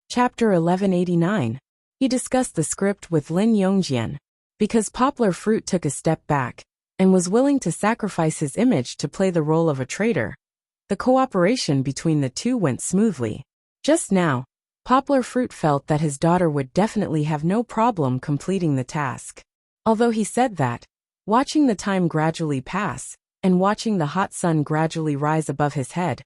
Chapter 1189. He discussed the script with Lin Yongjian. Because Poplar Fruit took a step back and was willing to sacrifice his image to play the role of a traitor, the cooperation between the two went smoothly. Just now, Poplar Fruit felt that his daughter would definitely have no problem completing the task. Although he said that, watching the time gradually pass and watching the hot sun gradually rise above his head,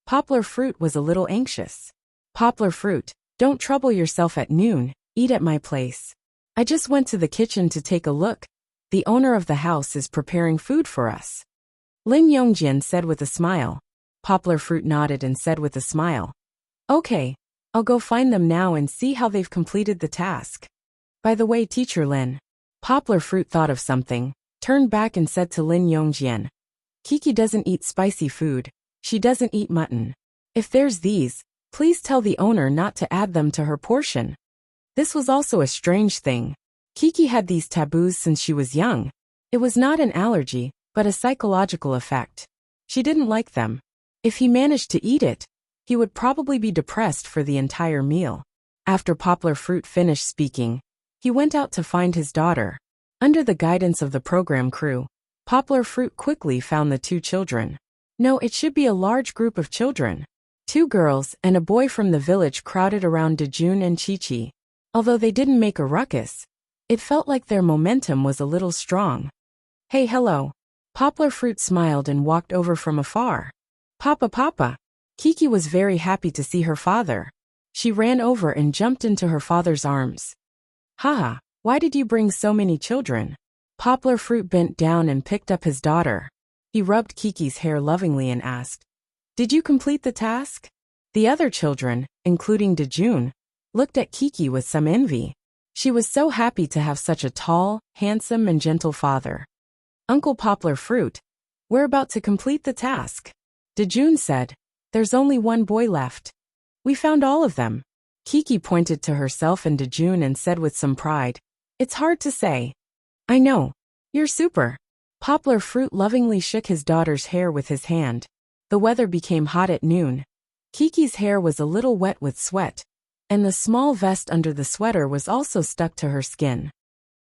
Poplar Fruit was a little anxious. Poplar Fruit, don't trouble yourself at noon, eat at my place. I just went to the kitchen to take a look. The owner of the house is preparing food for us. Lin Yongjian said with a smile. Poplar Fruit nodded and said with a smile. Okay, I'll go find them now and see how they've completed the task. By the way, Teacher Lin. Poplar Fruit thought of something, turned back and said to Lin Yongjian. Kiki doesn't eat spicy food. She doesn't eat mutton. If there's these, please tell the owner not to add them to her portion. This was also a strange thing. Kiki had these taboos since she was young. It was not an allergy, but a psychological effect. She didn't like them. If he managed to eat it, he would probably be depressed for the entire meal. After Poplar Fruit finished speaking, he went out to find his daughter. Under the guidance of the program crew, Poplar Fruit quickly found the two children. No, it should be a large group of children. 2 girls and a boy from the village crowded around Dejun and Chi-Chi. Although they didn't make a ruckus, it felt like their momentum was a little strong. Hey, hello. Poplar Fruit smiled and walked over from afar. Papa. Kiki was very happy to see her father. She ran over and jumped into her father's arms. Haha, why did you bring so many children? Poplar Fruit bent down and picked up his daughter. He rubbed Kiki's hair lovingly and asked, Did you complete the task? The other children, including Dejun, looked at Kiki with some envy. She was so happy to have such a tall, handsome and gentle father. Uncle Poplar Fruit, we're about to complete the task. Dejun said, There's only one boy left. We found all of them. Kiki pointed to herself and Dejun and said with some pride, It's hard to say. I know. You're super. Poplar Fruit lovingly shook his daughter's hair with his hand. The weather became hot at noon. Kiki's hair was a little wet with sweat, and the small vest under the sweater was also stuck to her skin.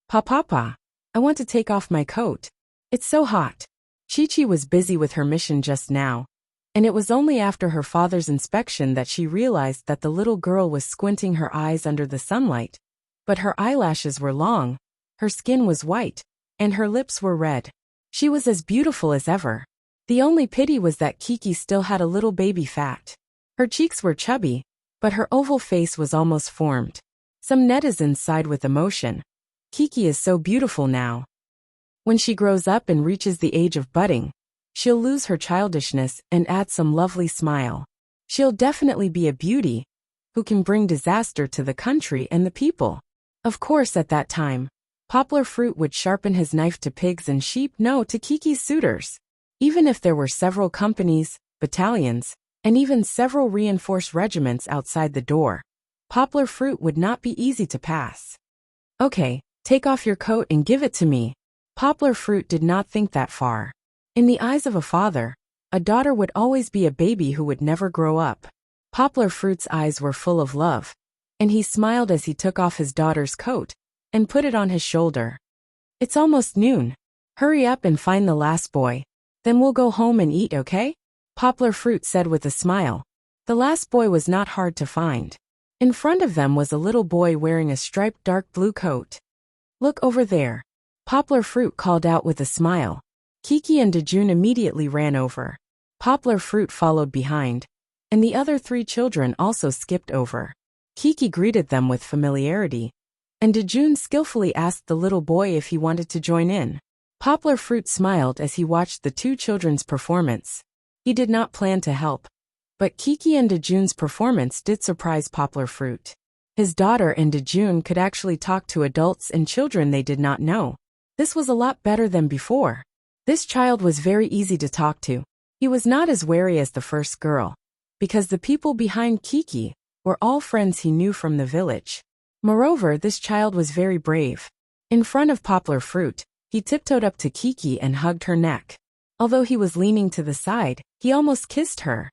Papa, I want to take off my coat. It's so hot. Chi-Chi was busy with her mission just now, and it was only after her father's inspection that she realized that the little girl was squinting her eyes under the sunlight. But her eyelashes were long, her skin was white, and her lips were red. She was as beautiful as ever. The only pity was that Kiki still had a little baby fat. Her cheeks were chubby, but her oval face was almost formed. Some netizens sighed with emotion. Kiki is so beautiful now. When she grows up and reaches the age of budding, she'll lose her childishness and add some lovely smile. She'll definitely be a beauty who can bring disaster to the country and the people. Of course, at that time, Poplar Fruit would sharpen his knife to pigs and sheep, no to Kiki's suitors. Even if there were several companies, battalions, and even several reinforced regiments outside the door, Poplar Fruit would not be easy to pass. Okay, take off your coat and give it to me. Poplar Fruit did not think that far. In the eyes of a father, a daughter would always be a baby who would never grow up. Poplar Fruit's eyes were full of love, and he smiled as he took off his daughter's coat and put it on his shoulder. It's almost noon. Hurry up and find the last boy. Then we'll go home and eat, okay? Poplar Fruit said with a smile. The last boy was not hard to find. In front of them was a little boy wearing a striped dark blue coat. Look over there. Poplar Fruit called out with a smile. Kiki and Dejun immediately ran over. Poplar Fruit followed behind, and the other 3 children also skipped over. Kiki greeted them with familiarity, and Dejun skillfully asked the little boy if he wanted to join in. Poplar Fruit smiled as he watched the 2 children's performance. He did not plan to help, but Kiki and Dejun's performance did surprise Poplar Fruit. His daughter and Dejun could actually talk to adults and children they did not know. This was a lot better than before. This child was very easy to talk to. He was not as wary as the first girl, because the people behind Kiki were all friends he knew from the village. Moreover, this child was very brave. In front of Poplar Fruit, he tiptoed up to Kiki and hugged her neck. Although he was leaning to the side, he almost kissed her.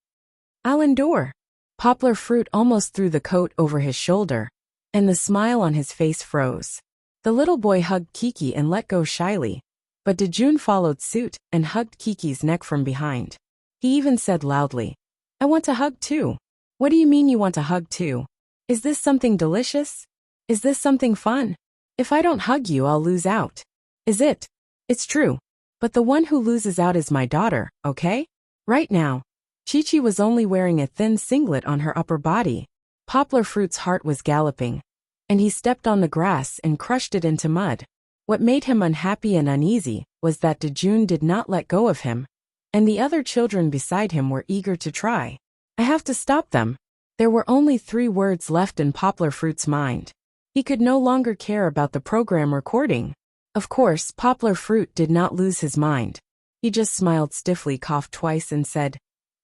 Alendor. Poplar Fruit almost threw the coat over his shoulder, and the smile on his face froze. The little boy hugged Kiki and let go shyly, but Dejun followed suit and hugged Kiki's neck from behind. He even said loudly, "I want to hug too." "What do you mean you want to hug too? Is this something delicious? Is this something fun? If I don't hug you, I'll lose out." "Is it?" "It's true. But the one who loses out is my daughter, okay?" Right now, Chi-Chi was only wearing a thin singlet on her upper body. Poplar Fruit's heart was galloping, and he stepped on the grass and crushed it into mud. What made him unhappy and uneasy was that Dejun did not let go of him, and the other children beside him were eager to try. "I have to stop them." There were only 3 words left in Poplar Fruit's mind. He could no longer care about the program recording. Of course, Poplar Fruit did not lose his mind. He just smiled stiffly, coughed twice, and said,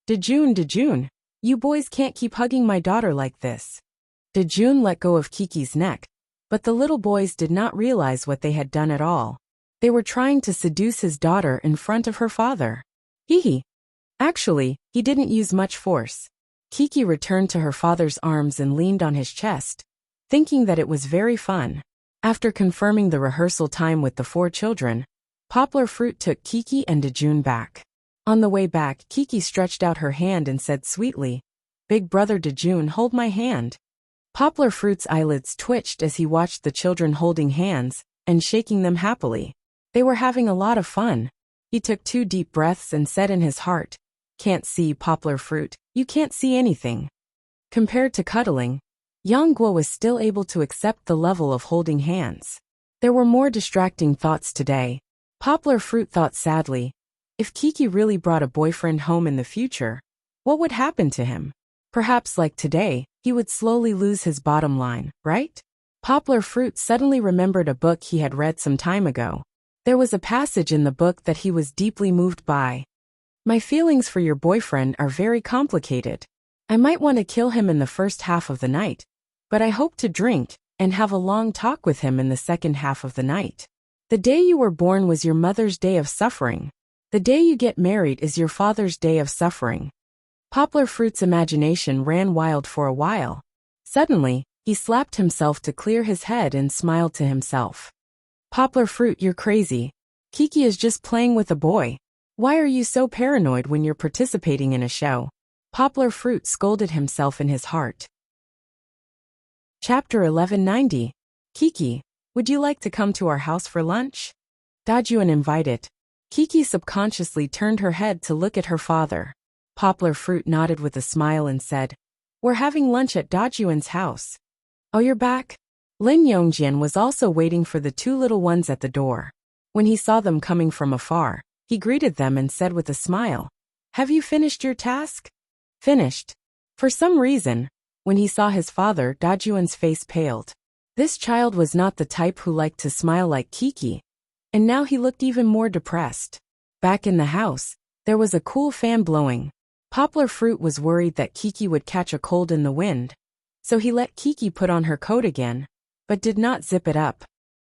Dejun, you boys can't keep hugging my daughter like this." Dejun let go of Kiki's neck, but the little boys did not realize what they had done at all. They were trying to seduce his daughter in front of her father. Hee. Actually, he didn't use much force. Kiki returned to her father's arms and leaned on his chest, thinking that it was very fun. After confirming the rehearsal time with the 4 children, Poplar Fruit took Kiki and Dejun back. On the way back, Kiki stretched out her hand and said sweetly, "Big brother Dejun, hold my hand." Poplar Fruit's eyelids twitched as he watched the children holding hands and shaking them happily. They were having a lot of fun. He took 2 deep breaths and said in his heart, "Can't see, Poplar Fruit, you can't see anything." Compared to cuddling, Yang was still able to accept the level of holding hands. There were more distracting thoughts today. Poplar Fruit thought sadly, if Kiki really brought a boyfriend home in the future, what would happen to him? Perhaps like today, he would slowly lose his bottom line, right? Poplar Fruit suddenly remembered a book he had read some time ago. There was a passage in the book that he was deeply moved by. "My feelings for your boyfriend are very complicated. I might want to kill him in the first half of the night, but I hope to drink and have a long talk with him in the second half of the night. The day you were born was your mother's day of suffering. The day you get married is your father's day of suffering." Poplar Fruit's imagination ran wild for a while. Suddenly, he slapped himself to clear his head and smiled to himself. "Poplar Fruit, you're crazy. Kiki is just playing with a boy. Why are you so paranoid when you're participating in a show?" Poplar Fruit scolded himself in his heart. Chapter 1190. Kiki, would you like to come to our house for lunch? Dajuan invited. Kiki subconsciously turned her head to look at her father. Poplar Fruit nodded with a smile and said, "We're having lunch at Dajuan's house." "Oh, you're back?" Lin Yongjian was also waiting for the 2 little ones at the door. When he saw them coming from afar, he greeted them and said with a smile, "Have you finished your task?" "Finished." For some reason, when he saw his father, Dajuan's face paled. This child was not the type who liked to smile like Kiki, and now he looked even more depressed. Back in the house, there was a cool fan blowing. Poplar Fruit was worried that Kiki would catch a cold in the wind, so he let Kiki put on her coat again, but did not zip it up.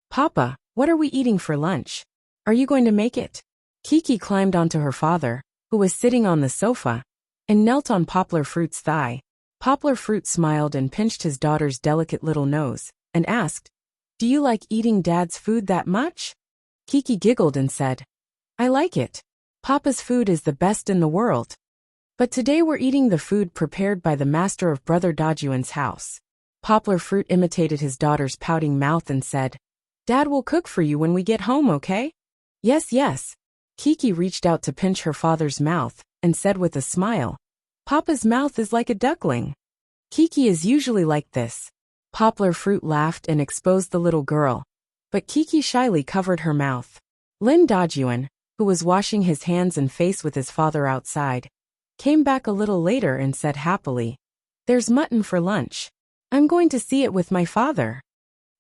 "Papa, what are we eating for lunch? Are you going to make it?" Kiki climbed onto her father, who was sitting on the sofa, and knelt on Poplar Fruit's thigh. Poplar Fruit smiled and pinched his daughter's delicate little nose, and asked, "Do you like eating Dad's food that much?" Kiki giggled and said, "I like it. Papa's food is the best in the world. But today we're eating the food prepared by the master of Brother Dajuan's house." Poplar Fruit imitated his daughter's pouting mouth and said, "Dad will cook for you when we get home, okay?" Yes. Kiki reached out to pinch her father's mouth, and said with a smile, "Papa's mouth is like a duckling." Kiki is usually like this. Poplar Fruit laughed and exposed the little girl, but Kiki shyly covered her mouth. Lin Dajuan, who was washing his hands and face with his father outside, came back a little later and said happily, "There's mutton for lunch. I'm going to see it with my father."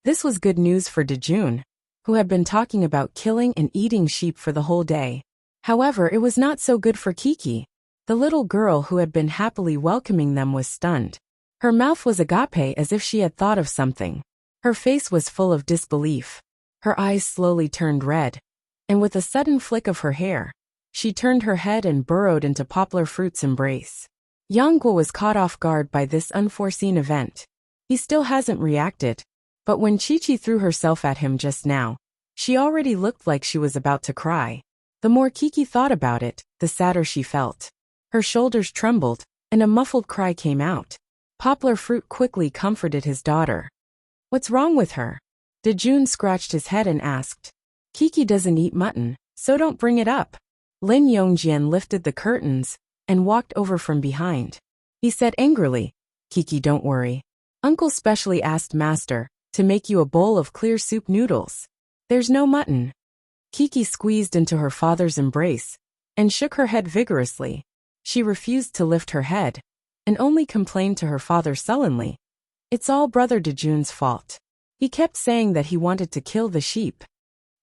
This was good news for Dejun, who had been talking about killing and eating sheep for the whole day. However, it was not so good for Kiki. The little girl who had been happily welcoming them was stunned. Her mouth was agape as if she had thought of something. Her face was full of disbelief. Her eyes slowly turned red, and with a sudden flick of her hair, she turned her head and burrowed into Poplar Fruit's embrace. Yangguo was caught off guard by this unforeseen event. He still hasn't reacted, but when Chi-Chi threw herself at him just now, she already looked like she was about to cry. The more Kiki thought about it, the sadder she felt. Her shoulders trembled, and a muffled cry came out. Poplar Fruit quickly comforted his daughter. What's wrong with her? Dejun scratched his head and asked. Kiki doesn't eat mutton, so don't bring it up. Lin Yongjian lifted the curtains and walked over from behind. He said angrily, Kiki, don't worry. Uncle specially asked Master to make you a bowl of clear soup noodles. There's no mutton. Kiki squeezed into her father's embrace and shook her head vigorously. She refused to lift her head and only complained to her father sullenly. It's all Brother Dejun's fault. He kept saying that he wanted to kill the sheep.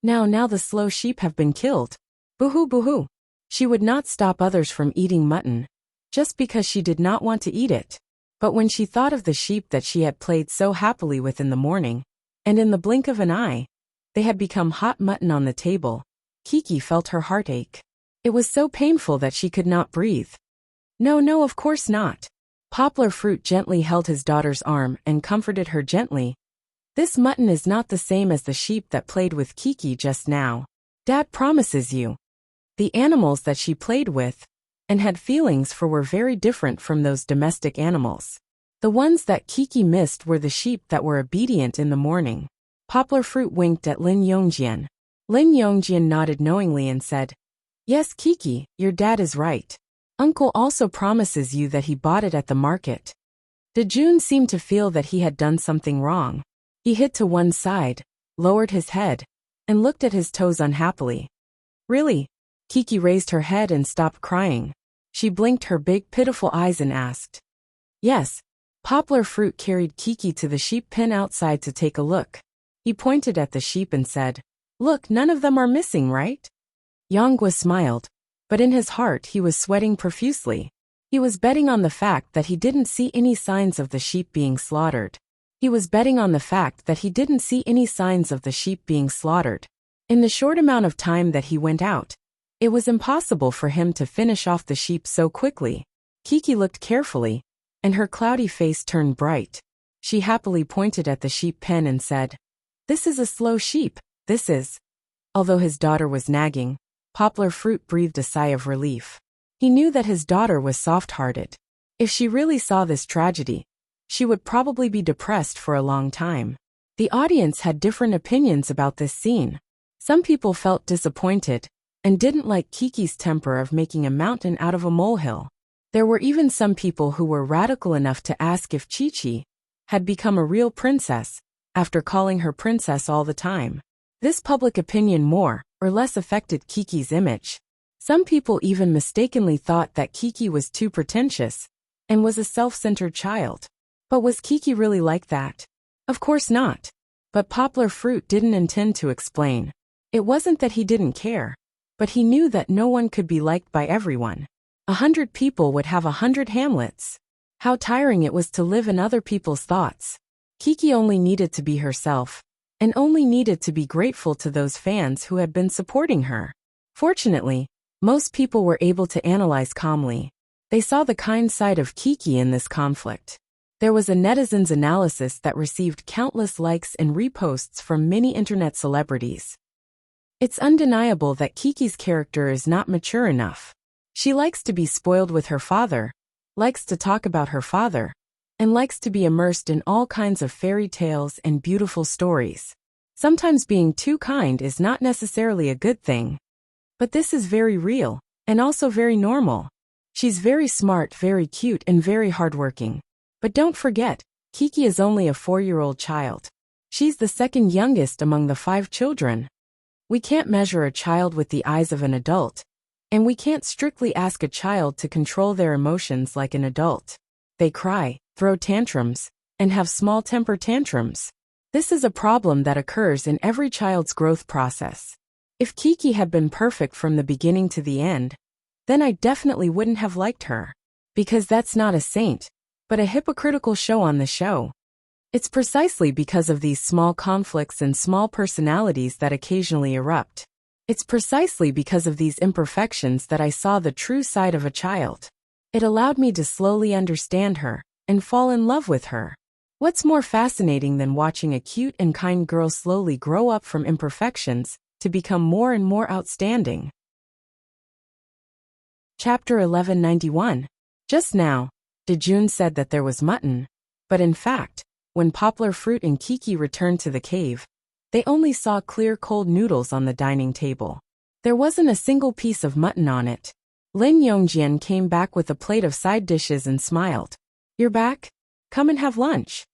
Now the slow sheep have been killed. Boo-hoo boo-hoo. She would not stop others from eating mutton, just because she did not want to eat it. But when she thought of the sheep that she had played so happily with in the morning, and in the blink of an eye, they had become hot mutton on the table, Kiki felt her heart ache. It was so painful that she could not breathe. No, of course not. Poplar Fruit gently held his daughter's arm and comforted her gently. This mutton is not the same as the sheep that played with Kiki just now. Dad promises you. The animals that she played with and had feelings for were very different from those domestic animals. The ones that Kiki missed were the sheep that were obedient in the morning. Poplar Fruit winked at Lin Yongjian. Lin Yongjian nodded knowingly and said, Yes, Kiki, your dad is right. Uncle also promises you that he bought it at the market. Dejun seemed to feel that he had done something wrong. He hid to one side, lowered his head, and looked at his toes unhappily. Really? Kiki raised her head and stopped crying. She blinked her big pitiful eyes and asked. Yes. Poplar Fruit carried Kiki to the sheep pen outside to take a look. He pointed at the sheep and said, Look, none of them are missing, right? Yangguo smiled, but in his heart he was sweating profusely. He was betting on the fact that he didn't see any signs of the sheep being slaughtered. In the short amount of time that he went out, it was impossible for him to finish off the sheep so quickly. Kiki looked carefully, and her cloudy face turned bright. She happily pointed at the sheep pen and said, This is a slow sheep, this is. Although his daughter was nagging, Poplar Fruit breathed a sigh of relief. He knew that his daughter was soft-hearted. If she really saw this tragedy, she would probably be depressed for a long time. The audience had different opinions about this scene. Some people felt disappointed and didn't like Kiki's temper of making a mountain out of a molehill. There were even some people who were radical enough to ask if Chi-Chi had become a real princess after calling her princess all the time. This public opinion more or less affected Kiki's image. Some people even mistakenly thought that Kiki was too pretentious and was a self-centered child. But was Kiki really like that? Of course not. But Poplar Fruit didn't intend to explain. It wasn't that he didn't care, but he knew that no one could be liked by everyone. 100 people would have 100 Hamlets. How tiring it was to live in other people's thoughts. Kiki only needed to be herself, and only needed to be grateful to those fans who had been supporting her. Fortunately, most people were able to analyze calmly. They saw the kind side of Kiki in this conflict. There was a netizen's analysis that received countless likes and reposts from many internet celebrities. It's undeniable that Kiki's character is not mature enough. She likes to be spoiled with her father, likes to talk about her father, and likes to be immersed in all kinds of fairy tales and beautiful stories. Sometimes being too kind is not necessarily a good thing. But this is very real, and also very normal. She's very smart, very cute, and very hardworking. But don't forget, Kiki is only a 4-year-old child. She's the second youngest among the 5 children. We can't measure a child with the eyes of an adult, and we can't strictly ask a child to control their emotions like an adult. They cry, throw tantrums, and have small temper tantrums. This is a problem that occurs in every child's growth process. If Kiki had been perfect from the beginning to the end, then I definitely wouldn't have liked her. Because that's not a saint, but a hypocritical show on the show. It's precisely because of these small conflicts and small personalities that occasionally erupt. It's precisely because of these imperfections that I saw the true side of a child. It allowed me to slowly understand her and fall in love with her. What's more fascinating than watching a cute and kind girl slowly grow up from imperfections to become more and more outstanding? Chapter 1191. Just now, Dejun said that there was mutton, but in fact, when Poplar Fruit and Kiki returned to the cave, they only saw clear cold noodles on the dining table. There wasn't a single piece of mutton on it. Lin Yongjian came back with a plate of side dishes and smiled. "You're back? Come and have lunch."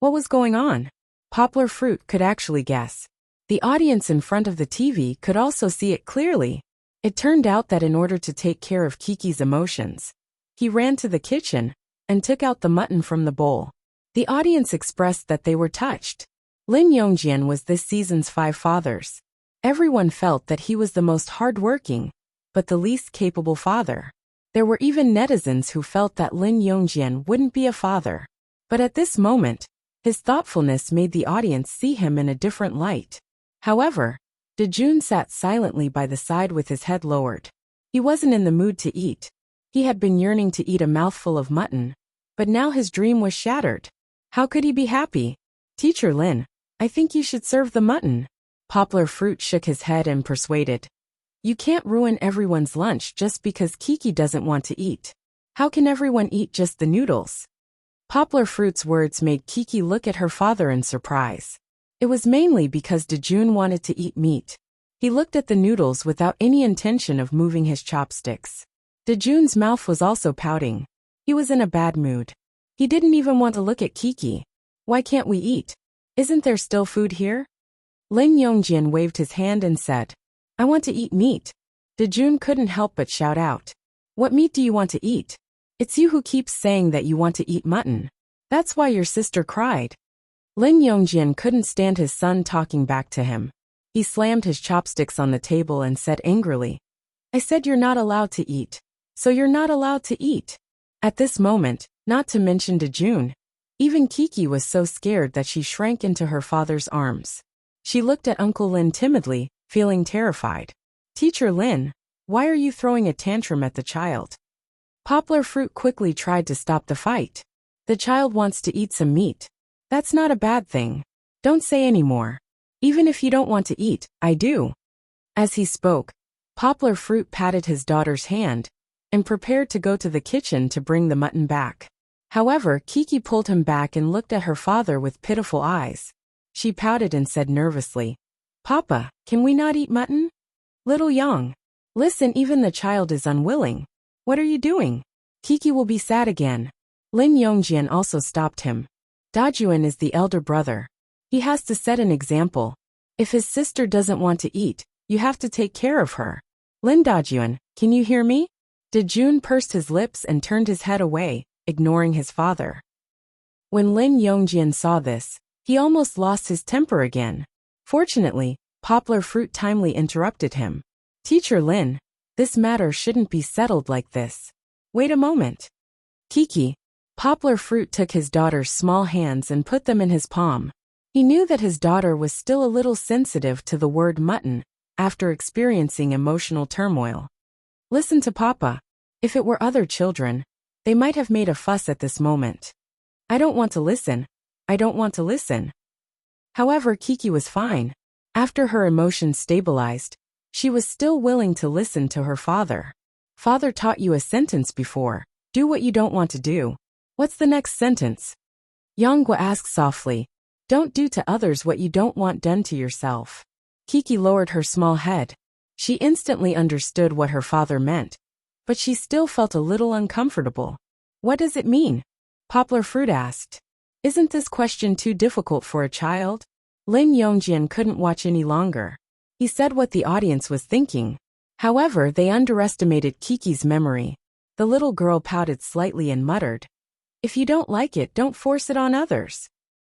What was going on? Poplar Fruit could actually guess. The audience in front of the TV could also see it clearly. It turned out that in order to take care of Kiki's emotions, he ran to the kitchen and took out the mutton from the bowl. The audience expressed that they were touched. Lin Yongjian was this season's 5 fathers. Everyone felt that he was the most hardworking, but the least capable father. There were even netizens who felt that Lin Yongjian wouldn't be a father. But at this moment, his thoughtfulness made the audience see him in a different light. However, Dejun sat silently by the side with his head lowered. He wasn't in the mood to eat. He had been yearning to eat a mouthful of mutton, but now his dream was shattered. How could he be happy? "Teacher Lin, I think you should serve the mutton." Poplar Fruit shook his head and persuaded. "You can't ruin everyone's lunch just because Kiki doesn't want to eat. How can everyone eat just the noodles?" Poplar Fruit's words made Kiki look at her father in surprise. It was mainly because Dejun wanted to eat meat. He looked at the noodles without any intention of moving his chopsticks. Dejun's mouth was also pouting. He was in a bad mood. He didn't even want to look at Kiki. "Why can't we eat? Isn't there still food here?" Lin Yongjian waved his hand and said, "I want to eat meat." Dejun couldn't help but shout out, "What meat do you want to eat? It's you who keeps saying that you want to eat mutton. That's why your sister cried." Lin Yongjian couldn't stand his son talking back to him. He slammed his chopsticks on the table and said angrily, "I said you're not allowed to eat, so you're not allowed to eat." At this moment, not to mention Dejun, even Kiki was so scared that she shrank into her father's arms. She looked at Uncle Lin timidly, feeling terrified. "Teacher Lin, why are you throwing a tantrum at the child?" Poplar Fruit quickly tried to stop the fight. "The child wants to eat some meat. That's not a bad thing. Don't say any more. Even if you don't want to eat, I do." As he spoke, Poplar Fruit patted his daughter's hand and prepared to go to the kitchen to bring the mutton back. However, Kiki pulled him back and looked at her father with pitiful eyes. She pouted and said nervously, "Papa, can we not eat mutton?" "Little Yang, listen, even the child is unwilling. What are you doing? Kiki will be sad again." Lin Yongjian also stopped him. "Dajuan is the elder brother. He has to set an example. If his sister doesn't want to eat, you have to take care of her. Lin Dajuan, can you hear me?" Dejun pursed his lips and turned his head away, ignoring his father. When Lin Yongjian saw this, he almost lost his temper again. Fortunately, Poplar Fruit timely interrupted him. "Teacher Lin, this matter shouldn't be settled like this. Wait a moment." "Kiki." Poplar Fruit took his daughter's small hands and put them in his palm. He knew that his daughter was still a little sensitive to the word mutton after experiencing emotional turmoil. "Listen to Papa. If it were other children, they might have made a fuss at this moment." "I don't want to listen. I don't want to listen." However, Kiki was fine. After her emotions stabilized, she was still willing to listen to her father. "Father taught you a sentence before. Do what you don't want to do." "What's the next sentence?" Yanghua asked softly. "Don't do to others what you don't want done to yourself." Kiki lowered her small head. She instantly understood what her father meant, but she still felt a little uncomfortable. "What does it mean?" Poplar Fruit asked. "Isn't this question too difficult for a child?" Lin Yongjian couldn't watch any longer. He said what the audience was thinking. However, they underestimated Kiki's memory. The little girl pouted slightly and muttered, "If you don't like it, don't force it on others."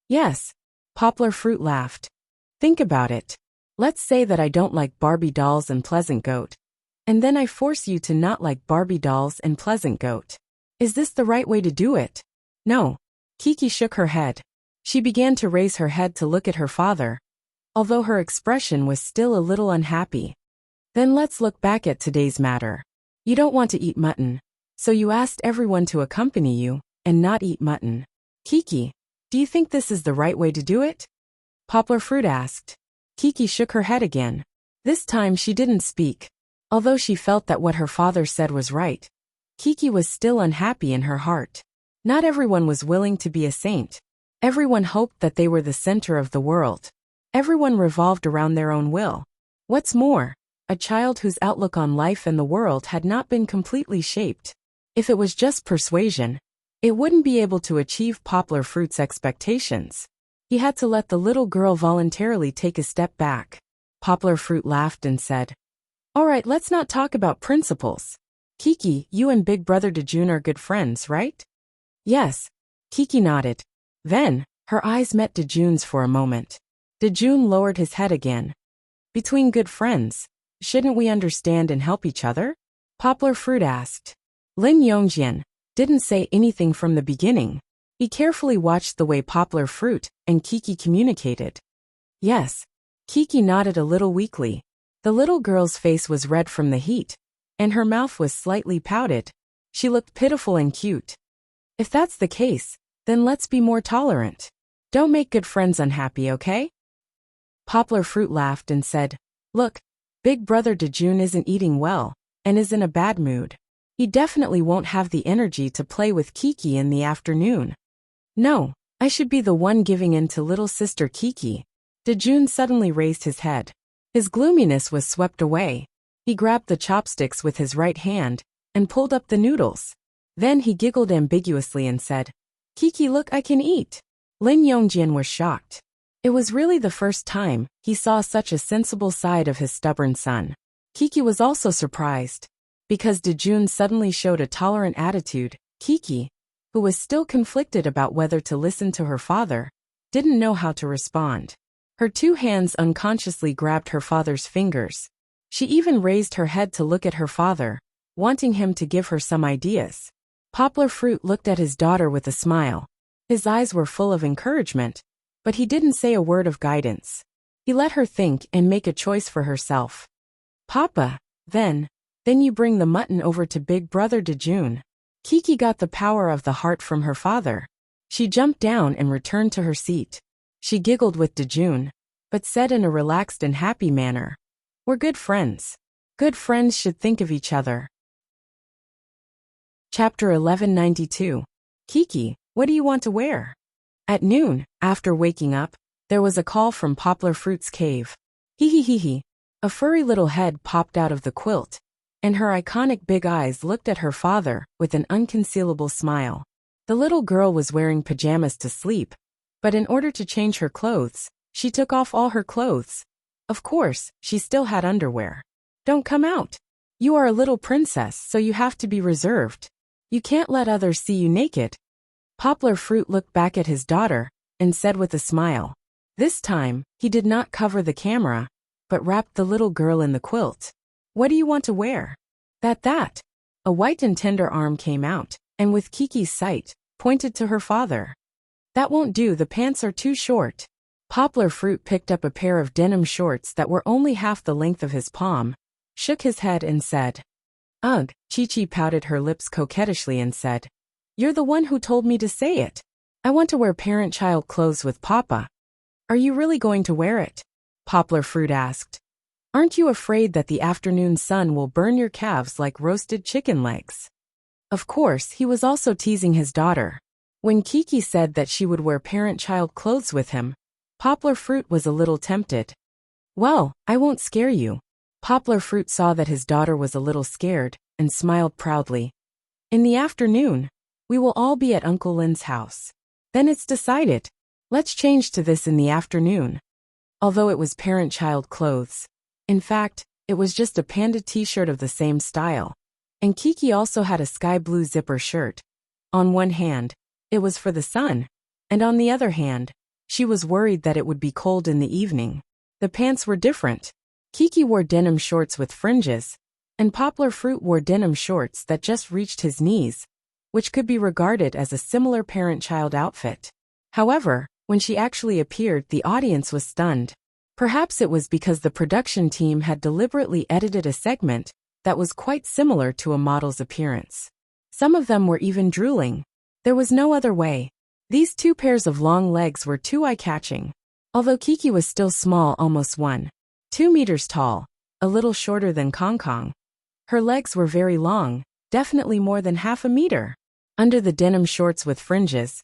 "Yes." Poplar Fruit laughed. "Think about it. Let's say that I don't like Barbie dolls and Pleasant Goat, and then I force you to not like Barbie dolls and Pleasant Goat. Is this the right way to do it?" "No." Kiki shook her head. She began to raise her head to look at her father, although her expression was still a little unhappy. "Then let's look back at today's matter. You don't want to eat mutton. So you asked everyone to accompany you, and not eat mutton. Kiki, do you think this is the right way to do it? Poplar Fruit asked. Kiki shook her head again. This time she didn't speak. Although she felt that what her father said was right, Kiki was still unhappy in her heart. Not everyone was willing to be a saint. Everyone hoped that they were the center of the world. Everyone revolved around their own will. What's more, a child whose outlook on life and the world had not been completely shaped. If it was just persuasion, it wouldn't be able to achieve Poplar Fruit's expectations. He had to let the little girl voluntarily take a step back. Poplar Fruit laughed and said, "All right, let's not talk about principles. Kiki, you and Big Brother Dejun are good friends, right?" Yes. Kiki nodded. Then, her eyes met Dejun's for a moment. Dejun lowered his head again. Between good friends, shouldn't we understand and help each other? Poplar Fruit asked. Lin Yongjian didn't say anything from the beginning. He carefully watched the way Poplar Fruit and Kiki communicated. Yes. Kiki nodded a little weakly. The little girl's face was red from the heat, and her mouth was slightly pouted. She looked pitiful and cute. If that's the case, then let's be more tolerant. Don't make good friends unhappy, okay? Poplar Fruit laughed and said, Look, Big Brother Dejun isn't eating well, and is in a bad mood. He definitely won't have the energy to play with Kiki in the afternoon. No, I should be the one giving in to little sister Kiki. Dejun suddenly raised his head. His gloominess was swept away. He grabbed the chopsticks with his right hand and pulled up the noodles. Then he giggled ambiguously and said, Kiki, look, I can eat. Lin Yongjian was shocked. It was really the first time he saw such a sensible side of his stubborn son. Kiki was also surprised. Because Dejun suddenly showed a tolerant attitude, Kiki, who was still conflicted about whether to listen to her father, didn't know how to respond. Her two hands unconsciously grabbed her father's fingers. She even raised her head to look at her father, wanting him to give her some ideas. Poplar Fruit looked at his daughter with a smile. His eyes were full of encouragement, but he didn't say a word of guidance. He let her think and make a choice for herself. Papa, then you bring the mutton over to Big Brother Dejun. Kiki got the power of the heart from her father. She jumped down and returned to her seat. She giggled with Dejun, but said in a relaxed and happy manner, We're good friends. Good friends should think of each other. Chapter 1192. Kiki, what do you want to wear? At noon, after waking up, there was a call from Poplar Fruit's cave. Hee hee hee hee. A furry little head popped out of the quilt, and her iconic big eyes looked at her father with an unconcealable smile. The little girl was wearing pajamas to sleep, but in order to change her clothes, she took off all her clothes. Of course, she still had underwear. Don't come out. You are a little princess, so you have to be reserved. You can't let others see you naked. Poplar Fruit looked back at his daughter and said with a smile. This time, he did not cover the camera, but wrapped the little girl in the quilt. What do you want to wear? That. A white and tender arm came out, and with Kiki's sight, pointed to her father. That won't do, the pants are too short. Poplar Fruit picked up a pair of denim shorts that were only half the length of his palm, shook his head and said, Ugh. Chi-Chi pouted her lips coquettishly and said, You're the one who told me to say it. I want to wear parent-child clothes with Papa. Are you really going to wear it? Poplar Fruit asked. Aren't you afraid that the afternoon sun will burn your calves like roasted chicken legs? Of course, he was also teasing his daughter. When Kiki said that she would wear parent-child clothes with him, Poplar Fruit was a little tempted. Well, I won't scare you. Poplar Fruit saw that his daughter was a little scared and smiled proudly. In the afternoon, we will all be at Uncle Lin's house. Then it's decided. Let's change to this in the afternoon. Although it was parent-child clothes. In fact, it was just a panda t-shirt of the same style. And Kiki also had a sky blue zipper shirt. On one hand, it was for the sun, and on the other hand, she was worried that it would be cold in the evening. The pants were different. Kiki wore denim shorts with fringes, and Poplar Fruit wore denim shorts that just reached his knees, which could be regarded as a similar parent-child outfit. However, when she actually appeared, the audience was stunned. Perhaps it was because the production team had deliberately edited a segment that was quite similar to a model's appearance. Some of them were even drooling. There was no other way. These two pairs of long legs were too eye-catching. Although Kiki was still small, almost 1.2 meters tall, a little shorter than Kong Kong, her legs were very long, definitely more than half a meter. Under the denim shorts with fringes,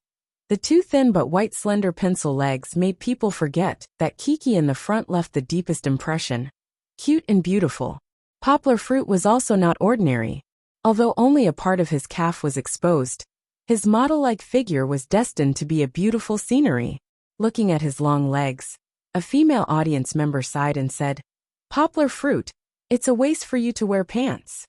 the two thin but white slender pencil legs made people forget that Kiki in the front left the deepest impression. Cute and beautiful. Poplar Fruit was also not ordinary. Although only a part of his calf was exposed, his model-like figure was destined to be a beautiful scenery. Looking at his long legs, a female audience member sighed and said, "Poplar Fruit, it's a waste for you to wear pants."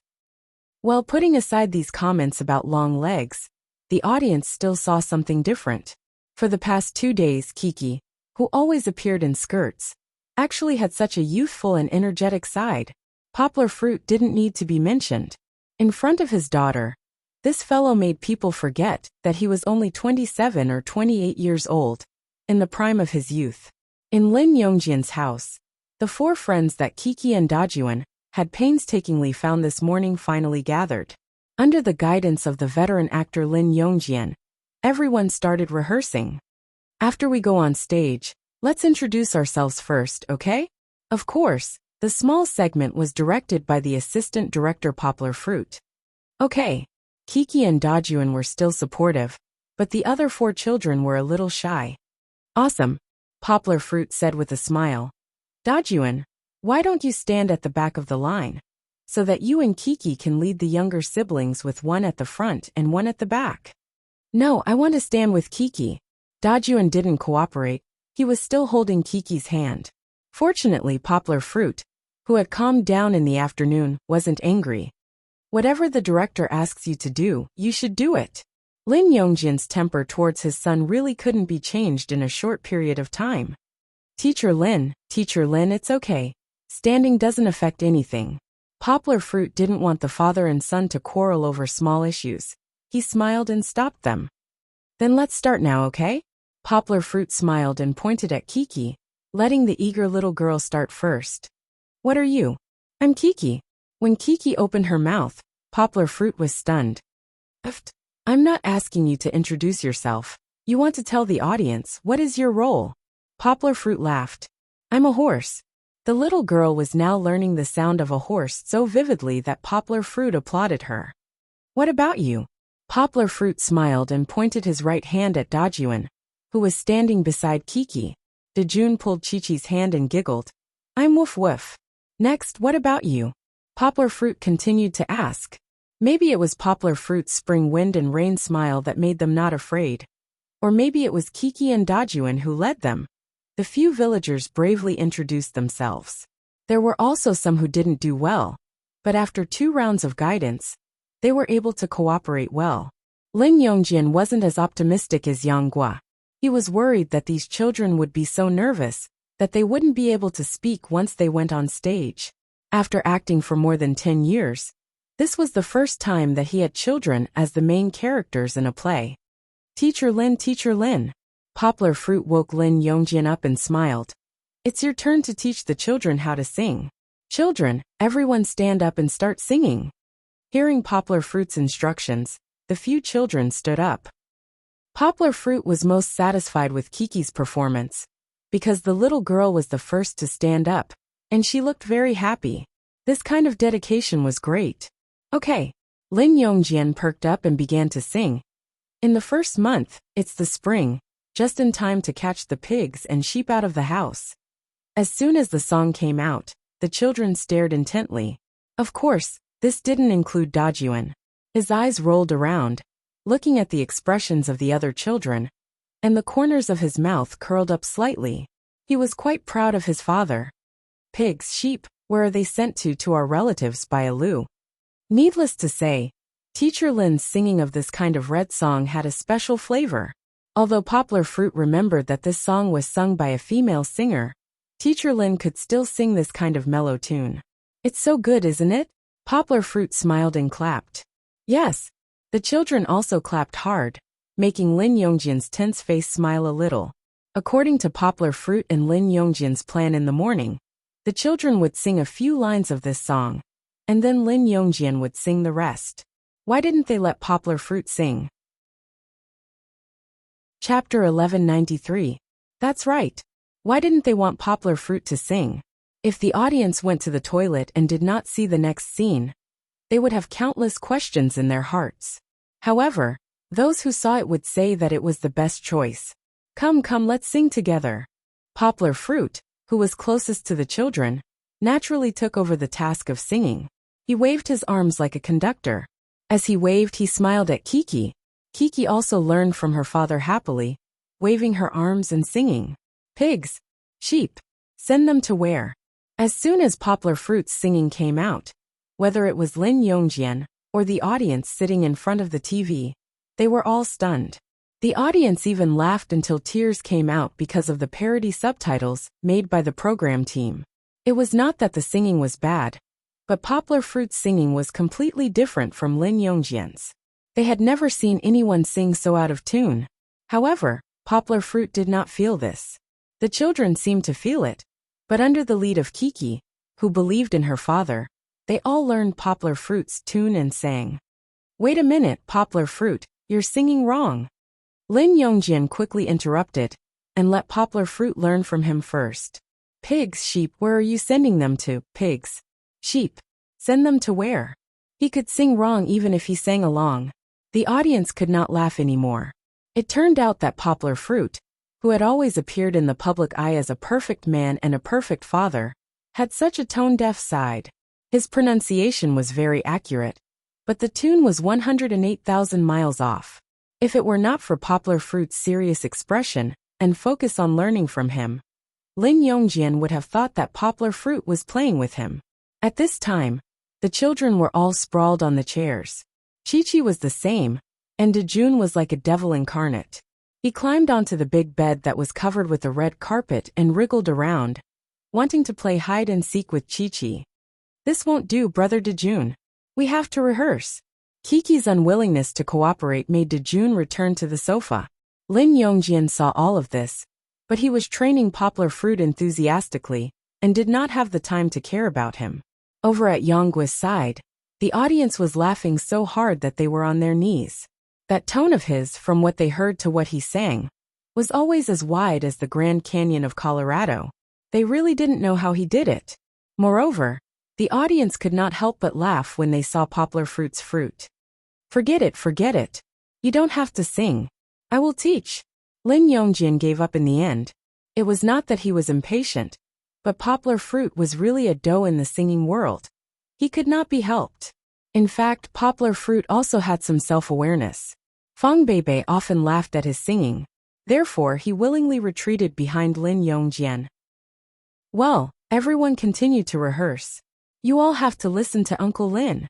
Well, putting aside these comments about long legs, the audience still saw something different. For the past 2 days, Kiki, who always appeared in skirts, actually had such a youthful and energetic side. Poplar Fruit didn't need to be mentioned. In front of his daughter, this fellow made people forget that he was only 27 or 28 years old, in the prime of his youth. In Lin Yongjian's house, the 4 friends that Kiki and Dajuan had painstakingly found this morning finally gathered. Under the guidance of the veteran actor Lin Yongjian, everyone started rehearsing. After we go on stage, let's introduce ourselves first, okay? Of course, the small segment was directed by the assistant director Poplar Fruit. Okay. Kiki and Dajuan were still supportive, but the other 4 children were a little shy. Awesome, Poplar Fruit said with a smile. Dajuan, why don't you stand at the back of the line, so that you and Kiki can lead the younger siblings with one at the front and one at the back? No, I want to stand with Kiki. Dajuan didn't cooperate. He was still holding Kiki's hand. Fortunately, Poplar Fruit, who had calmed down in the afternoon, wasn't angry. Whatever the director asks you to do, you should do it. Lin Yongjian's temper towards his son really couldn't be changed in a short period of time. Teacher Lin, it's okay. Standing doesn't affect anything. Poplar Fruit didn't want the father and son to quarrel over small issues. He smiled and stopped them. Then let's start now, okay? Poplar Fruit smiled and pointed at Kiki, letting the eager little girl start first. What are you? I'm Kiki. When Kiki opened her mouth, Poplar Fruit was stunned. I'm not asking you to introduce yourself. You want to tell the audience what is your role. Poplar Fruit laughed. I'm a horse. The little girl was now learning the sound of a horse so vividly that Poplar Fruit applauded her. What about you? Poplar Fruit smiled and pointed his right hand at Dajuan, who was standing beside Kiki. Dajun pulled Chi-Chi's hand and giggled. I'm Woof Woof. Next, what about you? Poplar Fruit continued to ask. Maybe it was Poplar Fruit's spring wind and rain smile that made them not afraid. Or maybe it was Kiki and Dajuan who led them. The few villagers bravely introduced themselves. There were also some who didn't do well, but after 2 rounds of guidance, they were able to cooperate well. Lin Yongjian wasn't as optimistic as Yang Gua. He was worried that these children would be so nervous that they wouldn't be able to speak once they went on stage. After acting for more than 10 years, this was the first time that he had children as the main characters in a play. Teacher Lin. Poplar Fruit woke Lin Yongjian up and smiled. It's your turn to teach the children how to sing. Children, everyone stand up and start singing. Hearing Poplar Fruit's instructions, the few children stood up. Poplar Fruit was most satisfied with Kiki's performance, because the little girl was the first to stand up, and she looked very happy. This kind of dedication was great. Okay. Lin Yongjian perked up and began to sing. In the first month, it's the spring, just in time to catch the pigs and sheep out of the house. As soon as the song came out, the children stared intently. Of course, this didn't include Dajuan. His eyes rolled around, looking at the expressions of the other children, and the corners of his mouth curled up slightly. He was quite proud of his father. Pigs, sheep, where are they sent to our relatives by Alu? Needless to say, Teacher Lin's singing of this kind of red song had a special flavor. Although Poplar Fruit remembered that this song was sung by a female singer, Teacher Lin could still sing this kind of mellow tune. It's so good, isn't it? Poplar Fruit smiled and clapped. Yes. The children also clapped hard, making Lin Yongjian's tense face smile a little. According to Poplar Fruit and Lin Yongjian's plan in the morning, the children would sing a few lines of this song, and then Lin Yongjian would sing the rest. Why didn't they let Poplar Fruit sing? Chapter 1193. That's right. Why didn't they want Poplar Fruit to sing? If the audience went to the toilet and did not see the next scene, they would have countless questions in their hearts. However, those who saw it would say that it was the best choice. Come, let's sing together. Poplar Fruit, who was closest to the children, naturally took over the task of singing. He waved his arms like a conductor. As he waved, he smiled at Kiki. Kiki also learned from her father happily, waving her arms and singing. Pigs, sheep, send them to where? As soon as Poplar Fruit's singing came out, whether it was Lin Yongjian or the audience sitting in front of the TV, they were all stunned. The audience even laughed until tears came out because of the parody subtitles made by the program team. It was not that the singing was bad, but Poplar Fruit's singing was completely different from Lin Yongjian's. They had never seen anyone sing so out of tune. However, Poplar Fruit did not feel this. The children seemed to feel it, but under the lead of Kiki, who believed in her father, they all learned Poplar Fruit's tune and sang. Wait a minute, Poplar Fruit, you're singing wrong. Lin Yongjian quickly interrupted, and let Poplar Fruit learn from him first. Pigs, sheep, where are you sending them to? Pigs, sheep, send them to where? He could sing wrong even if he sang along. The audience could not laugh anymore. It turned out that Poplar Fruit, who had always appeared in the public eye as a perfect man and a perfect father, had such a tone-deaf side. His pronunciation was very accurate, but the tune was 108,000 miles off. If it were not for Poplar Fruit's serious expression and focus on learning from him, Lin Yongjian would have thought that Poplar Fruit was playing with him. At this time, the children were all sprawled on the chairs. Chi-Chi was the same, and Dejun was like a devil incarnate. He climbed onto the big bed that was covered with a red carpet and wriggled around, wanting to play hide and seek with Chi-Chi. This won't do, Brother Dejun. We have to rehearse. Kiki's unwillingness to cooperate made Dejun return to the sofa. Lin Yongjian saw all of this, but he was training Poplar Fruit enthusiastically and did not have the time to care about him. Over at Yonggui's side, the audience was laughing so hard that they were on their knees. That tone of his, from what they heard to what he sang, was always as wide as the Grand Canyon of Colorado. They really didn't know how he did it. Moreover, the audience could not help but laugh when they saw Poplar Fruit's fruit. Forget it. You don't have to sing. I will teach. Lin Yongjian gave up in the end. It was not that he was impatient, but Poplar Fruit was really a doe in the singing world. He could not be helped. In fact, Poplar Fruit also had some self-awareness. Feng Beibei often laughed at his singing. Therefore, he willingly retreated behind Lin Yongjian. Well, everyone continued to rehearse. You all have to listen to Uncle Lin.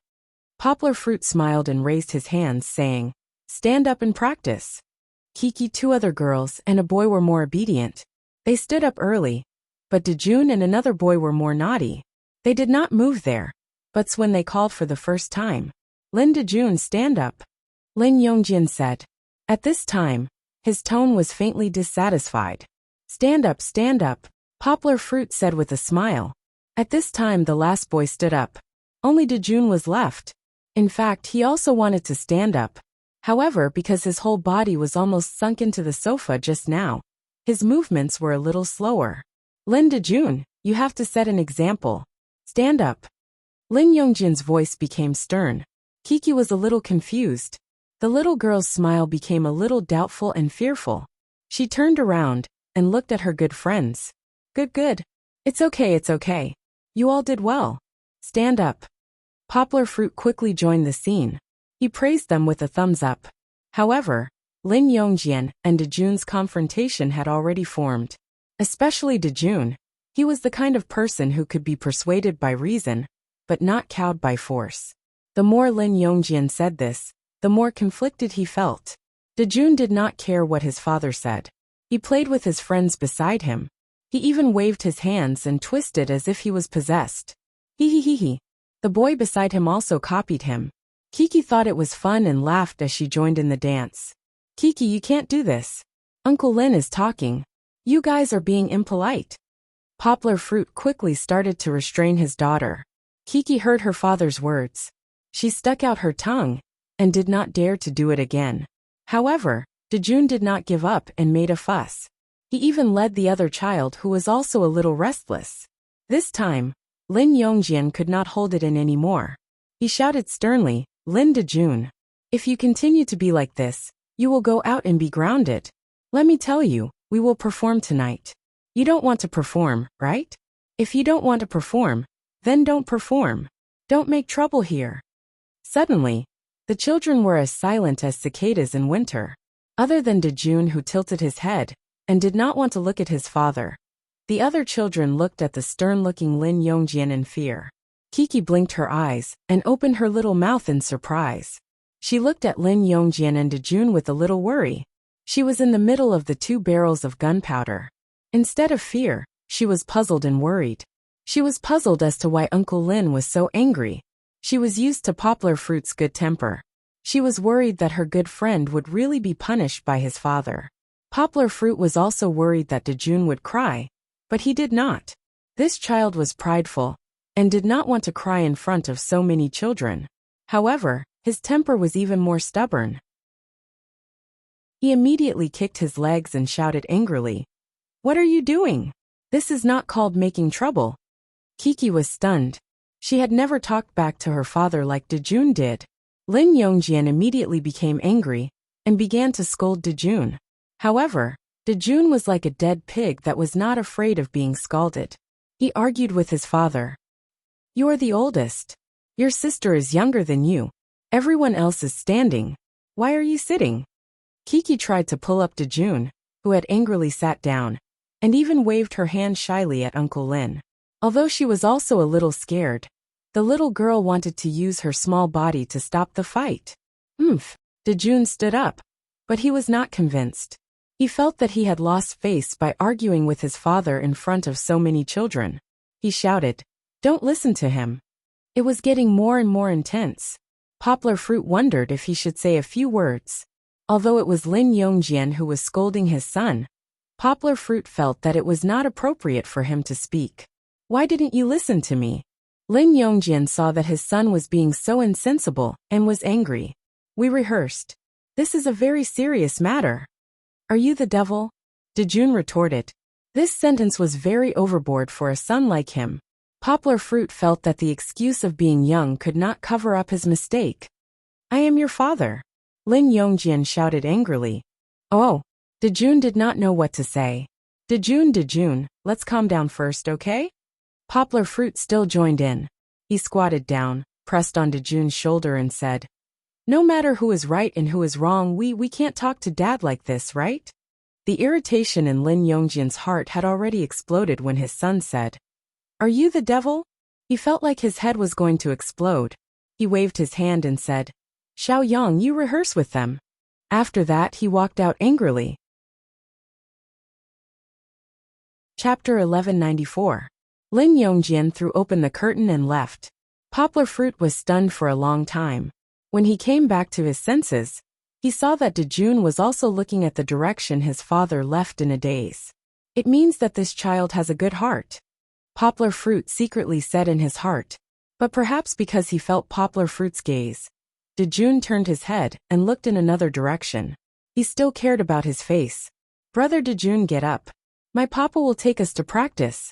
Poplar Fruit smiled and raised his hands, saying, Stand up and practice. Kiki, 2 other girls, and a boy were more obedient. They stood up early, but Dejun and another boy were more naughty. They did not move there, but when they called for the first time, Lin Dejun, stand up. Lin Yongjian said. At this time, his tone was faintly dissatisfied. Stand up, Poplar Fruit said with a smile. At this time the last boy stood up. Only Dejun was left. In fact, he also wanted to stand up. However, because his whole body was almost sunk into the sofa just now, his movements were a little slower. Lin Dejun, you have to set an example. Stand up. Lin Yongjian's voice became stern. Kiki was a little confused. The little girl's smile became a little doubtful and fearful. She turned around and looked at her good friends. Good. It's okay. You all did well. Stand up. Poplar Fruit quickly joined the scene. He praised them with a thumbs up. However, Lin Yongjian and Dejun's confrontation had already formed. Especially Dejun. He was the kind of person who could be persuaded by reason, but not cowed by force. The more Lin Yongjian said this, the more conflicted he felt. Dejun did not care what his father said. He played with his friends beside him. He even waved his hands and twisted as if he was possessed. He. The boy beside him also copied him. Kiki thought it was fun and laughed as she joined in the dance. Kiki, you can't do this. Uncle Lin is talking. You guys are being impolite. Poplar Fruit quickly started to restrain his daughter. Kiki heard her father's words. She stuck out her tongue, and did not dare to do it again. However, Dejun did not give up and made a fuss. He even led the other child who was also a little restless. This time, Lin Yongjian could not hold it in anymore. He shouted sternly, "Lin Dejun, if you continue to be like this, you will go out and be grounded. Let me tell you, we will perform tonight. You don't want to perform, right? If you don't want to perform, then don't perform. Don't make trouble here." Suddenly, the children were as silent as cicadas in winter. Other than Dejun, who tilted his head and did not want to look at his father. The other children looked at the stern-looking Lin Yongjian in fear. Kiki blinked her eyes and opened her little mouth in surprise. She looked at Lin Yongjian and Dejun with a little worry. She was in the middle of the 2 barrels of gunpowder. Instead of fear, she was puzzled and worried. She was puzzled as to why Uncle Lin was so angry. She was used to Poplar Fruit's good temper. She was worried that her good friend would really be punished by his father. Poplar Fruit was also worried that Dejun would cry, but he did not. This child was prideful and did not want to cry in front of so many children. However, his temper was even more stubborn. He immediately kicked his legs and shouted angrily, "What are you doing? This is not called making trouble." Kiki was stunned. She had never talked back to her father like Dejun did. Lin Yongjian immediately became angry and began to scold Dejun. However, Dejun was like a dead pig that was not afraid of being scalded. He argued with his father. "You are the oldest. Your sister is younger than you. Everyone else is standing. Why are you sitting?" Kiki tried to pull up Dejun, who had angrily sat down, and even waved her hand shyly at Uncle Lin. Although she was also a little scared, the little girl wanted to use her small body to stop the fight. Dejun stood up, but he was not convinced. He felt that he had lost face by arguing with his father in front of so many children. He shouted, "Don't listen to him." It was getting more and more intense. Poplar Fruit wondered if he should say a few words. Although it was Lin Yongjian who was scolding his son, Poplar Fruit felt that it was not appropriate for him to speak. "Why didn't you listen to me?" Lin Yongjian saw that his son was being so insensible and was angry. "We rehearsed. This is a very serious matter." "Are you the devil?" Dejun retorted. This sentence was very overboard for a son like him. Poplar Fruit felt that the excuse of being young could not cover up his mistake. "I am your father," Lin Yongjian shouted angrily. "Oh." Dejun did not know what to say. Dejun, let's calm down first, okay?" Poplar Fruit still joined in. He squatted down, pressed on Dejun's shoulder and said, "No matter who is right and who is wrong, we can't talk to Dad like this, right?" The irritation in Lin Yongjian's heart had already exploded when his son said, "Are you the devil?" He felt like his head was going to explode. He waved his hand and said, "Xiaoyang, you rehearse with them." After that, he walked out angrily. Chapter 1194. Lin Yongjian threw open the curtain and left. Poplar Fruit was stunned for a long time. When he came back to his senses, he saw that Dejun was also looking at the direction his father left in a daze. "It means that this child has a good heart," Poplar Fruit secretly said in his heart. But perhaps because he felt Poplar Fruit's gaze, Dejun turned his head and looked in another direction. He still cared about his face. "Brother Dejun, get up. My papa will take us to practice."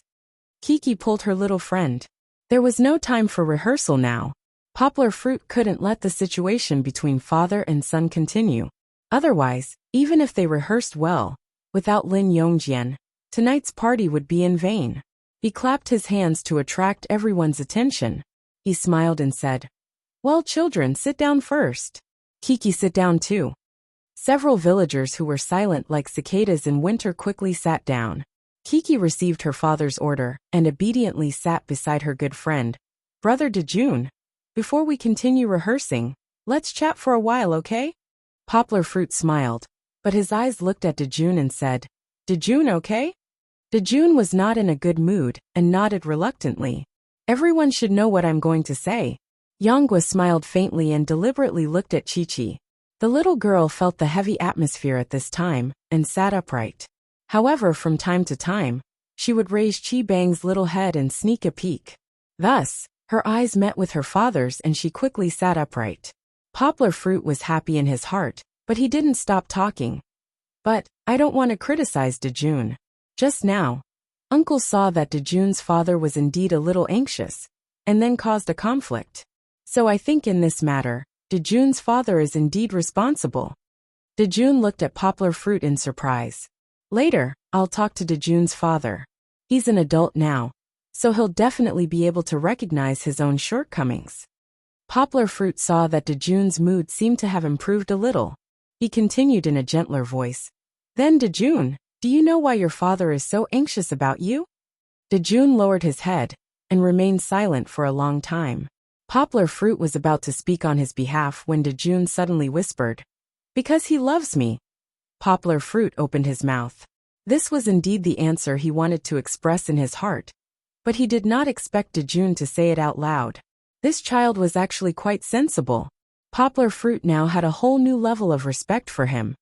Kiki pulled her little friend. There was no time for rehearsal now. Poplar Fruit couldn't let the situation between father and son continue. Otherwise, even if they rehearsed well, without Lin Yongjian, tonight's party would be in vain. He clapped his hands to attract everyone's attention. He smiled and said, "Well, children, sit down first." "Kiki, sit down too." Several villagers who were silent like cicadas in winter quickly sat down. Kiki received her father's order and obediently sat beside her good friend. "Brother Dejun, before we continue rehearsing, let's chat for a while, okay?" Poplar Fruit smiled, but his eyes looked at Dejun and said, "Dejun, okay?" Dejun was not in a good mood and nodded reluctantly. "Everyone should know what I'm going to say." Yanghua smiled faintly and deliberately looked at Chi-Chi. The little girl felt the heavy atmosphere at this time and sat upright. However, from time to time, she would raise Chi Bang's little head and sneak a peek. Thus, her eyes met with her father's and she quickly sat upright. Poplar Fruit was happy in his heart, but he didn't stop talking. But, I don't want to criticize Dejun. Just now, Uncle saw that Dejun's father was indeed a little anxious, and then caused a conflict. So I think in this matter, Dejun's father is indeed responsible. Dejun looked at Poplar Fruit in surprise. Later, I'll talk to Dejun's father. He's an adult now, so he'll definitely be able to recognize his own shortcomings. Poplar Fruit saw that Dejun's mood seemed to have improved a little. He continued in a gentler voice. Then Dejun, do you know why your father is so anxious about you? Dejun lowered his head and remained silent for a long time. Poplar Fruit was about to speak on his behalf when Dejun suddenly whispered, "Because he loves me." Poplar Fruit opened his mouth. This was indeed the answer he wanted to express in his heart, but he did not expect Dejun to say it out loud. This child was actually quite sensible. Poplar Fruit now had a whole new level of respect for him.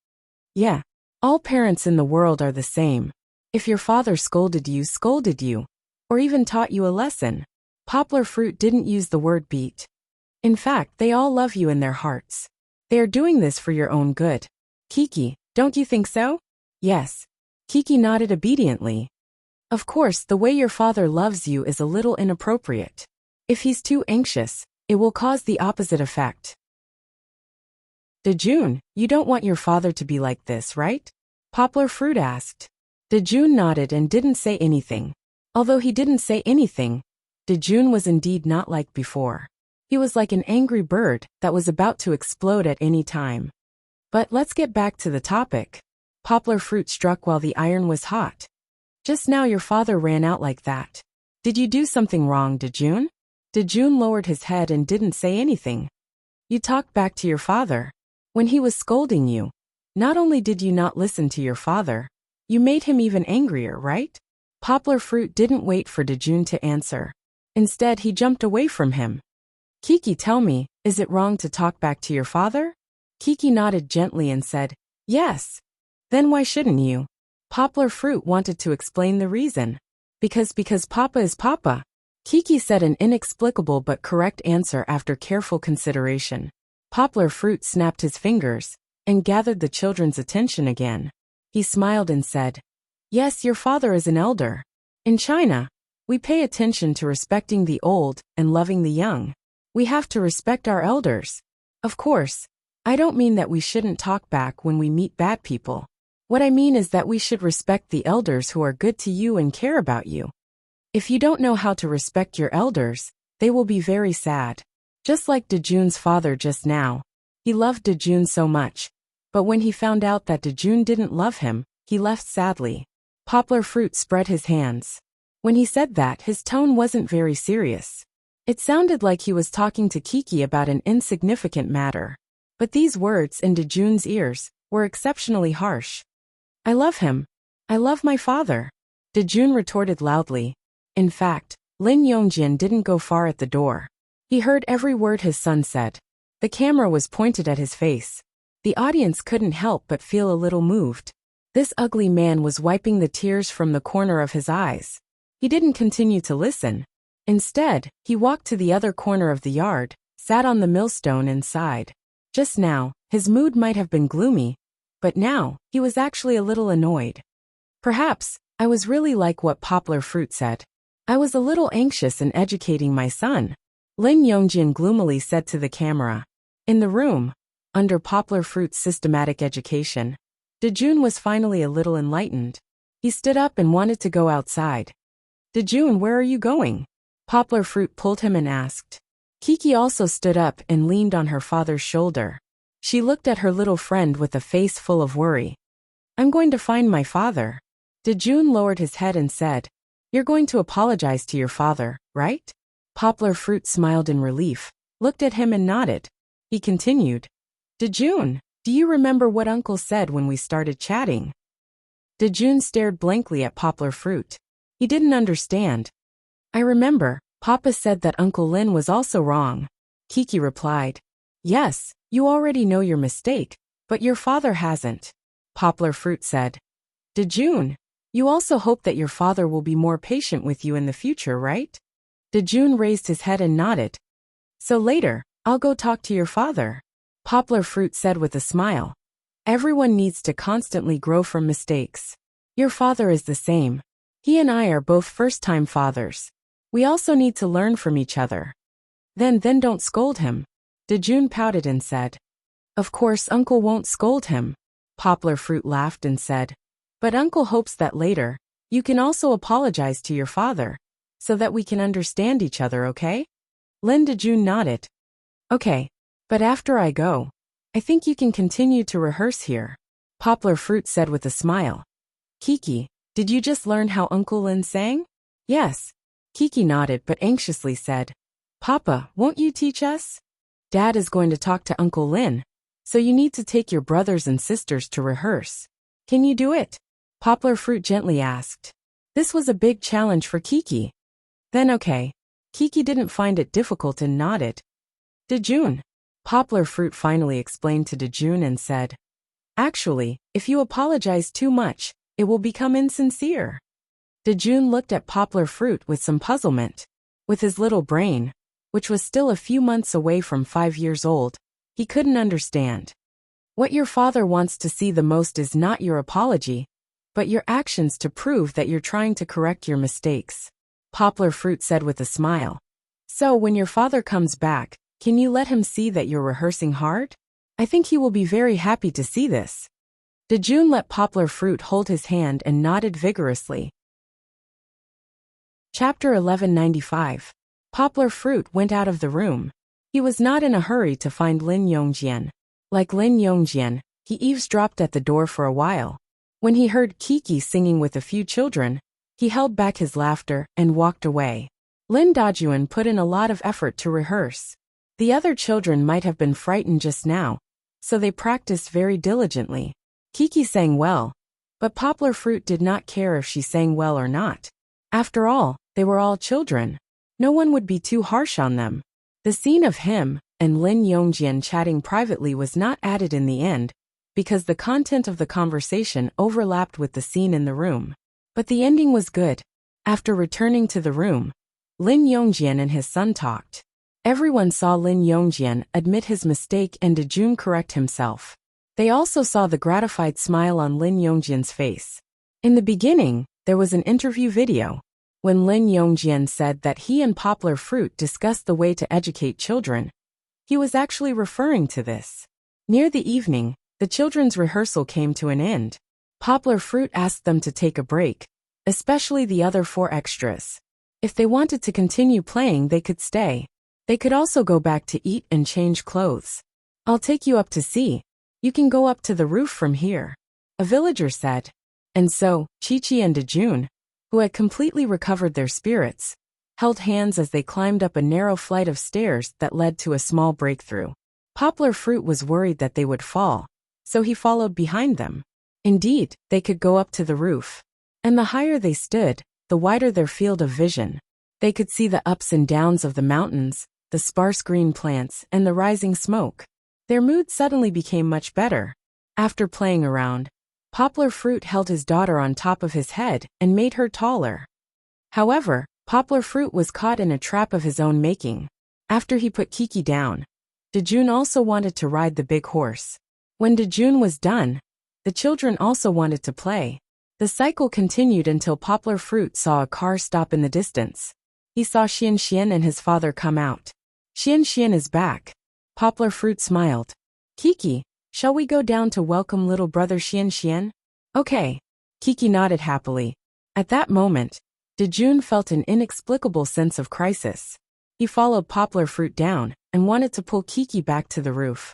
Yeah, all parents in the world are the same. If your father scolded you, or even taught you a lesson, Poplar Fruit didn't use the word beat. In fact, they all love you in their hearts. They are doing this for your own good. Kiki, don't you think so? Yes. Kiki nodded obediently. Of course, the way your father loves you is a little inappropriate. If he's too anxious, it will cause the opposite effect. Dejun, you don't want your father to be like this, right? Poplar Fruit asked. Dejun nodded and didn't say anything. Although he didn't say anything, Dejun was indeed not like before. He was like an angry bird that was about to explode at any time. But let's get back to the topic. Poplar Fruit struck while the iron was hot. Just now your father ran out like that. Did you do something wrong, Dejun? Dejun lowered his head and didn't say anything. You talked back to your father. When he was scolding you, not only did you not listen to your father, you made him even angrier, right? Poplar Fruit didn't wait for Dejun to answer. Instead, he jumped away from him. Kiki, tell me, is it wrong to talk back to your father? Kiki nodded gently and said, yes. Then why shouldn't you? Poplar Fruit wanted to explain the reason. Because Papa is Papa. Kiki said an inexplicable but correct answer after careful consideration. Poplar Fruit snapped his fingers and gathered the children's attention again. He smiled and said, yes, your father is an elder. In China, we pay attention to respecting the old and loving the young. We have to respect our elders. Of course, I don't mean that we shouldn't talk back when we meet bad people. What I mean is that we should respect the elders who are good to you and care about you. If you don't know how to respect your elders, they will be very sad. Just like Dejun's father just now. He loved Dejun so much. But when he found out that Dejun didn't love him, he left sadly. Poplar Fruit spread his hands. When he said that, his tone wasn't very serious. It sounded like he was talking to Kiki about an insignificant matter. But these words in Dejun's ears were exceptionally harsh. I love him. I love my father. Dejun retorted loudly. In fact, Lin Yongjian didn't go far at the door. He heard every word his son said. The camera was pointed at his face. The audience couldn't help but feel a little moved. This ugly man was wiping the tears from the corner of his eyes. He didn't continue to listen. Instead, he walked to the other corner of the yard, sat on the millstone and sighed. Just now, his mood might have been gloomy, but now, he was actually a little annoyed. Perhaps, I was really like what Poplar Fruit said. I was a little anxious in educating my son. Lin Yongjin gloomily said to the camera. In the room, under Poplar Fruit's systematic education, Dejun was finally a little enlightened. He stood up and wanted to go outside. Dejun, where are you going? Poplar Fruit pulled him and asked. Kiki also stood up and leaned on her father's shoulder. She looked at her little friend with a face full of worry. I'm going to find my father. Dejun lowered his head and said, You're going to apologize to your father, right? Poplar Fruit smiled in relief, looked at him and nodded. He continued, Dejun, do you remember what Uncle said when we started chatting? Dejun stared blankly at Poplar Fruit. He didn't understand. I remember, Papa said that Uncle Lin was also wrong. Kiki replied. Yes, you already know your mistake, but your father hasn't. Poplar Fruit said. Dejun, you also hope that your father will be more patient with you in the future, right? Dejun raised his head and nodded. So later, I'll go talk to your father. Poplar Fruit said with a smile. Everyone needs to constantly grow from mistakes. Your father is the same. He and I are both first-time fathers. We also need to learn from each other. Then don't scold him. Dejun pouted and said. Of course Uncle won't scold him. Poplar Fruit laughed and said. But Uncle hopes that later, you can also apologize to your father, so that we can understand each other, okay? Lin Dejun nodded. Okay. But after I go, I think you can continue to rehearse here. Poplar Fruit said with a smile. Kiki, did you just learn how Uncle Lin sang? Yes. Kiki nodded but anxiously said. Papa, won't you teach us? Dad is going to talk to Uncle Lin, so you need to take your brothers and sisters to rehearse. Can you do it? Poplar Fruit gently asked. This was a big challenge for Kiki. Then okay. Kiki didn't find it difficult and nodded. Dejun. Poplar Fruit finally explained to Dejun and said. Actually, if you apologize too much, it will become insincere. Dejun looked at Poplar Fruit with some puzzlement. With his little brain, which was still a few months away from 5 years old, he couldn't understand. What your father wants to see the most is not your apology, but your actions to prove that you're trying to correct your mistakes. Poplar Fruit said with a smile. So when your father comes back, can you let him see that you're rehearsing hard? I think he will be very happy to see this. Dejun let Poplar Fruit hold his hand and nodded vigorously. Chapter 1195. Poplar Fruit went out of the room. He was not in a hurry to find Lin Yongjian. Like Lin Yongjian, he eavesdropped at the door for a while. When he heard Kiki singing with a few children, he held back his laughter and walked away. Lin Dajuan put in a lot of effort to rehearse. The other children might have been frightened just now, so they practiced very diligently. Kiki sang well, but Poplar Fruit did not care if she sang well or not. After all, they were all children. No one would be too harsh on them. The scene of him and Lin Yongjian chatting privately was not added in the end, because the content of the conversation overlapped with the scene in the room. But the ending was good. After returning to the room, Lin Yongjian and his son talked. Everyone saw Lin Yongjian admit his mistake and Dejun correct himself. They also saw the gratified smile on Lin Yongjian's face. In the beginning, there was an interview video. When Lin Yongjian said that he and Poplar Fruit discussed the way to educate children, he was actually referring to this. Near the evening, the children's rehearsal came to an end. Poplar Fruit asked them to take a break, especially the other 4 extras. If they wanted to continue playing, they could stay. They could also go back to eat and change clothes. I'll take you up to see. You can go up to the roof from here, a villager said. And so, Chi-Chi and Dejun, who had completely recovered their spirits, held hands as they climbed up a narrow flight of stairs that led to a small breakthrough. Poplar Fruit was worried that they would fall, so he followed behind them. Indeed, they could go up to the roof. And the higher they stood, the wider their field of vision. They could see the ups and downs of the mountains, the sparse green plants, and the rising smoke. Their mood suddenly became much better. After playing around, Poplar Fruit held his daughter on top of his head and made her taller. However, Poplar Fruit was caught in a trap of his own making. After he put Kiki down, Dejun also wanted to ride the big horse. When Dejun was done, the children also wanted to play. The cycle continued until Poplar Fruit saw a car stop in the distance. He saw Xian Xian and his father come out. Xian Xian is back. Poplar Fruit smiled. Kiki, shall we go down to welcome little brother Xian Xian? Okay. Kiki nodded happily. At that moment, Dejun felt an inexplicable sense of crisis. He followed Poplar Fruit down and wanted to pull Kiki back to the roof.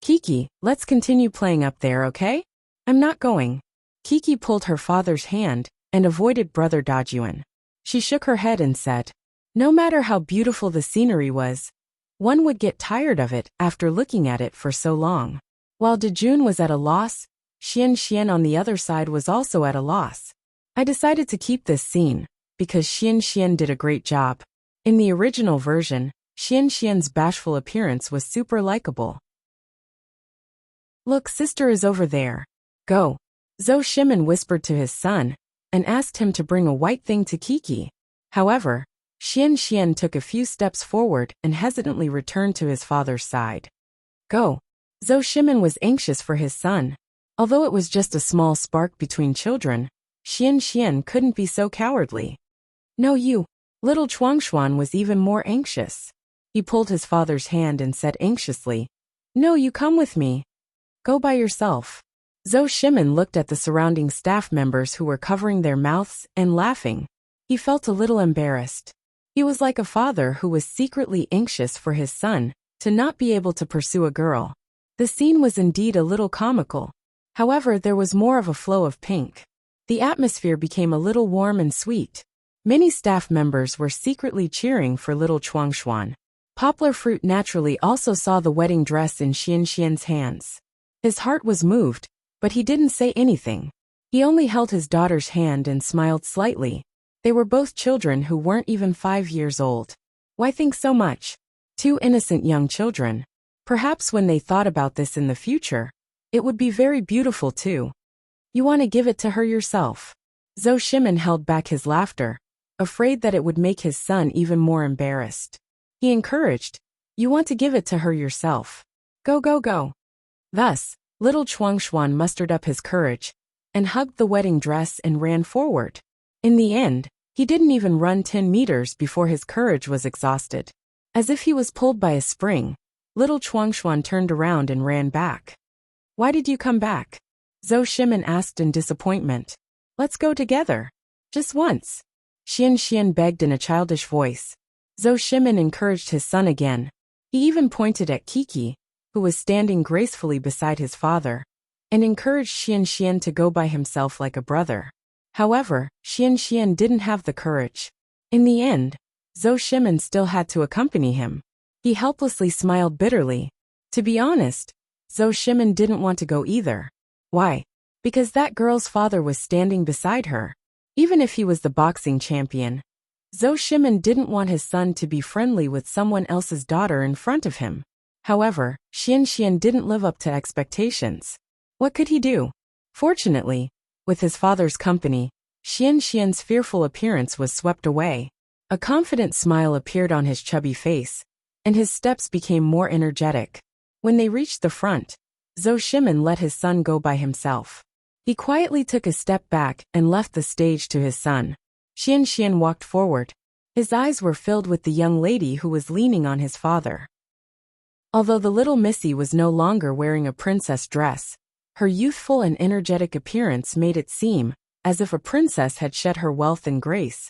Kiki, let's continue playing up there, okay? I'm not going. Kiki pulled her father's hand and avoided Brother Dajuan. She shook her head and said, no matter how beautiful the scenery was, one would get tired of it after looking at it for so long. While Dejun was at a loss, Xian Xian on the other side was also at a loss. I decided to keep this scene, because Xian Xian did a great job. In the original version, Xian Xian's bashful appearance was super likable. Look, sister is over there. Go. Zhou Shimin whispered to his son, and asked him to bring a white thing to Kiki. However, Xian Xian took a few steps forward and hesitantly returned to his father's side. Go. Zhou Shimin was anxious for his son. Although it was just a small spark between children, Xian couldn't be so cowardly. No, you. Little Chuangshuan was even more anxious. He pulled his father's hand and said anxiously, "No, you come with me. Go by yourself." Zhou Shimin looked at the surrounding staff members who were covering their mouths and laughing. He felt a little embarrassed. He was like a father who was secretly anxious for his son to not be able to pursue a girl. The scene was indeed a little comical. However, there was more of a flow of pink. The atmosphere became a little warm and sweet. Many staff members were secretly cheering for little Chuangshuan. Poplar Fruit naturally also saw the wedding dress in Xian's hands. His heart was moved, but he didn't say anything. He only held his daughter's hand and smiled slightly. They were both children who weren't even 5 years old. Why think so much? 2 innocent young children. Perhaps when they thought about this in the future, it would be very beautiful too. You want to give it to her yourself? Zhou Shimin held back his laughter, afraid that it would make his son even more embarrassed. He encouraged, "You want to give it to her yourself. Go, go, go." Thus, little Chuangshuan mustered up his courage and hugged the wedding dress and ran forward. In the end, he didn't even run 10 meters before his courage was exhausted. As if he was pulled by a spring, little Chuangshuan turned around and ran back. "Why did you come back?" Zhou Shimin asked in disappointment. "Let's go together. Just once." Xian begged in a childish voice. Zhou Shimin encouraged his son again. He even pointed at Kiki, who was standing gracefully beside his father, and encouraged Xian to go by himself like a brother. However, Xian didn't have the courage. In the end, Zhou Shimin still had to accompany him. He helplessly smiled bitterly. To be honest, Zhou Shimin didn't want to go either. Why? Because that girl's father was standing beside her. Even if he was the boxing champion, Zhou Shimin didn't want his son to be friendly with someone else's daughter in front of him. However, Xian didn't live up to expectations. What could he do? Fortunately, with his father's company, Xian's fearful appearance was swept away. A confident smile appeared on his chubby face, and his steps became more energetic. When they reached the front, Zhou Shimin let his son go by himself. He quietly took a step back and left the stage to his son. Xian walked forward. His eyes were filled with the young lady who was leaning on his father. Although the little Missy was no longer wearing a princess dress, her youthful and energetic appearance made it seem as if a princess had shed her wealth and grace,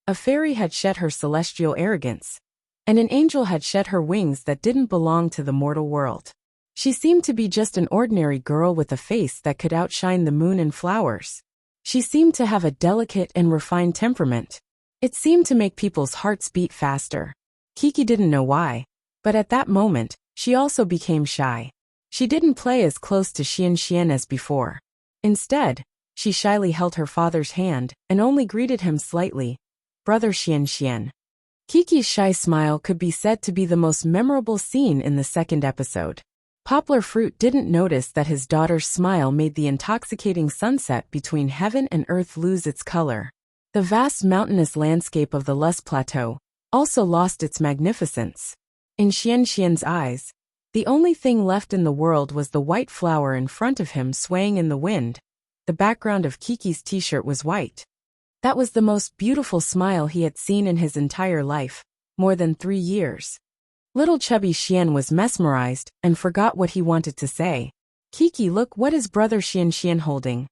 a fairy had shed her celestial arrogance, and an angel had shed her wings that didn't belong to the mortal world. She seemed to be just an ordinary girl with a face that could outshine the moon and flowers. She seemed to have a delicate and refined temperament. It seemed to make people's hearts beat faster. Kiki didn't know why, but at that moment, she also became shy. She didn't play as close to Xian as before. Instead, she shyly held her father's hand and only greeted him slightly. "Brother Xian." Kiki's shy smile could be said to be the most memorable scene in the second episode. Poplar Fruit didn't notice that his daughter's smile made the intoxicating sunset between heaven and earth lose its color. The vast mountainous landscape of the Lus Plateau also lost its magnificence. In Xian's eyes, the only thing left in the world was the white flower in front of him swaying in the wind. The background of Kiki's t-shirt was white. That was the most beautiful smile he had seen in his entire life, more than 3 years. Little chubby Xian was mesmerized and forgot what he wanted to say. "Kiki, look, what is brother Xian holding?"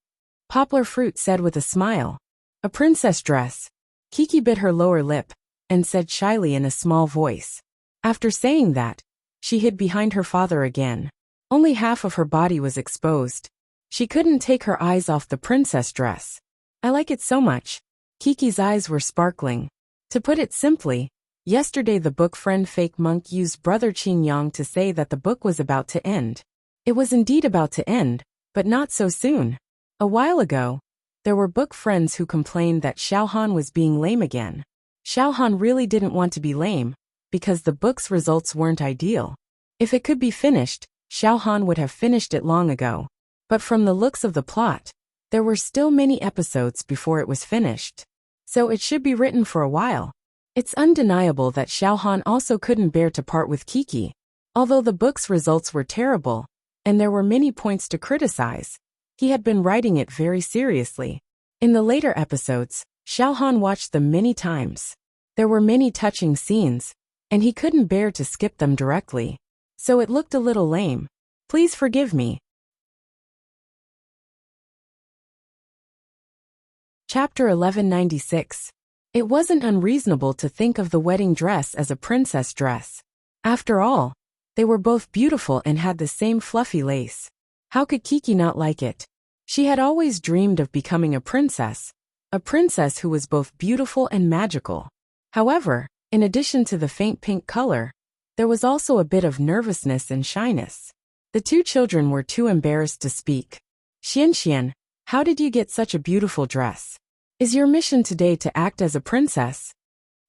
Poplar Fruit said with a smile. "A princess dress." Kiki bit her lower lip and said shyly in a small voice. After saying that, she hid behind her father again. Only half of her body was exposed. She couldn't take her eyes off the princess dress. "I like it so much." Kiki's eyes were sparkling. To put it simply, yesterday the book friend fake monk used brother Qin Yang to say that the book was about to end. It was indeed about to end, but not so soon. A while ago, there were book friends who complained that Xiaohan was being lame again. Xiaohan really didn't want to be lame, because the book's results weren't ideal. If it could be finished, Xiaohan would have finished it long ago. But from the looks of the plot, there were still many episodes before it was finished. So it should be written for a while. It's undeniable that Xiaohan also couldn't bear to part with Kiki. Although the book's results were terrible, and there were many points to criticize. He had been writing it very seriously. In the later episodes, Xiaohan watched them many times. There were many touching scenes, and he couldn't bear to skip them directly. So it looked a little lame. Please forgive me. Chapter 1196. It wasn't unreasonable to think of the wedding dress as a princess dress. After all, they were both beautiful and had the same fluffy lace. How could Kiki not like it? She had always dreamed of becoming a princess who was both beautiful and magical. However, in addition to the faint pink color, there was also a bit of nervousness and shyness. The two children were too embarrassed to speak. Xian, how did you get such a beautiful dress? Is your mission today to act as a princess?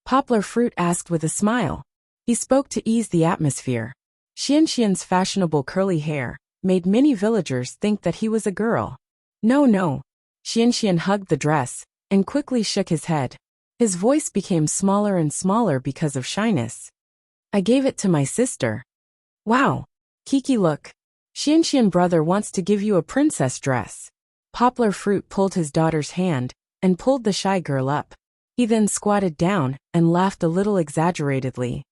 Poplar Fruit asked with a smile. He spoke to ease the atmosphere. Xian's fashionable curly hair made many villagers think that he was a girl. No. Xian hugged the dress and quickly shook his head. His voice became smaller and smaller because of shyness. I gave it to my sister. Wow. Kiki, look. Xian brother wants to give you a princess dress. Poplar Fruit pulled his daughter's hand and pulled the shy girl up. He then squatted down and laughed a little exaggeratedly.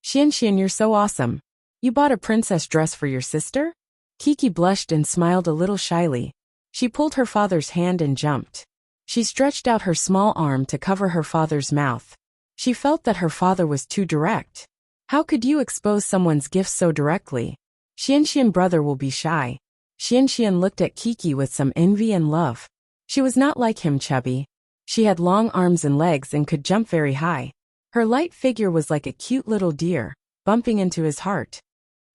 Xian, you're so awesome. You bought a princess dress for your sister? Kiki blushed and smiled a little shyly. She pulled her father's hand and jumped. She stretched out her small arm to cover her father's mouth. She felt that her father was too direct. How could you expose someone's gifts so directly? Xian brother will be shy. Xian looked at Kiki with some envy and love. She was not like him, chubby. She had long arms and legs and could jump very high. Her light figure was like a cute little deer, bumping into his heart.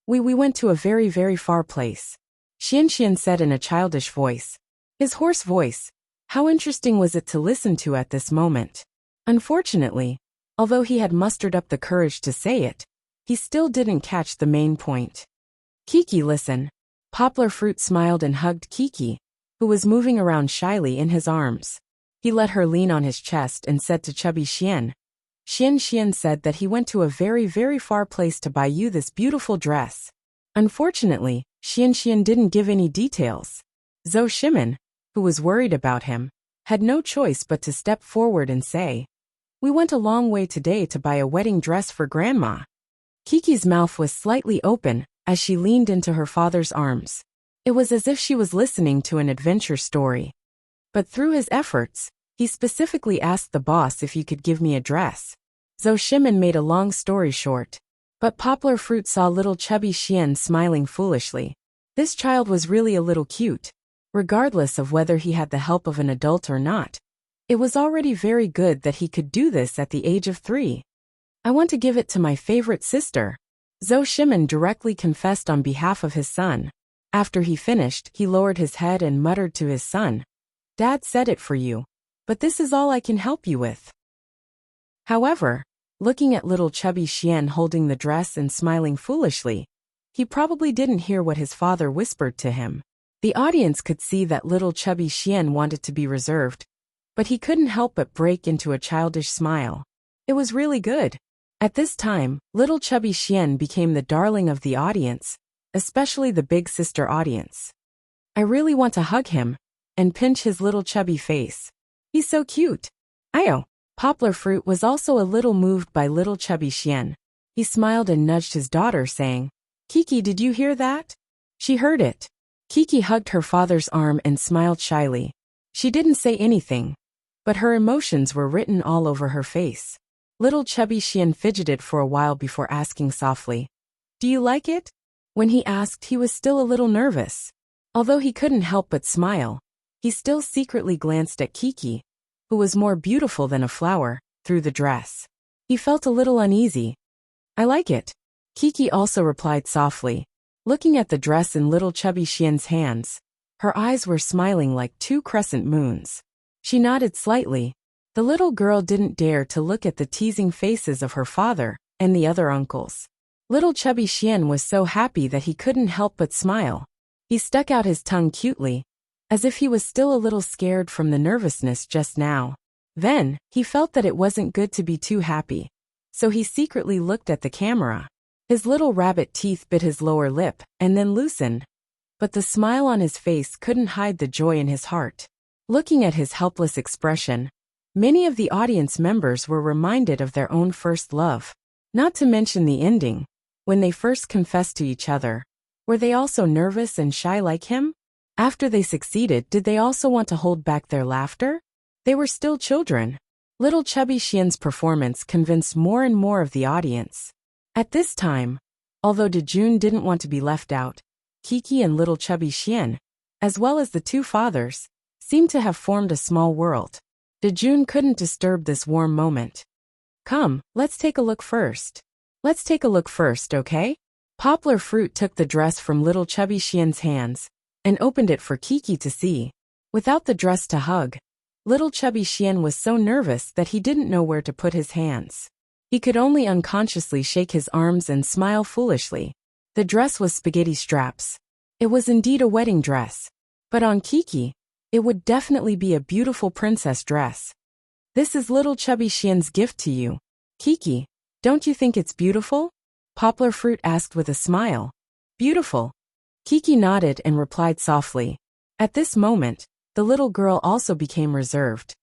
We went to a very, very far place. Xian said in a childish voice. His hoarse voice. How interesting was it to listen to at this moment? Unfortunately, although he had mustered up the courage to say it, he still didn't catch the main point. Kiki, listen. Poplar Fruit smiled and hugged Kiki, who was moving around shyly in his arms. He let her lean on his chest and said to chubby Xian. Xian said that he went to a very, very far place to buy you this beautiful dress. Unfortunately, Xian didn't give any details. Zhou Shimin, who was worried about him, had no choice but to step forward and say, we went a long way today to buy a wedding dress for Grandma. Kiki's mouth was slightly open as she leaned into her father's arms. It was as if she was listening to an adventure story. But through his efforts, he specifically asked the boss if he could give me a dress. Zhou Shimin made a long story short. But Poplar Fruit saw little chubby Xian smiling foolishly. This child was really a little cute. Regardless of whether he had the help of an adult or not. It was already very good that he could do this at the age of 3. I want to give it to my favorite sister. Zhou Shimin directly confessed on behalf of his son. After he finished, he lowered his head and muttered to his son. Dad said it for you. But this is all I can help you with. However, looking at little chubby Xian holding the dress and smiling foolishly, he probably didn't hear what his father whispered to him. The audience could see that little chubby Xian wanted to be reserved, but he couldn't help but break into a childish smile. It was really good. At this time, little chubby Xian became the darling of the audience, especially the big sister audience. I really want to hug him and pinch his little chubby face. He's so cute. Ayo. Poplar Fruit was also a little moved by little chubby Xian. He smiled and nudged his daughter, saying, Kiki, did you hear that? She heard it. Kiki hugged her father's arm and smiled shyly. She didn't say anything, but her emotions were written all over her face. Little chubby Xian fidgeted for a while before asking softly, Do you like it? When he asked, he was still a little nervous. Although he couldn't help but smile, he still secretly glanced at Kiki, who was more beautiful than a flower, through the dress. He felt a little uneasy. I like it. Kiki also replied softly. Looking at the dress in little chubby Xian's hands, her eyes were smiling like 2 crescent moons. She nodded slightly. The little girl didn't dare to look at the teasing faces of her father and the other uncles. Little chubby Xian was so happy that he couldn't help but smile. He stuck out his tongue cutely, as if he was still a little scared from the nervousness just now. Then, he felt that it wasn't good to be too happy, so he secretly looked at the camera. His little rabbit teeth bit his lower lip and then loosened. but the smile on his face couldn't hide the joy in his heart. Looking at his helpless expression, many of the audience members were reminded of their own first love. Not to mention the ending, when they first confessed to each other. Were they also nervous and shy like him? After they succeeded, did they also want to hold back their laughter? They were still children. Little Chubby Xian's performance convinced more and more of the audience. At this time, although Dejun didn't want to be left out, Kiki and Little Chubby Xian, as well as the two fathers, seemed to have formed a small world. Dejun couldn't disturb this warm moment. Come, let's take a look first. Let's take a look first, okay? Poplar Fruit took the dress from Little Chubby Xian's hands and opened it for Kiki to see. Without the dress to hug, Little Chubby Xian was so nervous that he didn't know where to put his hands. He could only unconsciously shake his arms and smile foolishly. The dress was spaghetti straps. It was indeed a wedding dress. But on Kiki, it would definitely be a beautiful princess dress. This is Little Chubby Xian's gift to you. Kiki, don't you think it's beautiful? Poplar Fruit asked with a smile. Beautiful. Kiki nodded and replied softly. At this moment, the little girl also became reserved.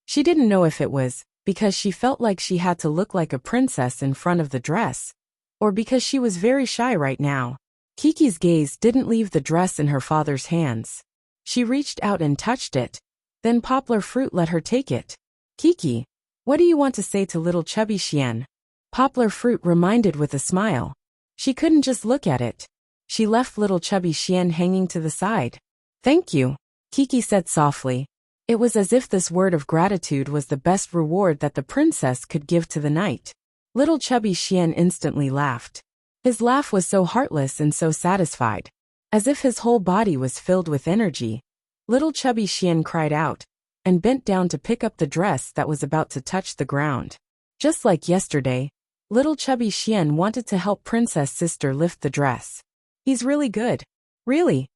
She didn't know if it was because she felt like she had to look like a princess in front of the dress, or because she was very shy right now. Kiki's gaze didn't leave the dress in her father's hands. She reached out and touched it. Then Poplar Fruit let her take it. Kiki, what do you want to say to Little Chubby Xian? Poplar Fruit reminded with a smile. She couldn't just look at it. She left Little Chubby Xian hanging to the side. Thank you, Kiki said softly. It was as if this word of gratitude was the best reward that the princess could give to the knight. Little Chubby Xian instantly laughed. His laugh was so heartless and so satisfied, as if his whole body was filled with energy. Little Chubby Xian cried out and bent down to pick up the dress that was about to touch the ground. Just like yesterday, Little Chubby Xian wanted to help Princess Sister lift the dress. He's really good. Really?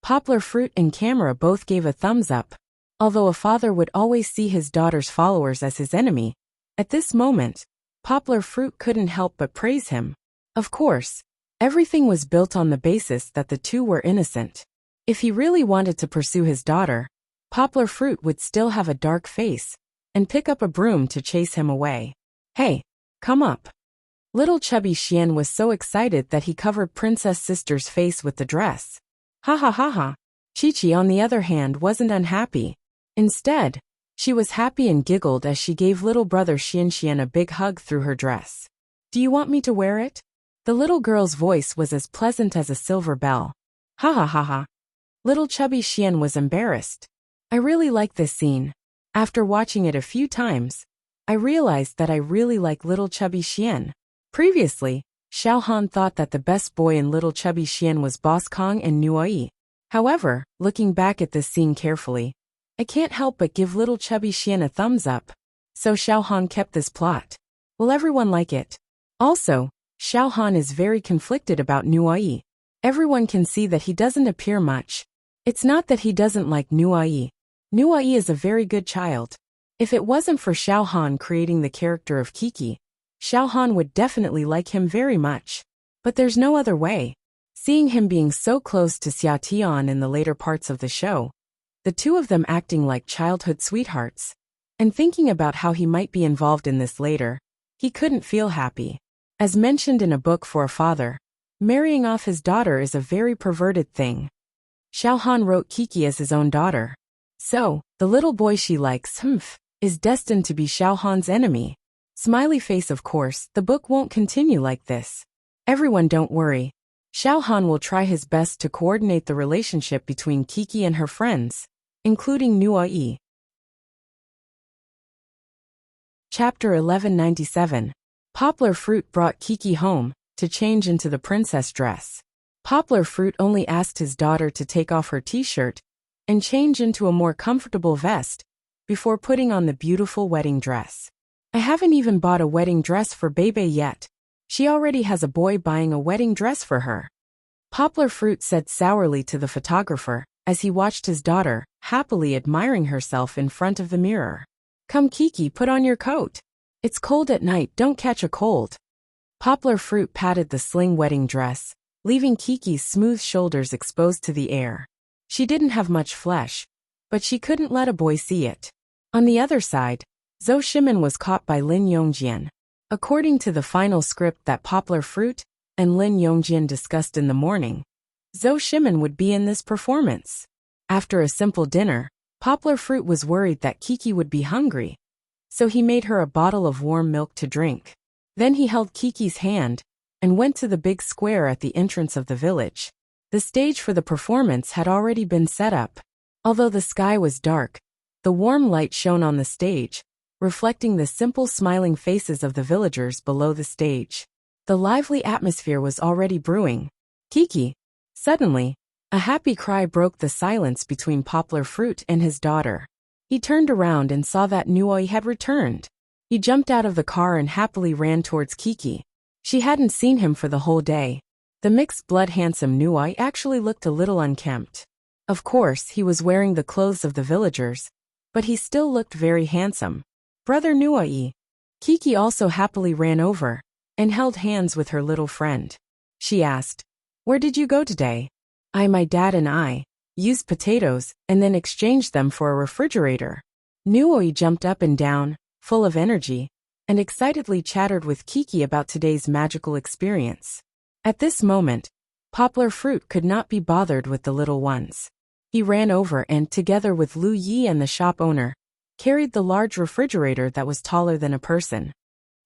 Poplar Fruit and Camera both gave a thumbs up. Although a father would always see his daughter's followers as his enemy, at this moment, Poplar Fruit couldn't help but praise him. Of course, everything was built on the basis that the two were innocent. If he really wanted to pursue his daughter, Poplar Fruit would still have a dark face and pick up a broom to chase him away. Hey, come up. Little Chubby Xian was so excited that he covered Princess Sister's face with the dress. Ha ha ha ha. Chi-Chi, on the other hand, wasn't unhappy. Instead, she was happy and giggled as she gave little brother Xian a big hug through her dress. Do you want me to wear it? The little girl's voice was as pleasant as a silver bell. Ha ha ha ha. Little Chubby Xian was embarrassed. I really like this scene. After watching it a few times, I realized that I really like Little Chubby Xian. Previously, Xiao Han thought that the best boy in Little Chubby Xian was Boss Kong and Nuai. However, looking back at this scene carefully, I can't help but give Little Chubby Xian a thumbs up. So Xiao Han kept this plot. Will everyone like it? Also, Xiao Han is very conflicted about Nuai. Everyone can see that he doesn't appear much. It's not that he doesn't like Nuai. Nuai is a very good child. If it wasn't for Xiao Han creating the character of Kiki, Xiao Han would definitely like him very much. But there's no other way. Seeing him being so close to Xia Tian in the later parts of the show, the two of them acting like childhood sweethearts, and thinking about how he might be involved in this later, he couldn't feel happy. As mentioned in a book for a father, marrying off his daughter is a very perverted thing. Xiao Han wrote Kiki as his own daughter. So, the little boy she likes, is destined to be Xiao Han's enemy. Smiley face. Of course, the book won't continue like this. Everyone don't worry. Xiao Han will try his best to coordinate the relationship between Kiki and her friends, including Nuai. Chapter 1197. Poplar Fruit brought Kiki home to change into the princess dress. Poplar Fruit only asked his daughter to take off her t-shirt and change into a more comfortable vest before putting on the beautiful wedding dress. I haven't even bought a wedding dress for Bebe yet. She already has a boy buying a wedding dress for her. Poplar Fruit said sourly to the photographer as he watched his daughter happily admiring herself in front of the mirror. Come Kiki, put on your coat. It's cold at night, don't catch a cold. Poplar Fruit patted the sling wedding dress, leaving Kiki's smooth shoulders exposed to the air. She didn't have much flesh, but she couldn't let a boy see it. On the other side, Zhou Shimin was caught by Lin Yongjian. According to the final script that Poplar Fruit and Lin Yongjian discussed in the morning, Zhou Shimin would be in this performance. After a simple dinner, Poplar Fruit was worried that Kiki would be hungry, so he made her a bottle of warm milk to drink. Then he held Kiki's hand and went to the big square at the entrance of the village. The stage for the performance had already been set up. Although the sky was dark, the warm light shone on the stage, reflecting the simple smiling faces of the villagers below the stage. The lively atmosphere was already brewing. Kiki. Suddenly, a happy cry broke the silence between Poplar Fruit and his daughter. He turned around and saw that Nuoi had returned. He jumped out of the car and happily ran towards Kiki. She hadn't seen him for the whole day. The mixed-blood handsome Nuoi actually looked a little unkempt. Of course, he was wearing the clothes of the villagers, but he still looked very handsome. Brother Nuoi. Kiki also happily ran over and held hands with her little friend. She asked, "Where did you go today?" My dad and I used potatoes and then exchanged them for a refrigerator." Nuoi jumped up and down, full of energy, and excitedly chattered with Kiki about today's magical experience. At this moment, Poplar Fruit could not be bothered with the little ones. He ran over and, together with Lu Yi and the shop owner, carried the large refrigerator that was taller than a person.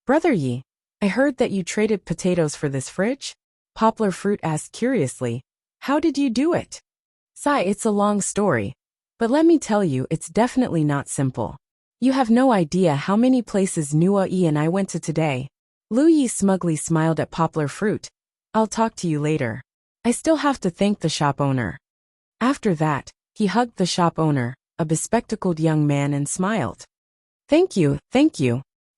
"Brother Yi, I heard that you traded potatoes for this fridge?" Poplar Fruit asked curiously. "How did you do it?" "Sai, it's a long story, but let me tell you, it's definitely not simple. You have no idea how many places Nuoi and I went to today." Lu Yi smugly smiled at Poplar Fruit. "I'll talk to you later. I still have to thank the shop owner." After that, he hugged the shop owner, a bespectacled young man, and smiled. Thank you.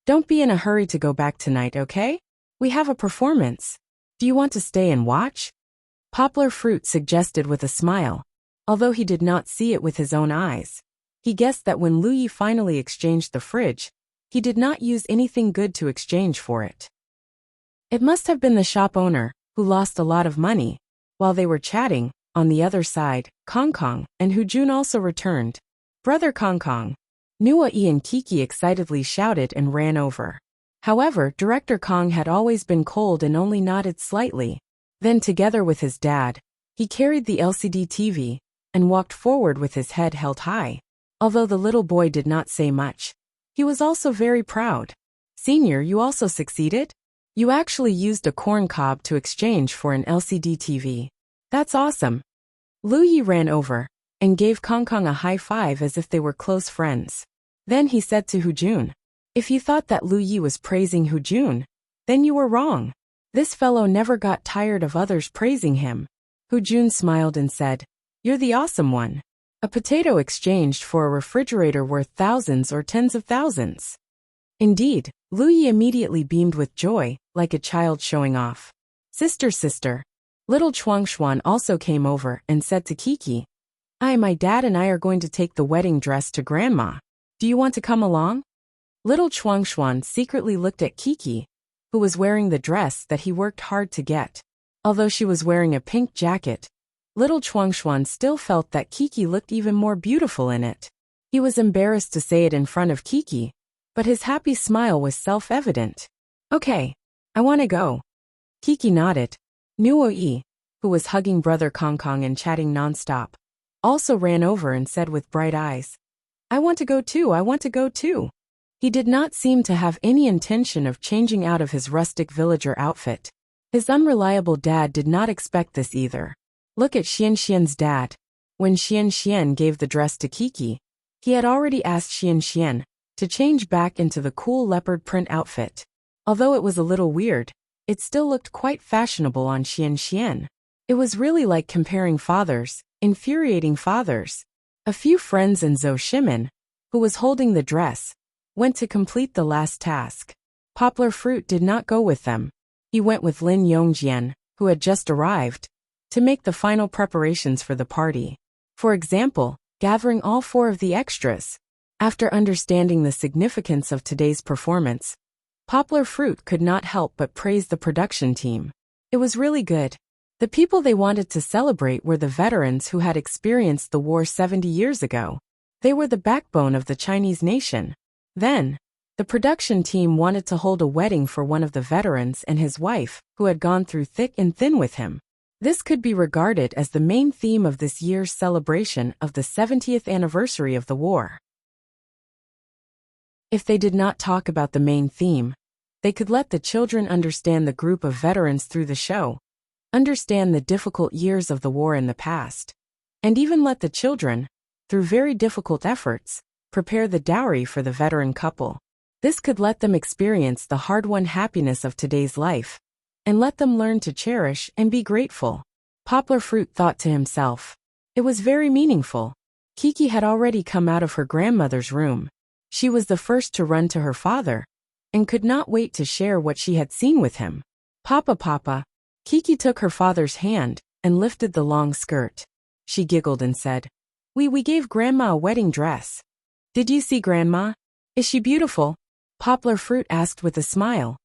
Don't be in a hurry to go back tonight, okay? We have a performance. Do you want to stay and watch?" Poplar Fruit suggested with a smile. Although he did not see it with his own eyes, he guessed that when Lu Yi finally exchanged the fridge, he did not use anything good to exchange for it. It must have been the shop owner, who lost a lot of money. While they were chatting, on the other side, Kong Kong and Hu Jun also returned. "Brother Kong Kong." Nuoi and Kiki excitedly shouted and ran over. However, Director Kong had always been cold and only nodded slightly. Then, together with his dad, he carried the LCD TV and walked forward with his head held high. Although the little boy did not say much, he was also very proud. "Senior, you also succeeded? You actually used a corn cob to exchange for an LCD TV. That's awesome." Lu Yi ran over and gave Kong Kong a high five as if they were close friends. Then he said to Hu Jun, "If you thought that Lu Yi was praising Hu Jun, then you were wrong. This fellow never got tired of others praising him." Hu Jun smiled and said, "You're the awesome one. A potato exchanged for a refrigerator worth thousands or tens of thousands." Indeed, Lu Yi immediately beamed with joy, like a child showing off. Sister. Little Chuangshuan also came over and said to Kiki, My dad and I are going to take the wedding dress to Grandma. Do you want to come along?" Little Chuangshuan secretly looked at Kiki, who was wearing the dress that he worked hard to get. Although she was wearing a pink jacket, little Chuangshuan still felt that Kiki looked even more beautiful in it. He was embarrassed to say it in front of Kiki, but his happy smile was self-evident. "Okay, I want to go." Kiki nodded. Nuoi, who was hugging brother Kong Kong and chatting non-stop, also ran over and said with bright eyes, I want to go too. He did not seem to have any intention of changing out of his rustic villager outfit. His unreliable dad did not expect this either. Look at Xian's dad. When Xian gave the dress to Kiki, he had already asked Xian to change back into the cool leopard print outfit. Although it was a little weird, it still looked quite fashionable on Xian. It was really like comparing fathers, infuriating fathers. A few friends and Zhou Shimin, who was holding the dress, went to complete the last task. Poplar Fruit did not go with them. He went with Lin Yongjian, who had just arrived, to make the final preparations for the party. For example, gathering all 4 of the extras. After understanding the significance of today's performance, Poplar Fruit could not help but praise the production team. It was really good. The people they wanted to celebrate were the veterans who had experienced the war 70 years ago. They were the backbone of the Chinese nation. Then, the production team wanted to hold a wedding for one of the veterans and his wife, who had gone through thick and thin with him. This could be regarded as the main theme of this year's celebration of the 70th anniversary of the war. If they did not talk about the main theme, they could let the children understand the group of veterans through the show, understand the difficult years of the war in the past, and even let the children, through very difficult efforts, prepare the dowry for the veteran couple. This could let them experience the hard-won happiness of today's life, and let them learn to cherish and be grateful. Poplar Fruit thought to himself. It was very meaningful. Kiki had already come out of her grandmother's room. She was the first to run to her father, and could not wait to share what she had seen with him. Papa. Kiki took her father's hand and lifted the long skirt. She giggled and said, We gave Grandma a wedding dress. Did you see Grandma? Is she beautiful? Poplar Fruit asked with a smile.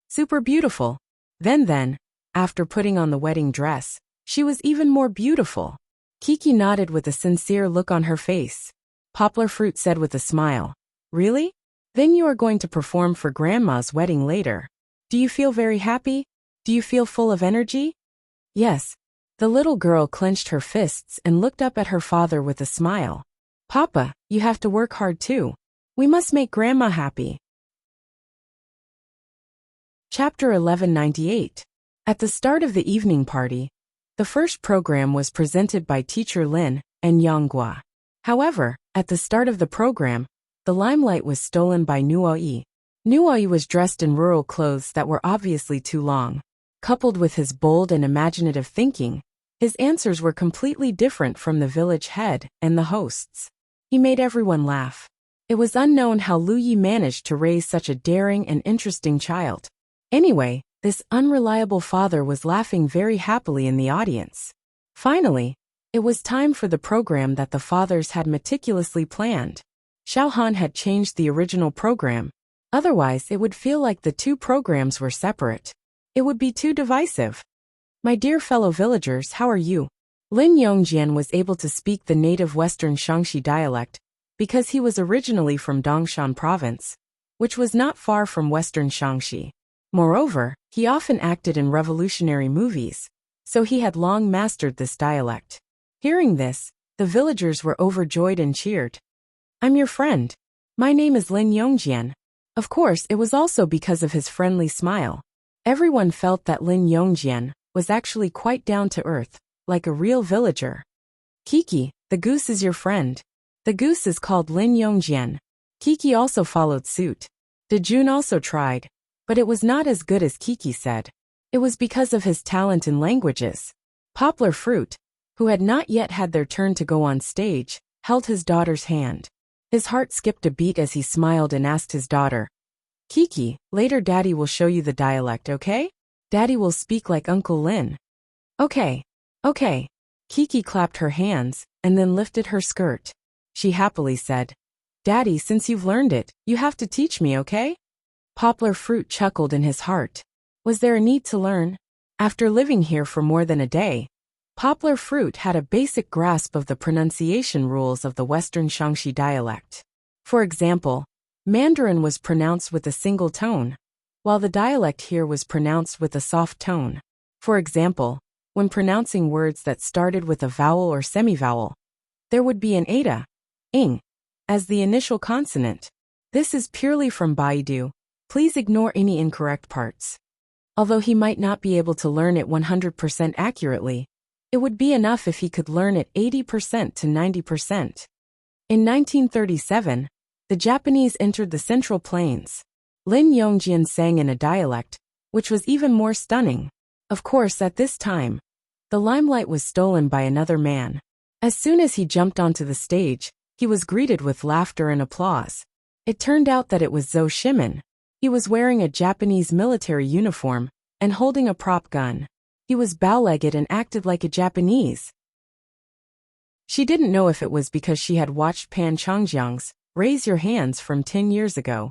Super beautiful. Then, after putting on the wedding dress, she was even more beautiful. Kiki nodded with a sincere look on her face. Poplar Fruit said with a smile, Really? Then you are going to perform for Grandma's wedding later. Do you feel very happy? Do you feel full of energy? Yes. The little girl clenched her fists and looked up at her father with a smile. Papa, you have to work hard too. We must make Grandma happy. Chapter 1198. At the start of the evening party, the first program was presented by Teacher Lin and Yanghua. However, at the start of the program, the limelight was stolen by Nuoi. Nuoi was dressed in rural clothes that were obviously too long. Coupled with his bold and imaginative thinking, his answers were completely different from the village head and the hosts. He made everyone laugh. It was unknown how Lu Yi managed to raise such a daring and interesting child. Anyway, this unreliable father was laughing very happily in the audience. Finally, it was time for the program that the fathers had meticulously planned. Xiao Han had changed the original program. Otherwise, it would feel like the two programs were separate. It would be too divisive. My dear fellow villagers, how are you? Lin Yongjian was able to speak the native Western Shaanxi dialect because he was originally from Dongshan province, which was not far from Western Shaanxi. Moreover, he often acted in revolutionary movies, so he had long mastered this dialect. Hearing this, the villagers were overjoyed and cheered. I'm your friend. My name is Lin Yongjian. Of course, it was also because of his friendly smile. Everyone felt that Lin Yongjian was actually quite down to earth, like a real villager. Kiki, the goose is your friend. The goose is called Lin Yongjian. Kiki also followed suit. Dejun also tried, but it was not as good as Kiki said. It was because of his talent in languages. Poplar Fruit, who had not yet had their turn to go on stage, held his daughter's hand. His heart skipped a beat as he smiled and asked his daughter, Kiki, later Daddy will show you the dialect, okay? Daddy will speak like Uncle Lin. Okay. Kiki clapped her hands and then lifted her skirt. She happily said, Daddy, since you've learned it, you have to teach me, okay? Poplar Fruit chuckled in his heart. Was there a need to learn? After living here for more than a day, Poplar Fruit had a basic grasp of the pronunciation rules of the Western Shaanxi dialect. For example, Mandarin was pronounced with a single tone, while the dialect here was pronounced with a soft tone. For example, when pronouncing words that started with a vowel or semivowel, there would be an eta, ing, as the initial consonant. This is purely from Baidu. Please ignore any incorrect parts. Although he might not be able to learn it 100% accurately, it would be enough if he could learn it 80% to 90%. In 1937, the Japanese entered the Central Plains. Lin Yongjian sang in a dialect, which was even more stunning. Of course, at this time, the limelight was stolen by another man. As soon as he jumped onto the stage, he was greeted with laughter and applause. It turned out that it was Zhou Shimin. He was wearing a Japanese military uniform and holding a prop gun. He was bow-legged and acted like a Japanese. She didn't know if it was because she had watched Pan Changjiang's Raise Your Hands from 10 years ago.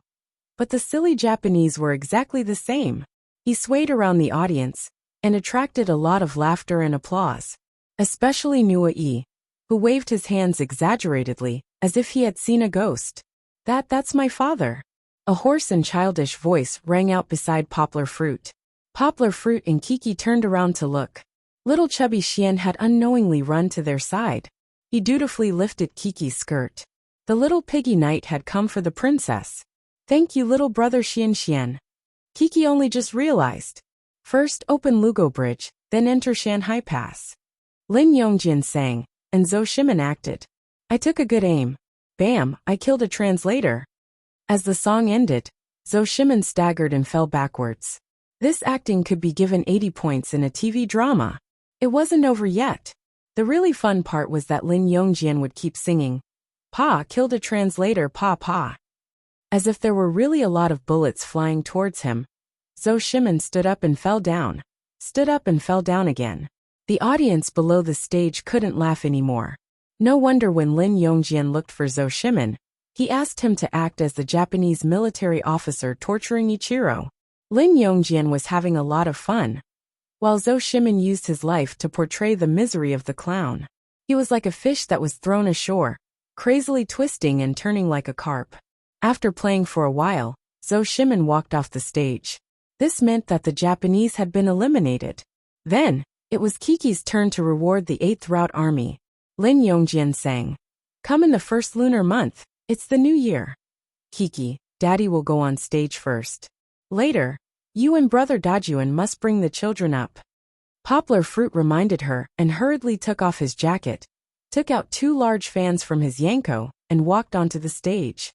But the silly Japanese were exactly the same. He swayed around the audience and attracted a lot of laughter and applause. Especially Nua E, who waved his hands exaggeratedly, as if he had seen a ghost. That's my father. A hoarse and childish voice rang out beside Poplar Fruit. Poplar Fruit and Kiki turned around to look. Little chubby Xian had unknowingly run to their side. He dutifully lifted Kiki's skirt. The little piggy knight had come for the princess. Thank you, little brother Xian. Kiki only just realized. First open Lugo Bridge, then enter Shanghai Pass. Lin Yongjian sang, and Zhou Shimin acted. I took a good aim. Bam, I killed a translator. As the song ended, Zhou Shimin staggered and fell backwards. This acting could be given 80 points in a TV drama. It wasn't over yet. The really fun part was that Lin Yongjian would keep singing, Pa killed a translator, pa pa. As if there were really a lot of bullets flying towards him, Zhou Shimin stood up and fell down again. The audience below the stage couldn't laugh anymore. No wonder when Lin Yongjian looked for Zhou Shimin, he asked him to act as the Japanese military officer torturing Ichiro. Lin Yongjian was having a lot of fun, while Zhou Shimin used his life to portray the misery of the clown. He was like a fish that was thrown ashore, crazily twisting and turning like a carp. After playing for a while, Zhou Shimin walked off the stage. This meant that the Japanese had been eliminated. Then, it was Kiki's turn to reward the 8th Route Army. Lin Yongjian sang, Come in the first lunar month, it's the new year. Kiki, Daddy will go on stage first. Later, you and Brother Dajuan must bring the children up. Poplar Fruit reminded her and hurriedly took off his jacket, took out 2 large fans from his yanko, and walked onto the stage.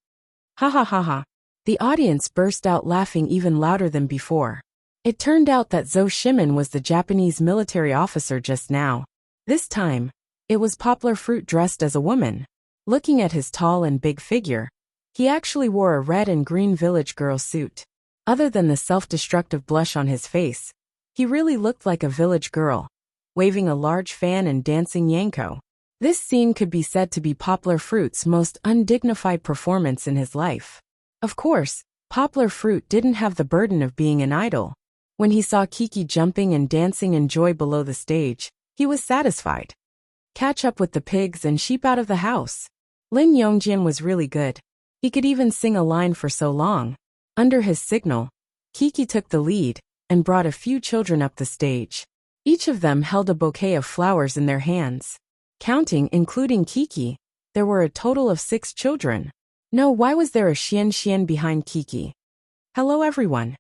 Ha ha ha ha. The audience burst out laughing even louder than before. It turned out that Zhou Shimin was the Japanese military officer just now. This time, it was Poplar Fruit dressed as a woman. Looking at his tall and big figure, he actually wore a red and green village girl suit. Other than the self-destructive blush on his face, he really looked like a village girl, waving a large fan and dancing yanko. This scene could be said to be Poplar Fruit's most undignified performance in his life. Of course, Poplar Fruit didn't have the burden of being an idol. When he saw Kiki jumping and dancing in joy below the stage, he was satisfied. Catch up with the pigs and sheep out of the house. Lin Yongjian was really good. He could even sing a line for so long. Under his signal, Kiki took the lead and brought a few children up the stage. Each of them held a bouquet of flowers in their hands. Counting, including Kiki, there were a total of 6 children. No, why was there a Xian behind Kiki? Hello everyone.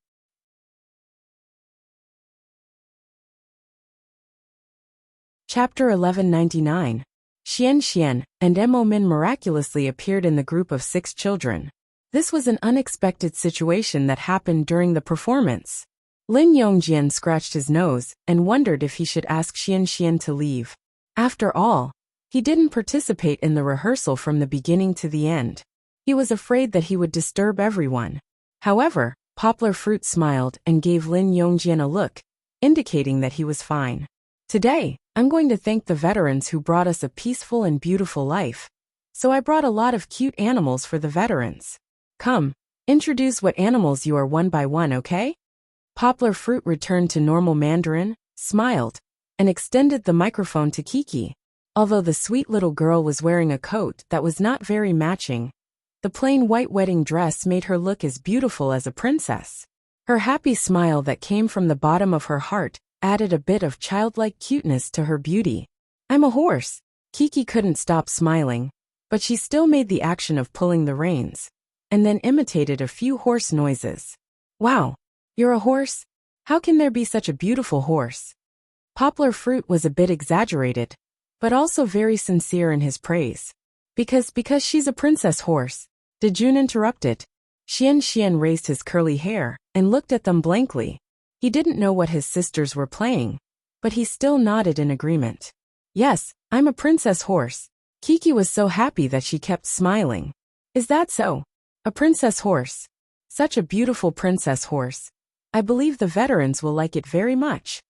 Chapter 1199. Xian and Mo Min miraculously appeared in the group of 6 children. This was an unexpected situation that happened during the performance. Lin Yongjian scratched his nose and wondered if he should ask Xian to leave. After all, he didn't participate in the rehearsal from the beginning to the end. He was afraid that he would disturb everyone. However, Poplar Fruit smiled and gave Lin Yongjian a look, indicating that he was fine. Today, I'm going to thank the veterans who brought us a peaceful and beautiful life. So I brought a lot of cute animals for the veterans. Come, introduce what animals you are one by one, okay? Poplar Fruit returned to normal Mandarin, smiled, and extended the microphone to Kiki. Although the sweet little girl was wearing a coat that was not very matching, the plain white wedding dress made her look as beautiful as a princess. Her happy smile that came from the bottom of her heart added a bit of childlike cuteness to her beauty. I'm a horse. Kiki couldn't stop smiling, but she still made the action of pulling the reins, and then imitated a few horse noises. Wow, you're a horse? How can there be such a beautiful horse? Poplar Fruit was a bit exaggerated, but also very sincere in his praise. Because she's a princess horse. Dejun interrupted. Xian raised his curly hair and looked at them blankly. He didn't know what his sisters were playing, but he still nodded in agreement. Yes, I'm a princess horse. Kiki was so happy that she kept smiling. Is that so? A princess horse. Such a beautiful princess horse. I believe the veterans will like it very much.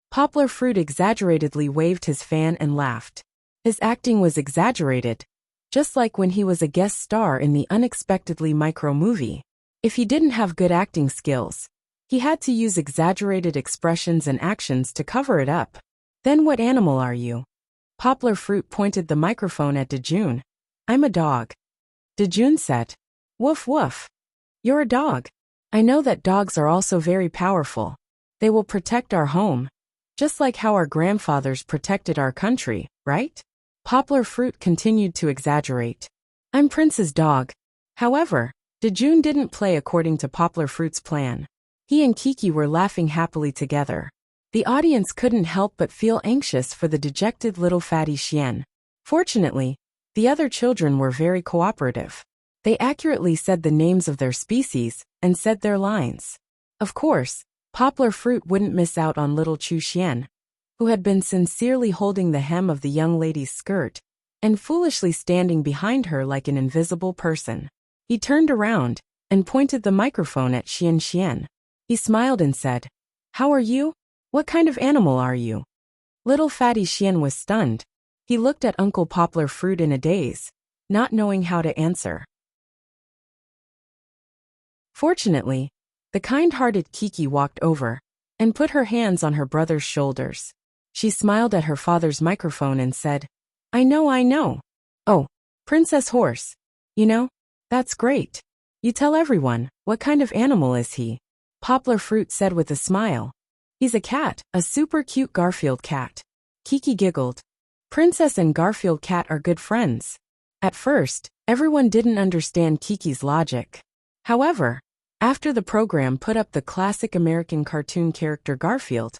Poplar Fruit exaggeratedly waved his fan and laughed. His acting was exaggerated, just like when he was a guest star in the Unexpectedly Micro movie. If he didn't have good acting skills, He had to use exaggerated expressions and actions to cover it up. Then what animal are you? Poplar Fruit pointed the microphone at Dejun. I'm a dog. Dejun said, Woof woof. You're a dog. I know that dogs are also very powerful. They will protect our home, just like how our grandfathers protected our country, right? Poplar Fruit continued to exaggerate. I'm Prince's dog. However, Dejun didn't play according to Poplar Fruit's plan. He and Kiki were laughing happily together. The audience couldn't help but feel anxious for the dejected little fatty Xian. Fortunately, the other children were very cooperative. They accurately said the names of their species and said their lines. Of course, Poplar Fruit wouldn't miss out on little Chu Xian, who had been sincerely holding the hem of the young lady's skirt and foolishly standing behind her like an invisible person. He turned around and pointed the microphone at Xian Xian. He smiled and said, How are you? What kind of animal are you? Little fatty Xian was stunned. He looked at Uncle Poplar Fruit in a daze, not knowing how to answer. Fortunately, the kind-hearted Kiki walked over and put her hands on her brother's shoulders. She smiled at her father's microphone and said, I know. Oh, Princess Horse. You know, that's great. You tell everyone, what kind of animal is he? Poplar Fruit said with a smile. He's a cat, a super cute Garfield cat. Kiki giggled. Princess and Garfield cat are good friends. At first, everyone didn't understand Kiki's logic. However, after the program put up the classic American cartoon character Garfield,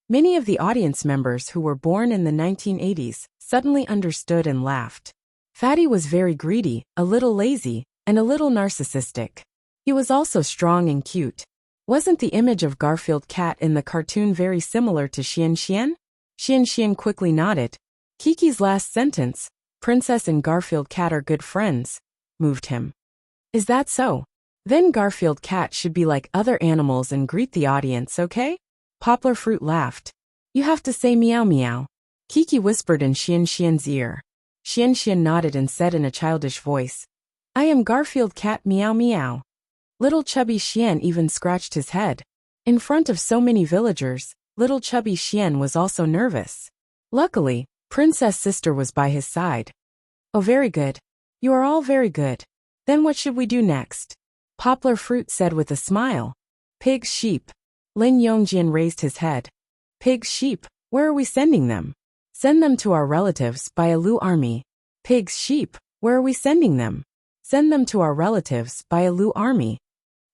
many of the audience members who were born in the 1980s suddenly understood and laughed. Fatty was very greedy, a little lazy, and a little narcissistic. He was also strong and cute. Wasn't the image of Garfield cat in the cartoon very similar to Xian Xian? Xian Xian quickly nodded. Kiki's last sentence, Princess and Garfield cat are good friends, moved him. Is that so? Then Garfield cat should be like other animals and greet the audience, okay? Poplar Fruit laughed. You have to say meow meow. Kiki whispered in Xian Xian's ear. Xian Xian nodded and said in a childish voice, I am Garfield cat meow meow. Little chubby Xian even scratched his head. In front of so many villagers, little chubby Xian was also nervous. Luckily, Princess Sister was by his side. Oh, very good. You are all very good. Then what should we do next? Poplar Fruit said with a smile. Pigs, sheep. Lin Yongjian raised his head. Pigs, sheep, where are we sending them? Send them to our relatives by a Lu army. Pigs, sheep, where are we sending them? Send them to our relatives by a Lu army.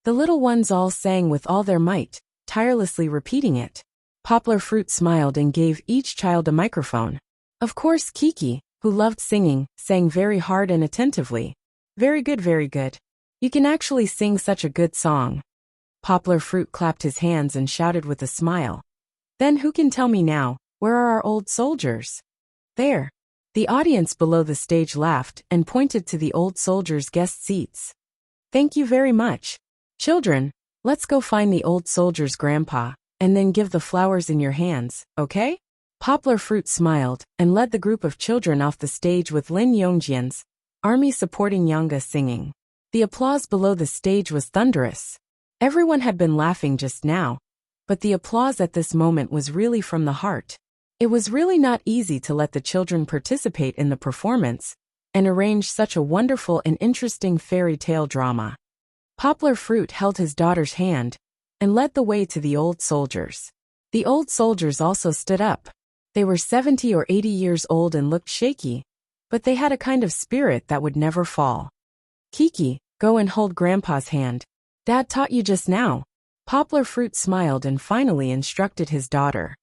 The little ones all sang with all their might, tirelessly repeating it. Poplar Fruit smiled and gave each child a microphone. Of course Kiki, who loved singing, sang very hard and attentively. Very good, very good. You can actually sing such a good song. Poplar Fruit clapped his hands and shouted with a smile. Then who can tell me now, where are our old soldiers? There. The audience below the stage laughed and pointed to the old soldiers' guest seats. Thank you very much. Children, let's go find the old soldier's grandpa, and then give the flowers in your hands, okay? Poplar Fruit smiled and led the group of children off the stage with Lin Yongjian's army supporting Yanga singing. The applause below the stage was thunderous. Everyone had been laughing just now, but the applause at this moment was really from the heart. It was really not easy to let the children participate in the performance and arrange such a wonderful and interesting fairy tale drama. Poplar Fruit held his daughter's hand and led the way to the old soldiers. The old soldiers also stood up. They were 70 or 80 years old and looked shaky, but they had a kind of spirit that would never fall. Kiki, go and hold Grandpa's hand. Dad taught you just now. Poplar Fruit smiled and finally instructed his daughter.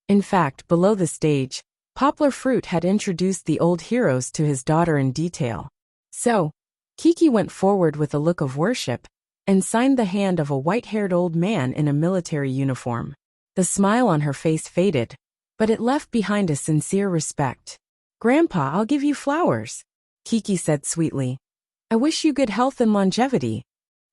In fact, below the stage, Poplar Fruit had introduced the old heroes to his daughter in detail. So, Kiki went forward with a look of worship and signed the hand of a white-haired old man in a military uniform. The smile on her face faded, but it left behind a sincere respect. Grandpa, I'll give you flowers, Kiki said sweetly. I wish you good health and longevity.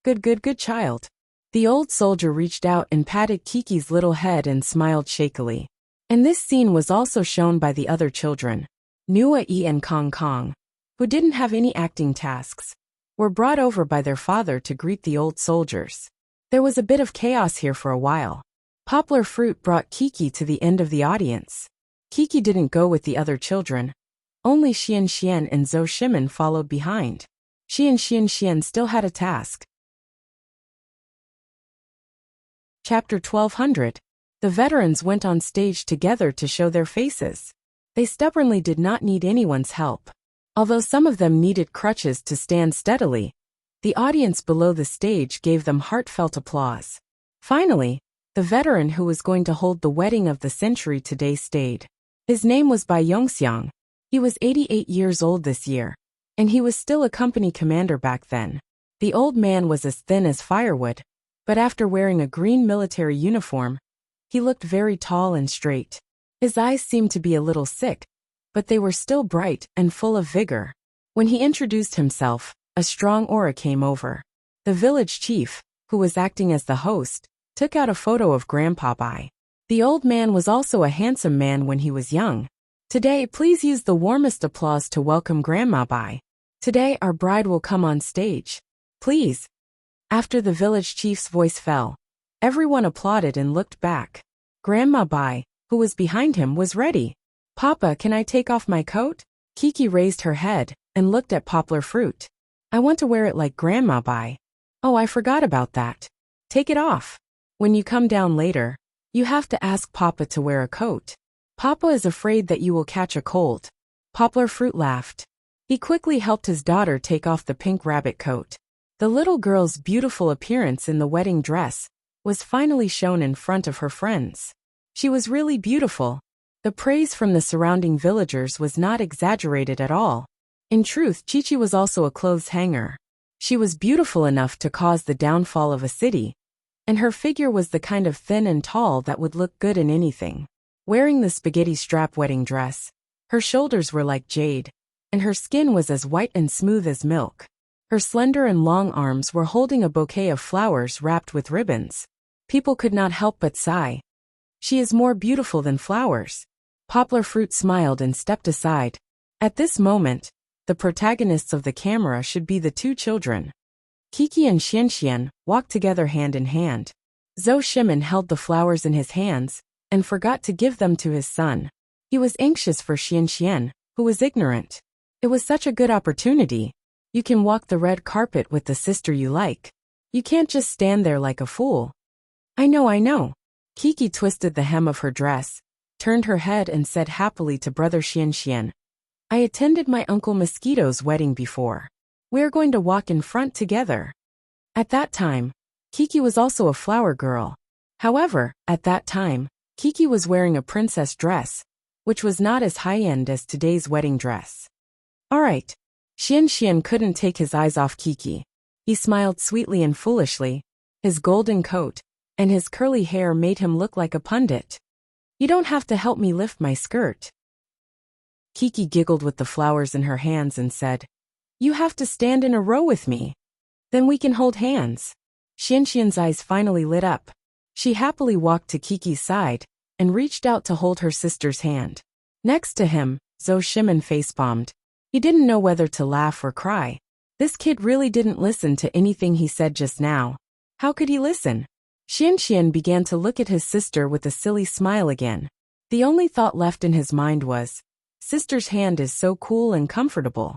Good child. The old soldier reached out and patted Kiki's little head and smiled shakily. And this scene was also shown by the other children. Nua Yi and Kong Kong, who didn't have any acting tasks, were brought over by their father to greet the old soldiers. There was a bit of chaos here for a while. Poplar Fruit brought Kiki to the end of the audience. Kiki didn't go with the other children. Only Xian and Zhou Shimin followed behind. Xian still had a task. Chapter 1200. The veterans went on stage together to show their faces. They stubbornly did not need anyone's help. Although some of them needed crutches to stand steadily, the audience below the stage gave them heartfelt applause. Finally, the veteran who was going to hold the wedding of the century today stayed. His name was Bai Yongxiang. He was 88 years old this year, and he was still a company commander back then. The old man was as thin as firewood, but after wearing a green military uniform, he looked very tall and straight. His eyes seemed to be a little sick, but they were still bright and full of vigor. When he introduced himself, a strong aura came over. The village chief, who was acting as the host, took out a photo of Grandpa Bai. The old man was also a handsome man when he was young. Today, please use the warmest applause to welcome Grandma Bai. Today, our bride will come on stage. Please. After the village chief's voice fell, everyone applauded and looked back. Grandma Bai, who was behind him, was ready. Papa, can I take off my coat? Kiki raised her head and looked at Poplar Fruit. I want to wear it like Grandma Bai. Oh, I forgot about that. Take it off. When you come down later, you have to ask Papa to wear a coat. Papa is afraid that you will catch a cold. Poplar Fruit laughed. He quickly helped his daughter take off the pink rabbit coat. The little girl's beautiful appearance in the wedding dress was finally shown in front of her friends. She was really beautiful. The praise from the surrounding villagers was not exaggerated at all. In truth, Chichi was also a clothes hanger. She was beautiful enough to cause the downfall of a city, and her figure was the kind of thin and tall that would look good in anything. Wearing the spaghetti strap wedding dress, her shoulders were like jade, and her skin was as white and smooth as milk. Her slender and long arms were holding a bouquet of flowers wrapped with ribbons. People could not help but sigh. She is more beautiful than flowers. Poplar Fruit smiled and stepped aside. At this moment, the protagonists of the camera should be the two children. Kiki and Xian walked together hand in hand. Zhou Shimin held the flowers in his hands and forgot to give them to his son. He was anxious for Xian, who was ignorant. It was such a good opportunity. You can walk the red carpet with the sister you like. You can't just stand there like a fool. I know. Kiki twisted the hem of her dress, turned her head and said happily to brother Xian, I attended my Uncle Mosquito's wedding before. We're going to walk in front together. At that time, Kiki was also a flower girl. However, at that time, Kiki was wearing a princess dress, which was not as high-end as today's wedding dress. Alright. Xian couldn't take his eyes off Kiki. He smiled sweetly and foolishly. His golden coat and his curly hair made him look like a pundit. You don't have to help me lift my skirt. Kiki giggled with the flowers in her hands and said, You have to stand in a row with me. Then we can hold hands. Xian's eyes finally lit up. She happily walked to Kiki's side and reached out to hold her sister's hand. Next to him, Zhou Shimin facepalmed. He didn't know whether to laugh or cry. This kid really didn't listen to anything he said just now. How could he listen? Xian began to look at his sister with a silly smile again. The only thought left in his mind was, Sister's hand is so cool and comfortable.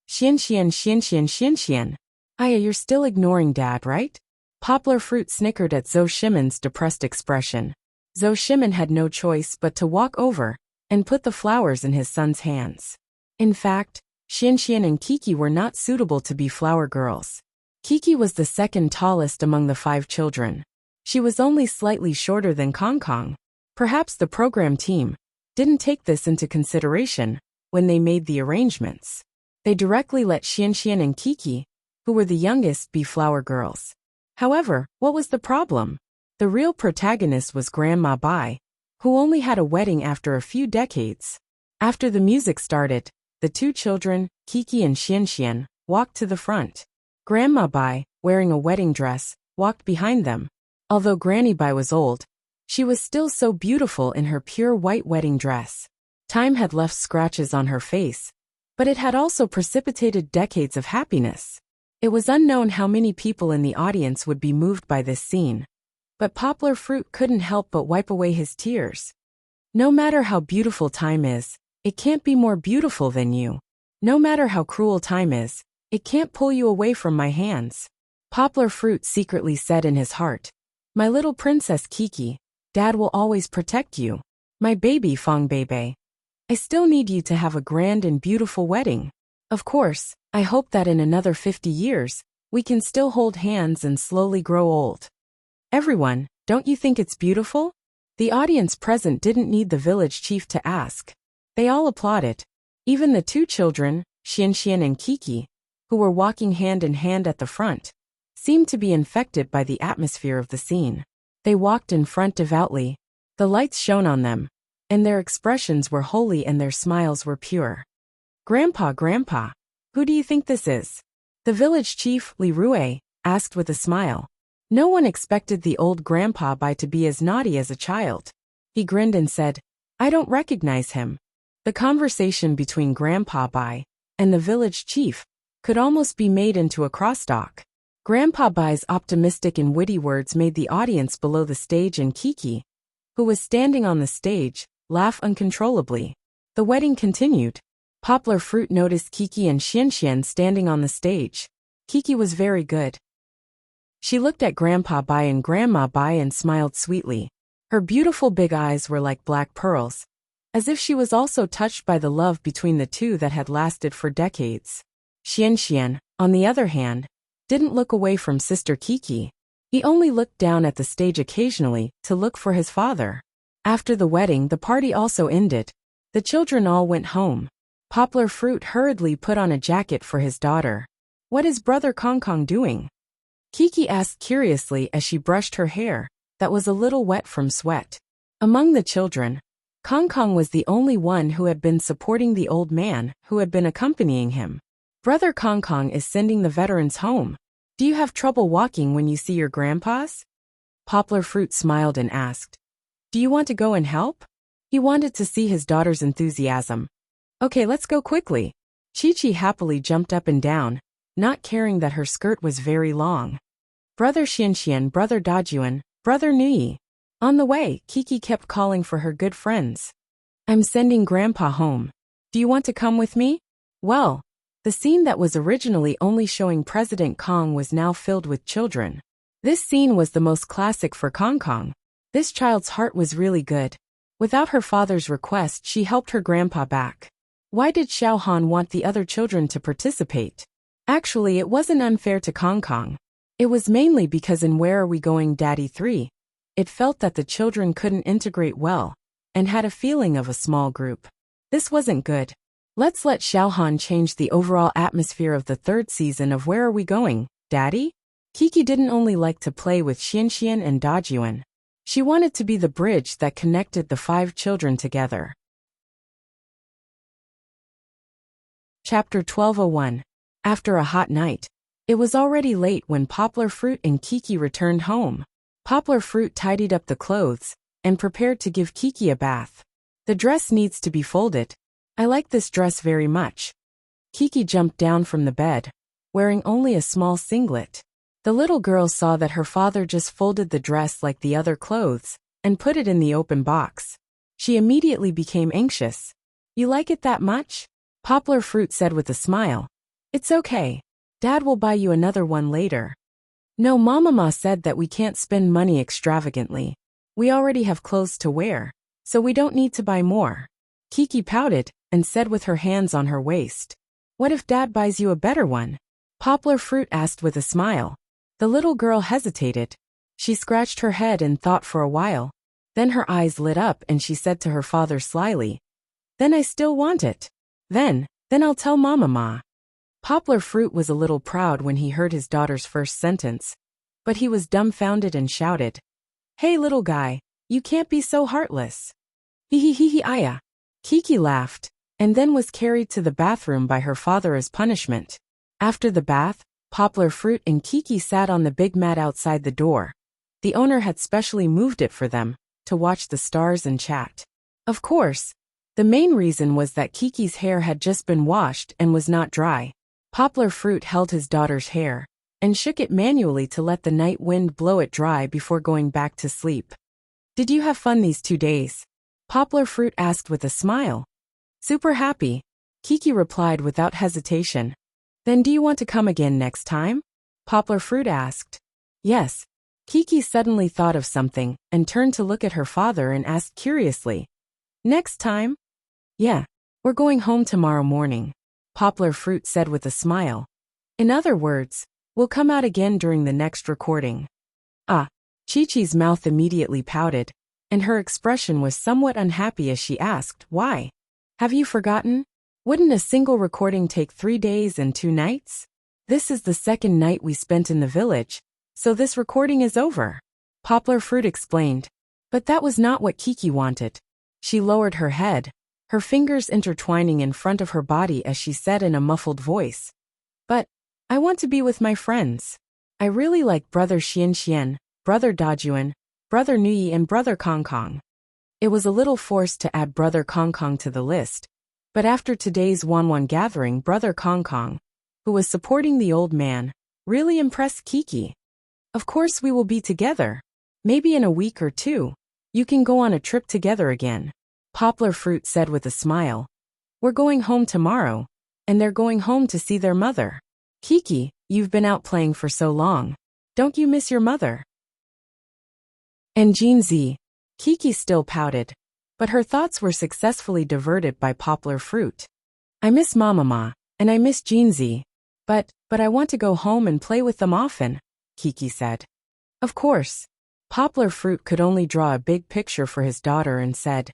Xian. Aya, you're still ignoring Dad, right? Poplar Fruit snickered at Zhou Shimin's depressed expression. Zhou Shimin had no choice but to walk over and put the flowers in his son's hands. In fact, Xian and Kiki were not suitable to be flower girls. Kiki was the second tallest among the 5 children. She was only slightly shorter than Kong. Perhaps the program team didn't take this into consideration when they made the arrangements. They directly let Xian and Kiki, who were the youngest, be flower girls. However, what was the problem? The real protagonist was Grandma Bai, who only had a wedding after a few decades. After the music started, the 2 children, Kiki and Xian, walked to the front. Grandma Bai, wearing a wedding dress, walked behind them. Although Granny Bai was old, she was still so beautiful in her pure white wedding dress. Time had left scratches on her face, but it had also precipitated decades of happiness. It was unknown how many people in the audience would be moved by this scene. But Poplar Fruit couldn't help but wipe away his tears. No matter how beautiful time is, it can't be more beautiful than you. No matter how cruel time is, it can't pull you away from my hands. Poplar Fruit secretly said in his heart, "My little princess Kiki, Dad will always protect you. My baby Fong Bebe. I still need you to have a grand and beautiful wedding. Of course, I hope that in another 50 years, we can still hold hands and slowly grow old." Everyone, don't you think it's beautiful? The audience present didn't need the village chief to ask. They all applauded. Even the two children, Xianxian and Kiki, who were walking hand in hand at the front, seemed to be infected by the atmosphere of the scene. They walked in front devoutly. The lights shone on them, and their expressions were holy and their smiles were pure. Grandpa, who do you think this is?" The village chief, Li Rue, asked with a smile. No one expected the old Grandpa Bai to be as naughty as a child. He grinned and said, "I don't recognize him." The conversation between Grandpa Bai and the village chief could almost be made into a crosstalk. Grandpa Bai's optimistic and witty words made the audience below the stage and Kiki, who was standing on the stage, laugh uncontrollably. The wedding continued. Poplar Fruit noticed Kiki and Xianxian standing on the stage. Kiki was very good. She looked at Grandpa Bai and Grandma Bai and smiled sweetly. Her beautiful big eyes were like black pearls, as if she was also touched by the love between the two that had lasted for decades. Xianxian, on the other hand, didn't look away from Sister Kiki. He only looked down at the stage occasionally to look for his father. After the wedding, the party also ended. The children all went home. Poplar Fruit hurriedly put on a jacket for his daughter. "What is Brother Kong Kong doing?" Kiki asked curiously as she brushed her hair, that was a little wet from sweat. Among the children, Kong Kong was the only one who had been supporting the old man who had been accompanying him. "Brother Kong Kong is sending the veterans home. Do you have trouble walking when you see your grandpas?" Poplar Fruit smiled and asked, "Do you want to go and help?" He wanted to see his daughter's enthusiasm. "Okay, let's go quickly." Chi-Chi happily jumped up and down, not caring that her skirt was very long. "Brother Xianxian, Brother Dajuan, Brother Nui." On the way, Kiki kept calling for her good friends. "I'm sending Grandpa home. Do you want to come with me?" Well, the scene that was originally only showing President Kong was now filled with children. This scene was the most classic for Kong Kong. This child's heart was really good. Without her father's request, she helped her grandpa back. Why did Xiao Han want the other children to participate? Actually, it wasn't unfair to Kong Kong. It was mainly because in Where Are We Going, Daddy 3, it felt that the children couldn't integrate well, and had a feeling of a small group. This wasn't good. Let's let Xiao Han change the overall atmosphere of the third season of Where Are We Going, Daddy? Kiki didn't only like to play with Xianxian and Dajuan. She wanted to be the bridge that connected the 5 children together. Chapter 1201. After a hot night. It was already late when Poplar Fruit and Kiki returned home. Poplar Fruit tidied up the clothes and prepared to give Kiki a bath. "The dress needs to be folded. I like this dress very much." Kiki jumped down from the bed, wearing only a small singlet. The little girl saw that her father just folded the dress like the other clothes and put it in the open box. She immediately became anxious. "You like it that much?" Poplar Fruit said with a smile. "It's okay. Dad will buy you another one later." "No, Mama said that we can't spend money extravagantly. We already have clothes to wear, so we don't need to buy more." Kiki pouted and said with her hands on her waist, "What if Dad buys you a better one?" Poplar Fruit asked with a smile. The little girl hesitated. She scratched her head and thought for a while. Then her eyes lit up and she said to her father slyly, "Then I still want it. Then I'll tell Mama." Poplar Fruit was a little proud when he heard his daughter's first sentence, but he was dumbfounded and shouted, "Hey little guy, you can't be so heartless." Aya. Kiki laughed, and then was carried to the bathroom by her father as punishment. After the bath, Poplar Fruit and Kiki sat on the big mat outside the door. The owner had specially moved it for them, to watch the stars and chat. Of course, the main reason was that Kiki's hair had just been washed and was not dry. Poplar Fruit held his daughter's hair and shook it manually to let the night wind blow it dry before going back to sleep. Did you have fun these 2 days? Poplar Fruit asked with a smile. Super happy, Kiki replied without hesitation. Then do you want to come again next time? Poplar Fruit asked. Yes. Kiki suddenly thought of something and turned to look at her father and asked curiously. Next time? Yeah. We're going home tomorrow morning, Poplar Fruit said with a smile. In other words, we'll come out again during the next recording. Ah. Chi-Chi's mouth immediately pouted, and her expression was somewhat unhappy as she asked, why? Have you forgotten? Wouldn't a single recording take 3 days and 2 nights? This is the second night we spent in the village, so this recording is over, Poplar Fruit explained. But that was not what Kiki wanted. She lowered her head, her fingers intertwining in front of her body as she said in a muffled voice. But I want to be with my friends. I really like Brother Xian Xian, Brother Dajuan, Brother Nuyi and Brother Kong Kong. It was a little forced to add Brother Kong Kong to the list, but after today's Wanwan gathering, Brother Kong Kong, who was supporting the old man, really impressed Kiki. Of course we will be together. Maybe in a week or 2. You can go on a trip together again, Poplar Fruit said with a smile. We're going home tomorrow, and they're going home to see their mother. Kiki, you've been out playing for so long. Don't you miss your mother? And Jean Z. Kiki still pouted, but her thoughts were successfully diverted by Poplar Fruit. I miss Mama, and I miss Jean Z. But I want to go home and play with them often, Kiki said. Of course. Poplar Fruit could only draw a big picture for his daughter and said,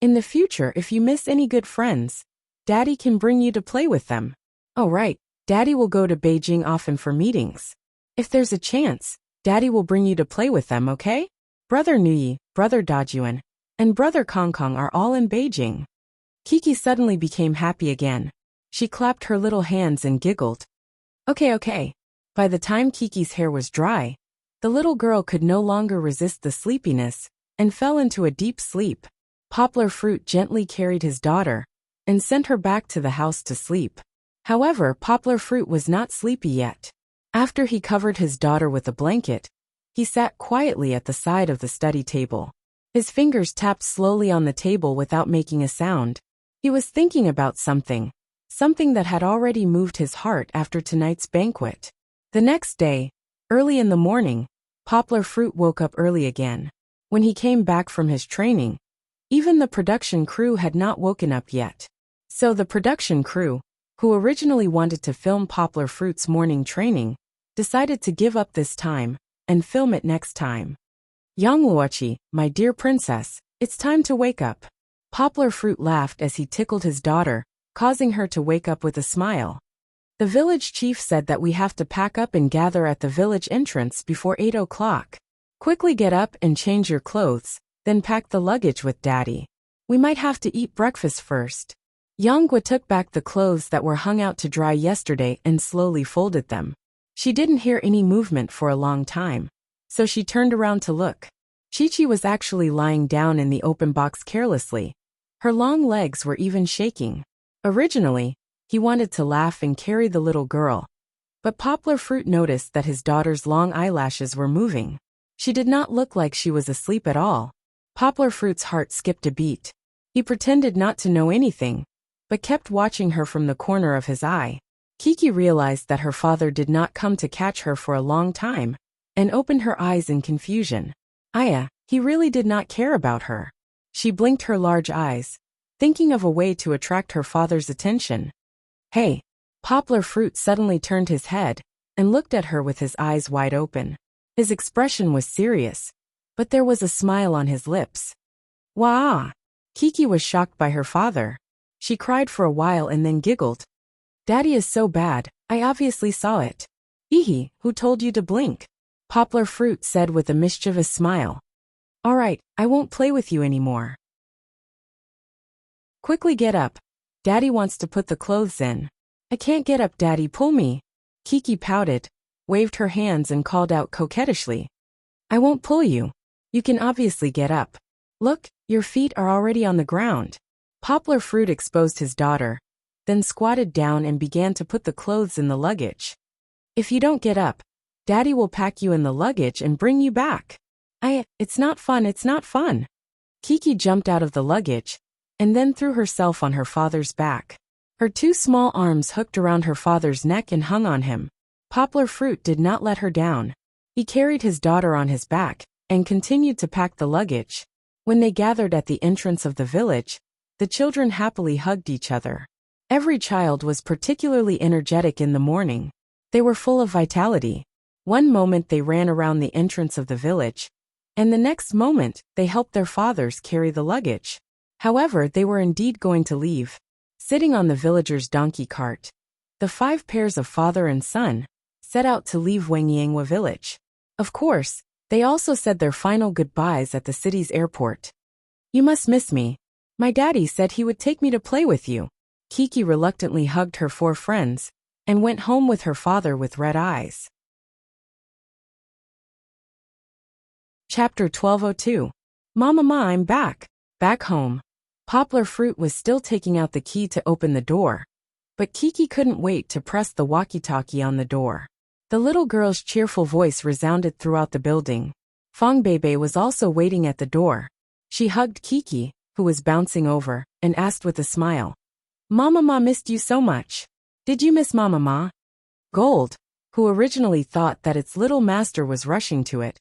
in the future, if you miss any good friends, Daddy can bring you to play with them. Oh right, Daddy will go to Beijing often for meetings. If there's a chance, Daddy will bring you to play with them, okay? Brother Nuyi, Brother Dajuan, and Brother Kong Kong are all in Beijing. Kiki suddenly became happy again. She clapped her little hands and giggled. Okay. By the time Kiki's hair was dry, the little girl could no longer resist the sleepiness and fell into a deep sleep. Poplar Fruit gently carried his daughter and sent her back to the house to sleep. However, Poplar Fruit was not sleepy yet. After he covered his daughter with a blanket, he sat quietly at the side of the study table. His fingers tapped slowly on the table without making a sound. He was thinking about something that had already moved his heart after tonight's banquet. The next day, early in the morning, Poplar Fruit woke up early again. When he came back from his training, even the production crew had not woken up yet. So the production crew, who originally wanted to film Poplar Fruit's morning training, decided to give up this time and film it next time. Yang Luochi, my dear princess, it's time to wake up. Poplar Fruit laughed as he tickled his daughter, causing her to wake up with a smile. The village chief said that we have to pack up and gather at the village entrance before 8 o'clock. Quickly get up and change your clothes, then pack the luggage with Daddy. We might have to eat breakfast first. Yang Gua took back the clothes that were hung out to dry yesterday and slowly folded them. She didn't hear any movement for a long time, so she turned around to look. Chi-Chi was actually lying down in the open box carelessly. Her long legs were even shaking. Originally, he wanted to laugh and carry the little girl, but Poplar Fruit noticed that his daughter's long eyelashes were moving. She did not look like she was asleep at all. Poplar Fruit's heart skipped a beat. He pretended not to know anything, but kept watching her from the corner of his eye. Kiki realized that her father did not come to catch her for a long time, and opened her eyes in confusion. He really did not care about her. She blinked her large eyes, thinking of a way to attract her father's attention. Hey! Poplar Fruit suddenly turned his head and looked at her with his eyes wide open. His expression was serious, but there was a smile on his lips. Wah! Kiki was shocked by her father. She cried for a while and then giggled. Daddy is so bad, I obviously saw it. Ehe, who told you to blink? Poplar Fruit said with a mischievous smile. Alright, I won't play with you anymore. Quickly get up. Daddy wants to put the clothes in. I can't get up, Daddy, pull me. Kiki pouted, waved her hands and called out coquettishly. I won't pull you. You can obviously get up. Look, your feet are already on the ground. Poplar Fruit exposed his daughter, then squatted down and began to put the clothes in the luggage. If you don't get up, Daddy will pack you in the luggage and bring you back. It's not fun, it's not fun. Kiki jumped out of the luggage and then threw herself on her father's back. Her two small arms hooked around her father's neck and hung on him. Poplar Fruit did not let her down. He carried his daughter on his back and continued to pack the luggage. When they gathered at the entrance of the village, the children happily hugged each other. Every child was particularly energetic in the morning. They were full of vitality. One moment they ran around the entrance of the village, and the next moment they helped their fathers carry the luggage. However, they were indeed going to leave. Sitting on the villagers' donkey cart, the 5 pairs of father and son set out to leave Wengyangwa village. Of course, they also said their final goodbyes at the city's airport. You must miss me. My daddy said he would take me to play with you. Kiki reluctantly hugged her 4 friends and went home with her father with red eyes. Chapter 1202. Mama, I'm back. Back home. Poplar Fruit was still taking out the key to open the door, but Kiki couldn't wait to press the walkie-talkie on the door. The little girl's cheerful voice resounded throughout the building. Fong Bebe was also waiting at the door. She hugged Kiki, who was bouncing over, and asked with a smile, Mama Ma missed you so much. Did you miss Mama Ma? Gold, who originally thought that its little master was rushing to it,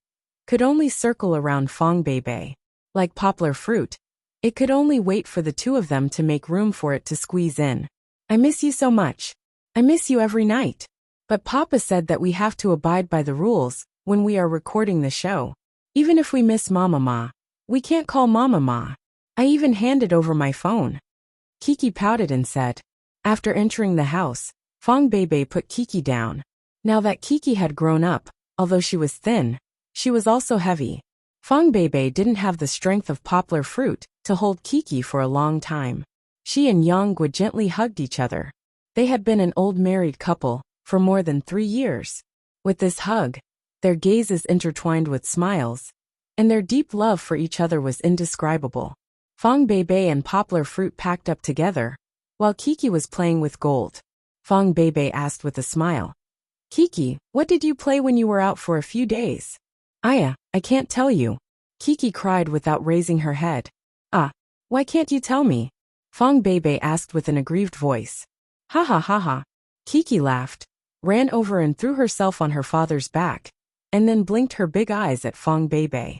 could only circle around Fong Bebe. Like Poplar Fruit, it could only wait for the 2 of them to make room for it to squeeze in. I miss you so much. I miss you every night. But Papa said that we have to abide by the rules when we are recording the show. Even if we miss Mama Ma, we can't call Mama Ma. I even handed over my phone. Kiki pouted and said. After entering the house, Fong Bebe put Kiki down. Now that Kiki had grown up, although she was thin, she was also heavy. Fong Bebe didn't have the strength of Poplar Fruit to hold Kiki for a long time. She and Yongwa gently hugged each other. They had been an old married couple for more than 3 years. With this hug, their gazes intertwined with smiles, and their deep love for each other was indescribable. Fong Bebe and Poplar Fruit packed up together, while Kiki was playing with Gold. Fong Bebe asked with a smile, Kiki, what did you play when you were out for a few days? I can't tell you. Kiki cried without raising her head. Why can't you tell me? Fong Bebe asked with an aggrieved voice. Ha ha ha ha. Kiki laughed, ran over and threw herself on her father's back, and then blinked her big eyes at Fong Bebe.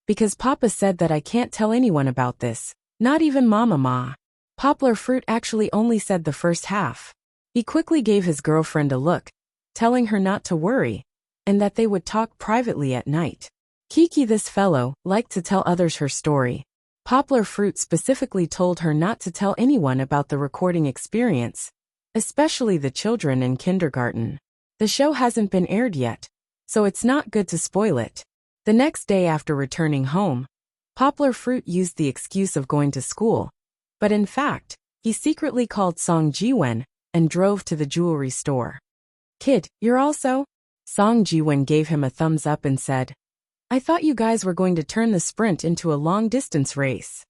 Because Papa said that I can't tell anyone about this, not even Mama Ma. Poplar Fruit actually only said the first half. He quickly gave his girlfriend a look, telling her not to worry, and that they would talk privately at night. Kiki, this fellow, liked to tell others her story. Poplar Fruit specifically told her not to tell anyone about the recording experience, especially the children in kindergarten. The show hasn't been aired yet, so it's not good to spoil it. The next day after returning home, Poplar Fruit used the excuse of going to school, but in fact, he secretly called Song Jiwen and drove to the jewelry store. Kid, you're also? Song Jiwen gave him a thumbs up and said, I thought you guys were going to turn the sprint into a long-distance race.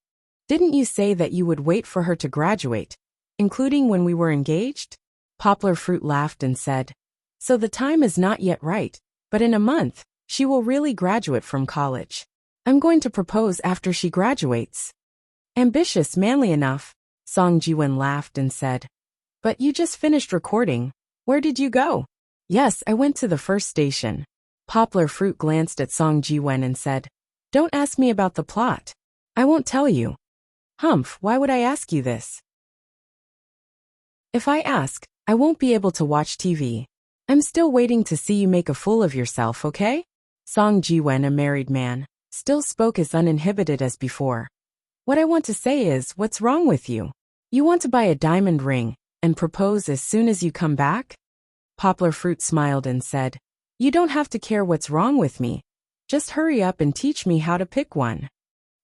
Didn't you say that you would wait for her to graduate, including when we were engaged? Poplar Fruit laughed and said, So the time is not yet right, but in a month, she will really graduate from college. I'm going to propose after she graduates. Ambitious, manly enough, Song Jiwen laughed and said. But you just finished recording. Where did you go? Yes, I went to the first station. Poplar Fruit glanced at Song Jiwen and said, Don't ask me about the plot. I won't tell you. Humph, why would I ask you this? If I ask, I won't be able to watch TV. I'm still waiting to see you make a fool of yourself, okay? Song Jiwen, a married man, still spoke as uninhibited as before. What I want to say is, what's wrong with you? You want to buy a diamond ring and propose as soon as you come back? Poplar Fruit smiled and said, You don't have to care what's wrong with me. Just hurry up and teach me how to pick one.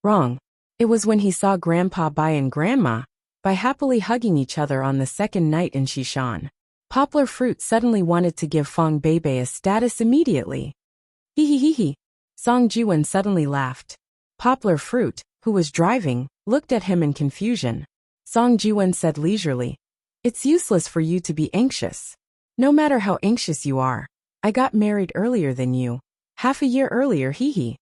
Wrong. It was when he saw Grandpa Bai and Grandma by happily hugging each other on the second night in Shishan. Poplar Fruit suddenly wanted to give Fong Bebe a status immediately. Hee hee hee hee. Song Jiwen suddenly laughed. Poplar Fruit, who was driving, looked at him in confusion. Song Jiwen said leisurely, It's useless for you to be anxious. No matter how anxious you are, I got married earlier than you. Half a year earlier, hee hee.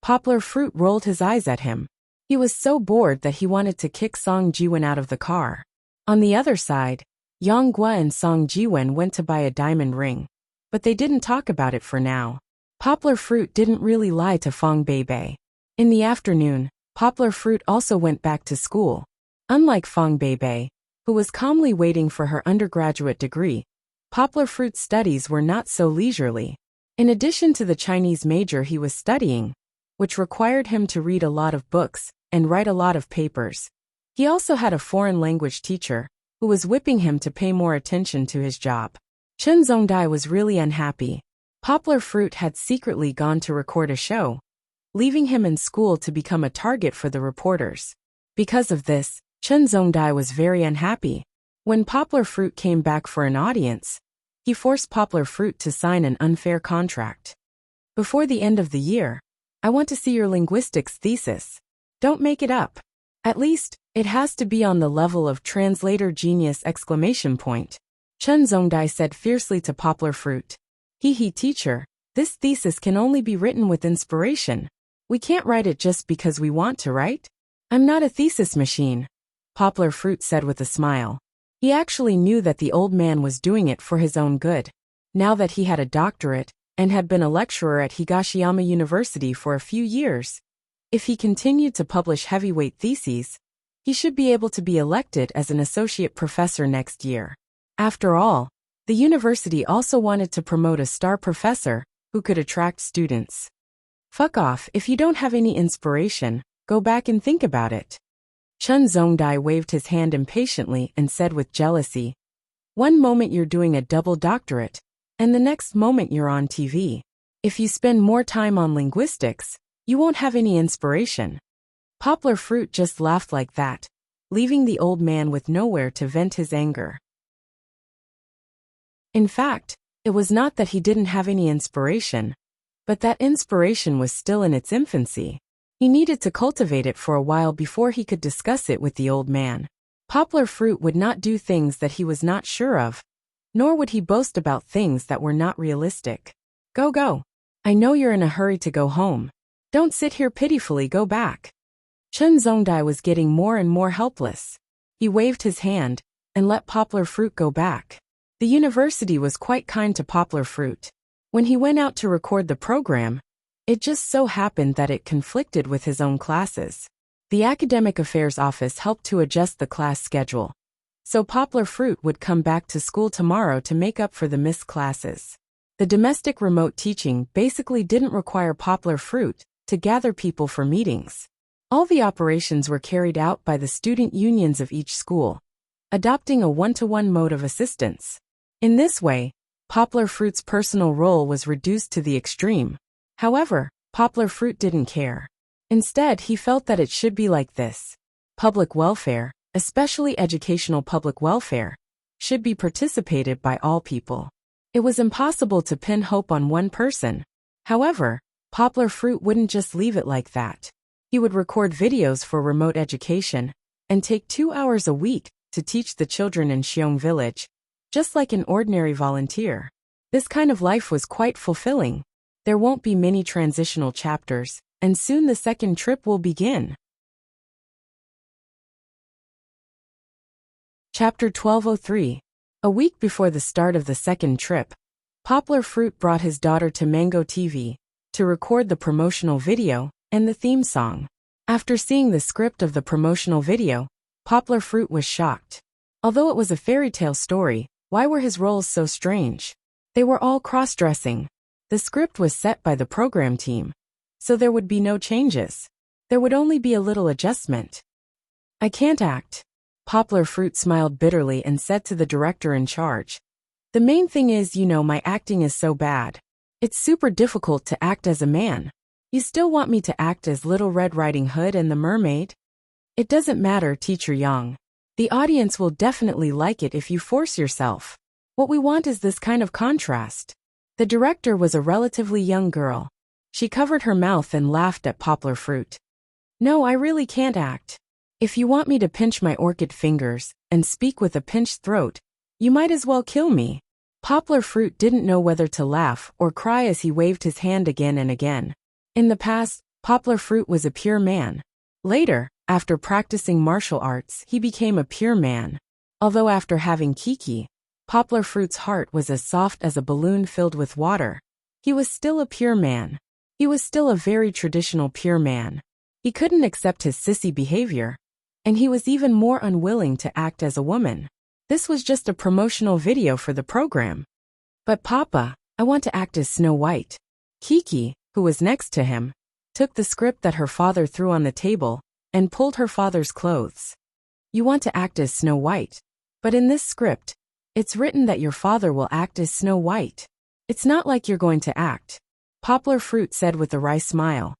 Poplar Fruit rolled his eyes at him. He was so bored that he wanted to kick Song Jiwen out of the car. On the other side, Yang Gua and Song Jiwen went to buy a diamond ring. But they didn't talk about it for now. Poplar Fruit didn't really lie to Fong Beibei. In the afternoon, Poplar Fruit also went back to school. Unlike Fong Beibei, who was calmly waiting for her undergraduate degree, Poplar Fruit's studies were not so leisurely. In addition to the Chinese major he was studying, which required him to read a lot of books and write a lot of papers, he also had a foreign language teacher who was whipping him to pay more attention to his job. Chen Zongdai was really unhappy. Poplar Fruit had secretly gone to record a show, leaving him in school to become a target for the reporters. Because of this, Chen Zongdai was very unhappy. When Poplar Fruit came back for an audience, he forced Poplar Fruit to sign an unfair contract. Before the end of the year, I want to see your linguistics thesis. Don't make it up. At least, it has to be on the level of translator genius! Chen Zongdai said fiercely to Poplar Fruit. Hee teacher, this thesis can only be written with inspiration. We can't write it just because we want to, right? I'm not a thesis machine, Poplar Fruit said with a smile. He actually knew that the old man was doing it for his own good. Now that he had a doctorate and had been a lecturer at Higashiyama University for a few years, if he continued to publish heavyweight theses, he should be able to be elected as an associate professor next year. After all, the university also wanted to promote a star professor who could attract students. Fuck off, if you don't have any inspiration, go back and think about it. Chen Zongdai waved his hand impatiently and said with jealousy, one moment you're doing a double doctorate, and the next moment you're on TV. If you spend more time on linguistics, you won't have any inspiration. Poplar Fruit just laughed like that, leaving the old man with nowhere to vent his anger. In fact, it was not that he didn't have any inspiration, but that inspiration was still in its infancy. He needed to cultivate it for a while before he could discuss it with the old man. Poplar Fruit would not do things that he was not sure of, nor would he boast about things that were not realistic. Go. I know you're in a hurry to go home. Don't sit here pitifully, go back. Chen Zongdai was getting more and more helpless. He waved his hand and let Poplar Fruit go back. The university was quite kind to Poplar Fruit. When he went out to record the program, it just so happened that it conflicted with his own classes. The Academic Affairs Office helped to adjust the class schedule, so Poplar Fruit would come back to school tomorrow to make up for the missed classes. The domestic remote teaching basically didn't require Poplar Fruit to gather people for meetings. All the operations were carried out by the student unions of each school, adopting a one-to-one mode of assistance. In this way, Poplar Fruit's personal role was reduced to the extreme. However, Poplar Fruit didn't care. Instead, he felt that it should be like this. Public welfare, especially educational public welfare, should be participated by all people. It was impossible to pin hope on one person. However, Poplar Fruit wouldn't just leave it like that. He would record videos for remote education and take 2 hours a week to teach the children in Xiong village, just like an ordinary volunteer. This kind of life was quite fulfilling. There won't be many transitional chapters, and soon the second trip will begin. Chapter 1203. A week before the start of the second trip, Poplar Fruit brought his daughter to Mango TV to record the promotional video and the theme song. After seeing the script of the promotional video, Poplar Fruit was shocked. Although it was a fairy tale story, why were his roles so strange? They were all cross-dressing. The script was set by the program team, so there would be no changes. There would only be a little adjustment. I can't act. Poplar Fruit smiled bitterly and said to the director in charge, the main thing is, my acting is so bad. It's super difficult to act as a man. You still want me to act as Little Red Riding Hood and the Mermaid? It doesn't matter, Teacher Yang. The audience will definitely like it if you force yourself. What we want is this kind of contrast. The director was a relatively young girl. She covered her mouth and laughed at Poplar Fruit. No, I really can't act. If you want me to pinch my orchid fingers and speak with a pinched throat, you might as well kill me. Poplar Fruit didn't know whether to laugh or cry as he waved his hand again and again. In the past, Poplar Fruit was a pure man. Later, after practicing martial arts, he became a pure man. Although after having Kiki, Poplar Fruit's heart was as soft as a balloon filled with water. He was still a pure man. He was still a very traditional pure man. He couldn't accept his sissy behavior, and he was even more unwilling to act as a woman. This was just a promotional video for the program. But Papa, I want to act as Snow White. Kiki, who was next to him, took the script that her father threw on the table and pulled her father's clothes. You want to act as Snow White, but in this script, it's written that your father will act as Snow White. It's not like you're going to act, Poplar Fruit said with a wry smile.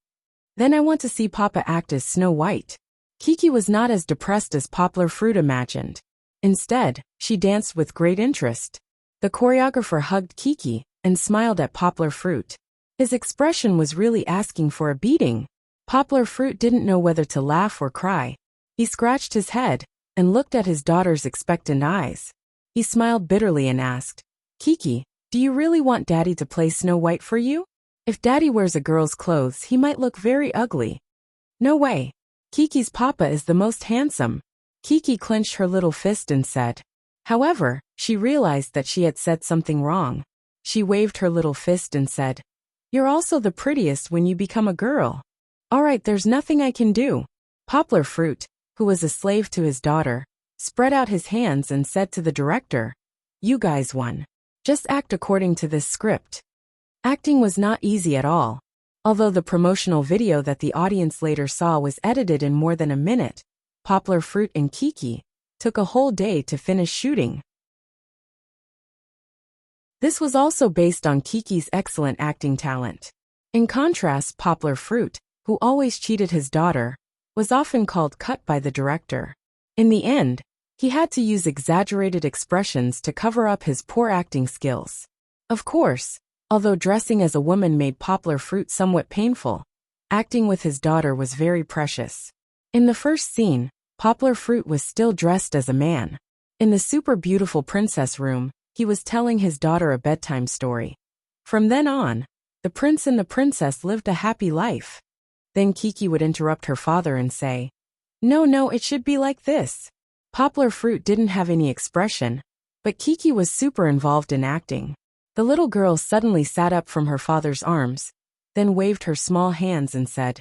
Then I want to see Papa act as Snow White. Kiki was not as depressed as Poplar Fruit imagined. Instead, she danced with great interest. The choreographer hugged Kiki and smiled at Poplar Fruit. His expression was really asking for a beating. Poplar Fruit didn't know whether to laugh or cry. He scratched his head and looked at his daughter's expectant eyes. He smiled bitterly and asked, Kiki, do you really want Daddy to play Snow White for you? If Daddy wears a girl's clothes, he might look very ugly. No way. Kiki's papa is the most handsome. Kiki clenched her little fist and said. However, she realized that she had said something wrong. She waved her little fist and said, You're also the prettiest when you become a girl. All right, there's nothing I can do. Poplar Fruit, who was a slave to his daughter, spread out his hands and said to the director, You guys won. Just act according to this script. Acting was not easy at all. Although the promotional video that the audience later saw was edited in more than a minute, Poplar Fruit and Kiki took a whole day to finish shooting. This was also based on Kiki's excellent acting talent. In contrast, Poplar Fruit, who always cheated his daughter, was often called cut by the director. In the end, he had to use exaggerated expressions to cover up his poor acting skills. Of course, although dressing as a woman made Poplar Fruit somewhat painful, acting with his daughter was very precious. In the first scene, Poplar Fruit was still dressed as a man. In the super beautiful princess room, he was telling his daughter a bedtime story. From then on, the prince and the princess lived a happy life. Then Kiki would interrupt her father and say, No, it should be like this. Poplar Fruit didn't have any expression, but Kiki was super involved in acting. The little girl suddenly sat up from her father's arms, then waved her small hands and said,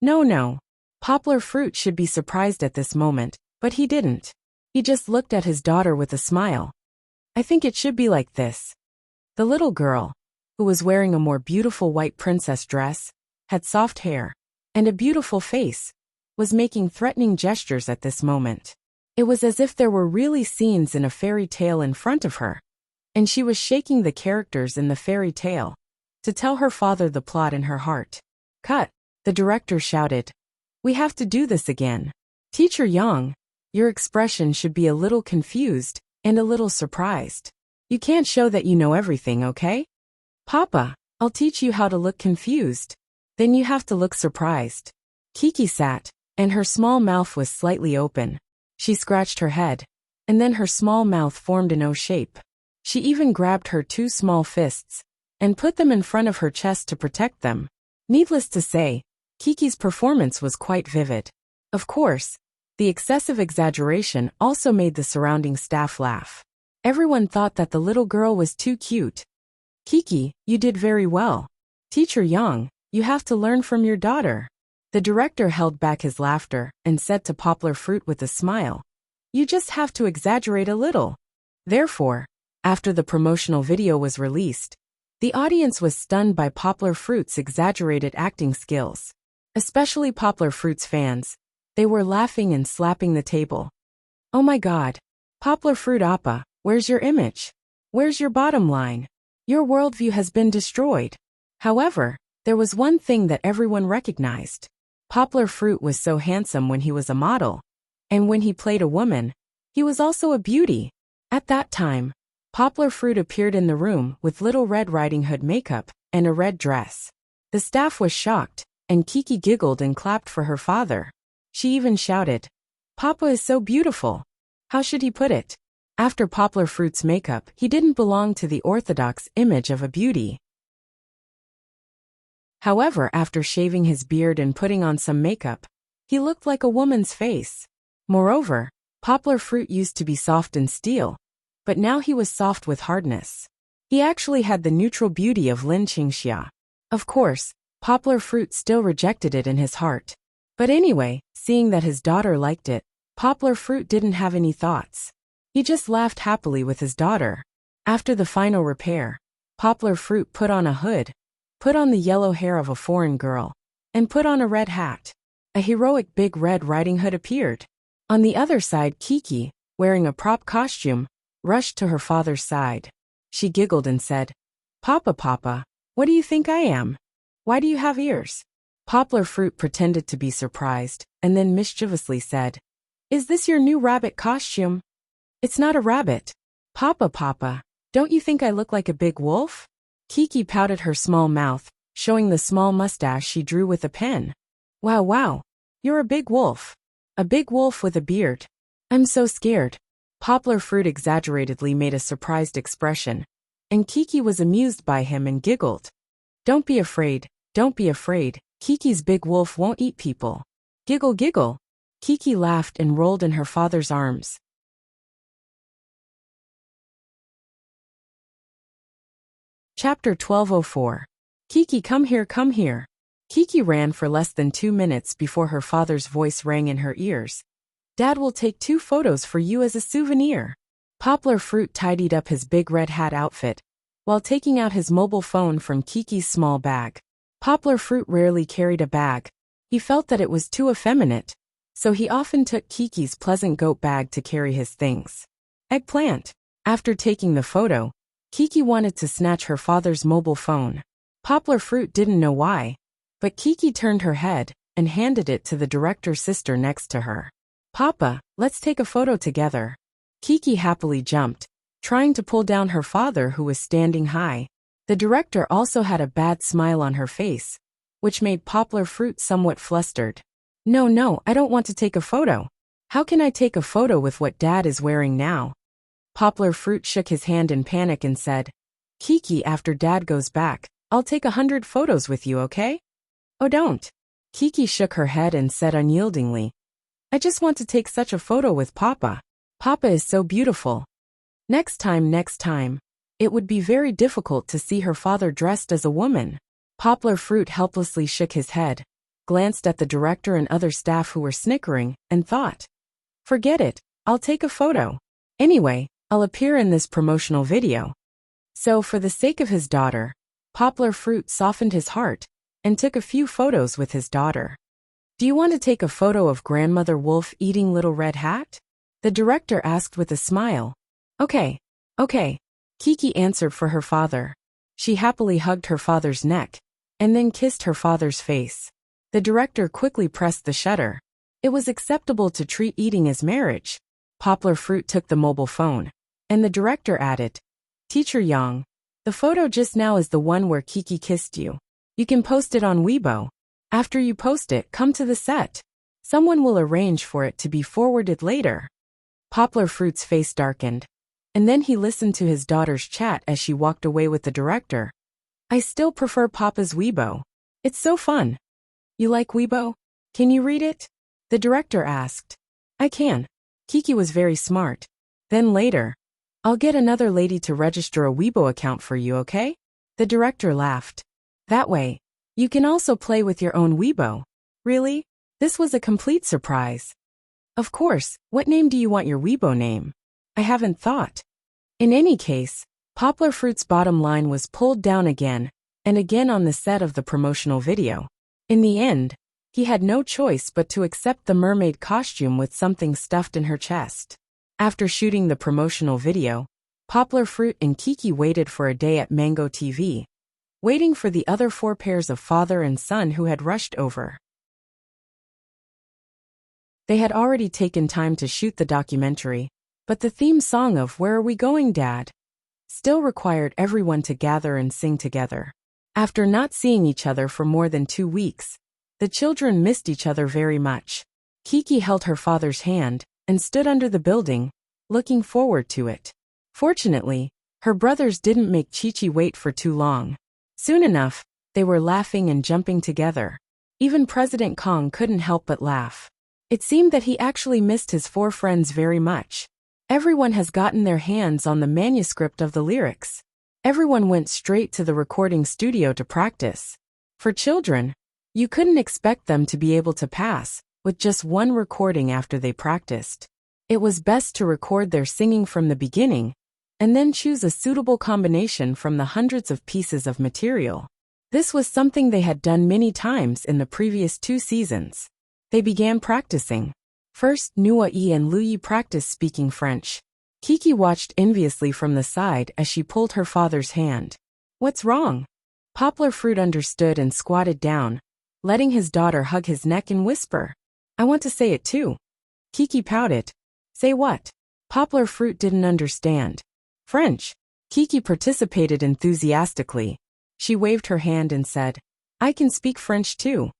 No. Poplar Fruit should be surprised at this moment, but he didn't. He just looked at his daughter with a smile. I think it should be like this. The little girl, who was wearing a more beautiful white princess dress, had soft hair, and a beautiful face, was making threatening gestures at this moment. It was as if there were really scenes in a fairy tale in front of her, and she was shaking the characters in the fairy tale to tell her father the plot in her heart. Cut, the director shouted. We have to do this again. Teacher Yang, your expression should be a little confused and a little surprised. You can't show that you know everything, okay? Papa, I'll teach you how to look confused. Then you have to look surprised. Kiki sat, and her small mouth was slightly open. She scratched her head, and then her small mouth formed an O shape. She even grabbed her two small fists and put them in front of her chest to protect them. Needless to say, Kiki's performance was quite vivid. Of course, the excessive exaggeration also made the surrounding staff laugh. Everyone thought that the little girl was too cute. Kiki, you did very well. Teacher Yang, you have to learn from your daughter. The director held back his laughter and said to Poplar Fruit with a smile, You just have to exaggerate a little. Therefore, after the promotional video was released, the audience was stunned by Poplar Fruit's exaggerated acting skills. Especially Poplar Fruit's fans. They were laughing and slapping the table. Oh my God. Poplar Fruit Appa, where's your image? Where's your bottom line? Your worldview has been destroyed. However, there was one thing that everyone recognized. Poplar Fruit was so handsome when he was a model. And when he played a woman, he was also a beauty. At that time, Poplar Fruit appeared in the room with Little Red Riding Hood makeup and a red dress. The staff was shocked, and Kiki giggled and clapped for her father. She even shouted, Papa is so beautiful. How should he put it? After Poplar Fruit's makeup, he didn't belong to the orthodox image of a beauty. However, after shaving his beard and putting on some makeup, he looked like a woman's face. Moreover, Poplar Fruit used to be soft and steel, but now he was soft with hardness. He actually had the neutral beauty of Lin Qingxia. Of course, Poplar Fruit still rejected it in his heart. But anyway, seeing that his daughter liked it, Poplar Fruit didn't have any thoughts. He just laughed happily with his daughter. After the final repair, Poplar Fruit put on a hood, put on the yellow hair of a foreign girl, and put on a red hat. A heroic Big Red Riding Hood appeared. On the other side, Kiki, wearing a prop costume, rushed to her father's side. She giggled and said, "Papa, Papa, what do you think I am? Why do you have ears?" Poplar Fruit pretended to be surprised, and then mischievously said, "Is this your new rabbit costume?" "It's not a rabbit. Papa, Papa, don't you think I look like a big wolf?" Kiki pouted her small mouth, showing the small mustache she drew with a pen. "Wow, wow, you're a big wolf. A big wolf with a beard. I'm so scared." Poplar Fruit exaggeratedly made a surprised expression, and Kiki was amused by him and giggled. "Don't be afraid, don't be afraid. Kiki's big wolf won't eat people." Giggle, giggle. Kiki laughed and rolled in her father's arms. Chapter 1204. Kiki, come here, come here. Kiki ran for less than 2 minutes before her father's voice rang in her ears. "Dad will take 2 photos for you as a souvenir." Poplar Fruit tidied up his big red hat outfit, while taking out his mobile phone from Kiki's small bag. Poplar Fruit rarely carried a bag. He felt that it was too effeminate, so he often took Kiki's pleasant goat bag to carry his things. Eggplant. After taking the photo, Kiki wanted to snatch her father's mobile phone. Poplar Fruit didn't know why, but Kiki turned her head and handed it to the director's sister next to her. "Papa, let's take a photo together." Kiki happily jumped, trying to pull down her father who was standing high. The director also had a bad smile on her face, which made Poplar Fruit somewhat flustered. "No, no, I don't want to take a photo. How can I take a photo with what Dad is wearing now?" Poplar Fruit shook his hand in panic and said, "Kiki, after Dad goes back, I'll take 100 photos with you, okay?" "Oh, don't." Kiki shook her head and said unyieldingly, "I just want to take such a photo with Papa. Papa is so beautiful." Next time, it would be very difficult to see her father dressed as a woman. Poplar Fruit helplessly shook his head, glanced at the director and other staff who were snickering, and thought, "Forget it, I'll take a photo. Anyway, I'll appear in this promotional video." So, for the sake of his daughter, Poplar Fruit softened his heart and took a few photos with his daughter. "Do you want to take a photo of Grandmother Wolf eating Little Red Hat?" the director asked with a smile. Okay. Kiki answered for her father. She happily hugged her father's neck, and then kissed her father's face. The director quickly pressed the shutter. It was acceptable to treat eating as marriage. Poplar Fruit took the mobile phone, and the director added, "Teacher Yang, the photo just now is the one where Kiki kissed you. You can post it on Weibo. After you post it, come to the set. Someone will arrange for it to be forwarded later." Poplar Fruit's face darkened, and then he listened to his daughter's chat as she walked away with the director. "I still prefer Papa's Weibo. It's so fun." "You like Weibo? Can you read it?" the director asked. "I can." Kiki was very smart. Then later, "I'll get another lady to register a Weibo account for you, okay?" The director laughed. "That way, you can also play with your own Weibo." "Really?" This was a complete surprise. "Of course, what name do you want your Weibo name?" "I haven't thought." In any case, Poplar Fruit's bottom line was pulled down again and again on the set of the promotional video. In the end, he had no choice but to accept the mermaid costume with something stuffed in her chest. After shooting the promotional video, Poplar Fruit and Kiki waited for a day at Mango TV, waiting for the other 4 pairs of father and son who had rushed over. They had already taken time to shoot the documentary, but the theme song of "Where Are We Going, Dad?" still required everyone to gather and sing together. After not seeing each other for more than 2 weeks, the children missed each other very much. Kiki held her father's hand and stood under the building, looking forward to it. Fortunately, her brothers didn't make Chi-Chi wait for too long. Soon enough, they were laughing and jumping together. Even President Kong couldn't help but laugh. It seemed that he actually missed his 4 friends very much. Everyone has gotten their hands on the manuscript of the lyrics. Everyone went straight to the recording studio to practice. For children, you couldn't expect them to be able to pass with just one recording after they practiced. It was best to record their singing from the beginning, and then choose a suitable combination from the hundreds of pieces of material. This was something they had done many times in the previous 2 seasons. They began practicing. First, Nua Yi and Lu Yi practiced speaking French. Kiki watched enviously from the side as she pulled her father's hand. "What's wrong?" Poplar Fruit understood and squatted down, letting his daughter hug his neck and whisper, "I want to say it too." Kiki pouted. "Say what?" Poplar Fruit didn't understand. "French." Kiki participated enthusiastically. She waved her hand and said, "I can speak French too."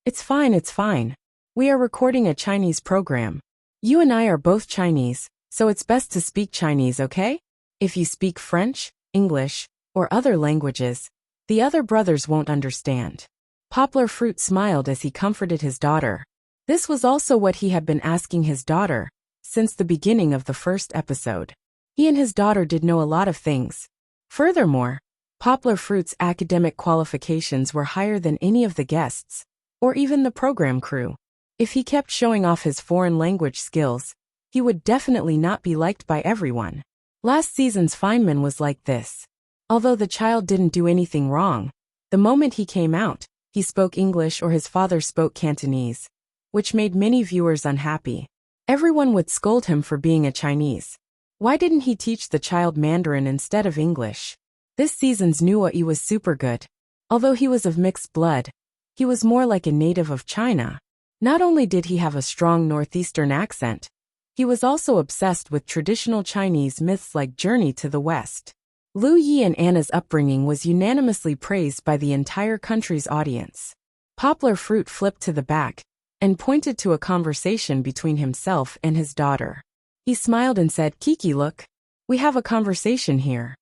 It's fine. We are recording a Chinese program. You and I are both Chinese, so it's best to speak Chinese, okay? If you speak French, English, or other languages, the other brothers won't understand." Poplar Fruit smiled as he comforted his daughter. This was also what he had been asking his daughter since the beginning of the first episode. He and his daughter did know a lot of things. Furthermore, Poplar Fruit's academic qualifications were higher than any of the guests, or even the program crew. If he kept showing off his foreign language skills, he would definitely not be liked by everyone. Last season's Feynman was like this. Although the child didn't do anything wrong, the moment he came out, he spoke English or his father spoke Cantonese, which made many viewers unhappy. Everyone would scold him for being a Chinese. Why didn't he teach the child Mandarin instead of English? This season's Nua Yi was super good. Although he was of mixed blood, he was more like a native of China. Not only did he have a strong northeastern accent, he was also obsessed with traditional Chinese myths like Journey to the West. Lu Yi and Anna's upbringing was unanimously praised by the entire country's audience. Poplar Fruit flipped to the back and pointed to a conversation between himself and his daughter. He smiled and said, "Kiki, look. We have a conversation here."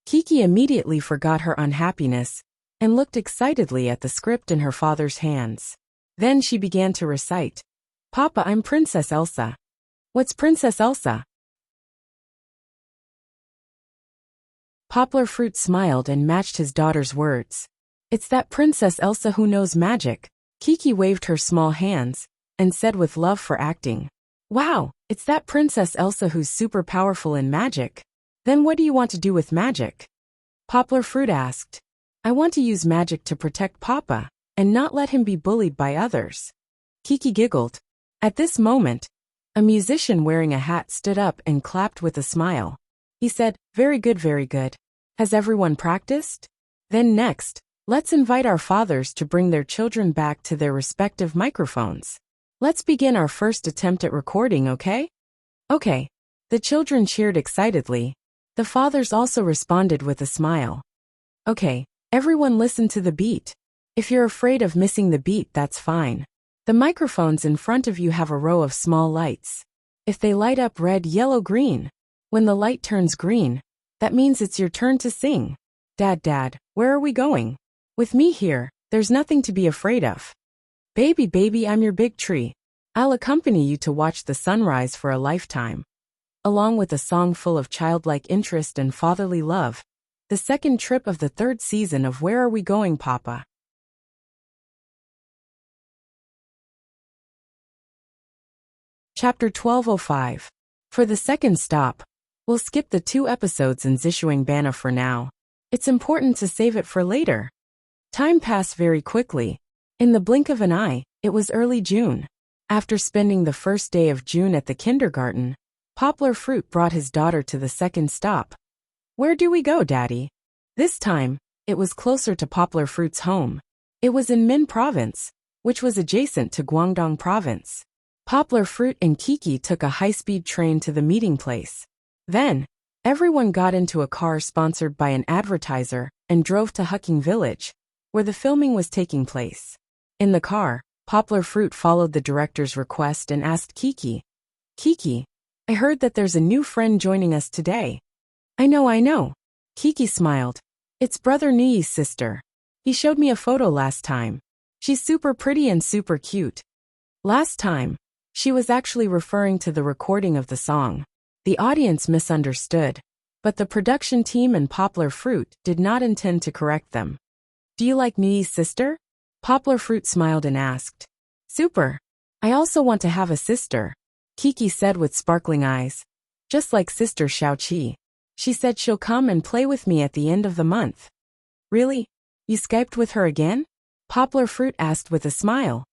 Kiki immediately forgot her unhappiness and looked excitedly at the script in her father's hands. Then she began to recite, "Papa, I'm Princess Elsa." "What's Princess Elsa?" Poplar Fruit smiled and matched his daughter's words. "It's that Princess Elsa who knows magic." Kiki waved her small hands and said with love for acting, "Wow, it's that Princess Elsa who's super powerful in magic. Then what do you want to do with magic?" Poplar Fruit asked. "I want to use magic to protect Papa and not let him be bullied by others." Kiki giggled. At this moment, a musician wearing a hat stood up and clapped with a smile. He said, very good. Has everyone practiced? Then next, let's invite our fathers to bring their children back to their respective microphones. Let's begin our first attempt at recording, okay?" "Okay." The children cheered excitedly. The fathers also responded with a smile. "Okay, everyone listen to the beat. If you're afraid of missing the beat, that's fine. The microphones in front of you have a row of small lights. If they light up red, yellow, green, when the light turns green, that means it's your turn to sing." Dad, where are we going?" "With me here, there's nothing to be afraid of." Baby, I'm your big tree. I'll accompany you to watch the sunrise for a lifetime." Along with a song full of childlike interest and fatherly love, the second trip of the 3rd season of Where Are We Going, Papa? Chapter 1205. For the second stop, we'll skip the 2 episodes in Zishuangbana for now. It's important to save it for later. Time passed very quickly. In the blink of an eye, it was early June. After spending the first day of June at the kindergarten, Poplar Fruit brought his daughter to the second stop. "Where do we go, Daddy?" This time, it was closer to Poplar Fruit's home. It was in Min Province, which was adjacent to Guangdong Province. Poplar Fruit and Kiki took a high-speed train to the meeting place. Then, everyone got into a car sponsored by an advertiser and drove to Hucking Village, where the filming was taking place. In the car, Poplar Fruit followed the director's request and asked Kiki, Kiki, I heard that there's a new friend joining us today. I know. Kiki smiled. It's Brother Nuyi's sister. He showed me a photo last time. She's super pretty and super cute. Last time, she was actually referring to the recording of the song. The audience misunderstood, but the production team and Poplar Fruit did not intend to correct them. Do you like Nuyi's sister? Poplar Fruit smiled and asked. Super. I also want to have a sister, Kiki said with sparkling eyes. Just like Sister Xiaoqi. She said she'll come and play with me at the end of the month. Really? You Skyped with her again? Poplar Fruit asked with a smile.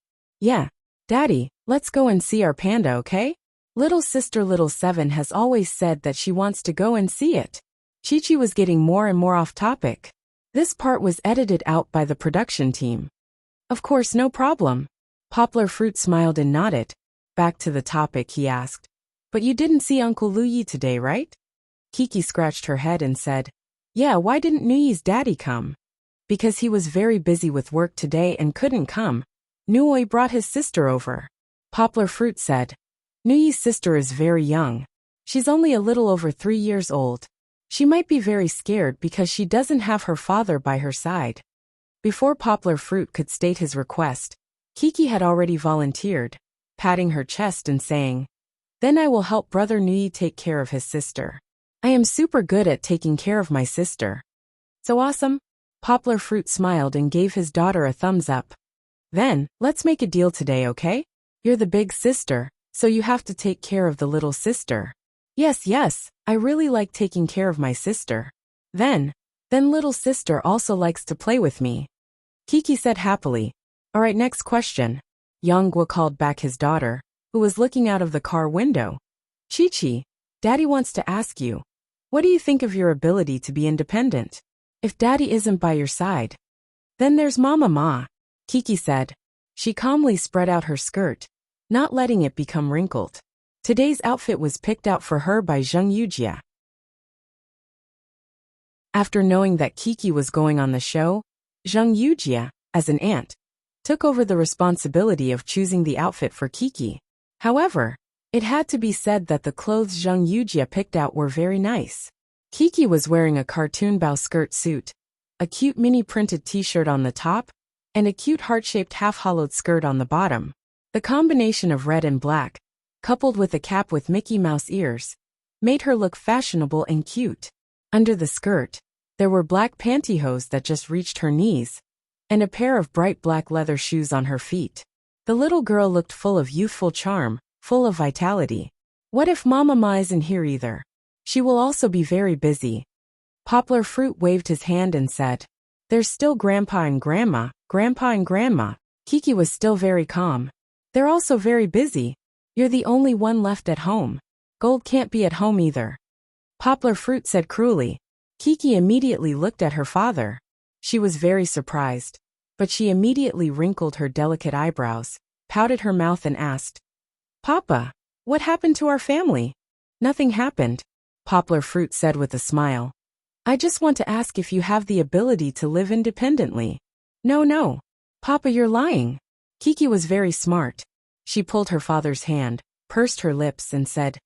Yeah. Daddy, let's go and see our panda, okay? Little sister Little Seven has always said that she wants to go and see it. Chi-Chi was getting more and more off topic. This part was edited out by the production team. Of course, no problem. Poplar Fruit smiled and nodded. Back to the topic, he asked. But you didn't see Uncle Nuyi today, right? Kiki scratched her head and said, Yeah, why didn't Nuyi's daddy come? Because he was very busy with work today and couldn't come. Nuyi brought his sister over. Poplar Fruit said. Nuyi's sister is very young. She's only a little over 3 years old. She might be very scared because she doesn't have her father by her side. Before Poplar Fruit could state his request, Kiki had already volunteered, patting her chest and saying, Then I will help Brother Nuyi take care of his sister. I am super good at taking care of my sister. So awesome? Poplar Fruit smiled and gave his daughter a thumbs up. Then, let's make a deal today, okay? You're the big sister, so you have to take care of the little sister. Yes, I really like taking care of my sister. Then little sister also likes to play with me. Kiki said happily. Alright, next question. Yonggwa called back his daughter, who was looking out of the car window. Chi-Chi, Daddy wants to ask you, what do you think of your ability to be independent? If Daddy isn't by your side, then there's Mama Ma, Kiki said. She calmly spread out her skirt, not letting it become wrinkled. Today's outfit was picked out for her by Zheng Yujia. After knowing that Kiki was going on the show, Zheng Yujia, as an aunt, took over the responsibility of choosing the outfit for Kiki. However, it had to be said that the clothes Zheng Yujia picked out were very nice. Kiki was wearing a cartoon bow skirt suit, a cute mini printed t-shirt on the top, and a cute heart-shaped half-hollowed skirt on the bottom. The combination of red and black, coupled with a cap with Mickey Mouse ears, made her look fashionable and cute. Under the skirt, there were black pantyhose that just reached her knees, and a pair of bright black leather shoes on her feet. The little girl looked full of youthful charm, full of vitality. What if Mama Ma isn't here either? She will also be very busy. Poplar Fruit waved his hand and said, There's still Grandpa and Grandma, Grandpa and Grandma. Kiki was still very calm. They're also very busy. You're the only one left at home. Gold can't be at home either. Poplar Fruit said cruelly. Kiki immediately looked at her father. She was very surprised, but she immediately wrinkled her delicate eyebrows, pouted her mouth and asked, Papa, what happened to our family? Nothing happened, Poplar Fruit said with a smile. I just want to ask if you have the ability to live independently. No. Papa, you're lying. Kiki was very smart. She pulled her father's hand, pursed her lips and said,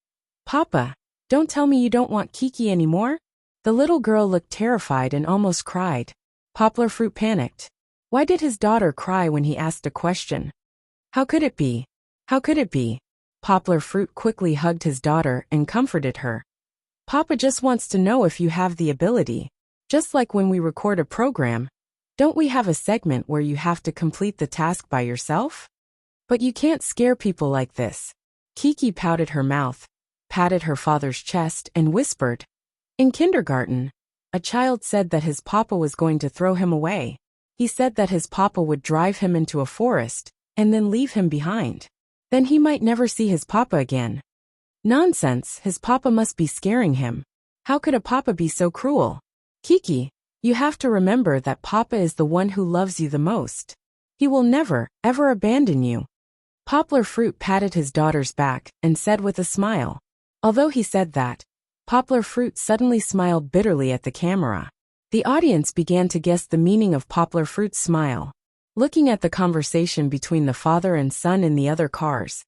Papa, don't tell me you don't want Kiki anymore? The little girl looked terrified and almost cried. Poplar Fruit panicked. Why did his daughter cry when he asked a question? How could it be? Poplar Fruit quickly hugged his daughter and comforted her. Papa just wants to know if you have the ability. Just like when we record a program, don't we have a segment where you have to complete the task by yourself? But you can't scare people like this. Kiki pouted her mouth, patted her father's chest and whispered. In kindergarten, a child said that his papa was going to throw him away. He said that his papa would drive him into a forest and then leave him behind. Then he might never see his papa again. Nonsense, his papa must be scaring him. How could a papa be so cruel? Kiki, you have to remember that papa is the one who loves you the most. He will never, ever abandon you. Poplar Fruit patted his daughter's back and said with a smile. Although he said that, Poplar Fruit suddenly smiled bitterly at the camera. The audience began to guess the meaning of Poplar Fruit's smile. looking at the conversation between the father and son in the other cars.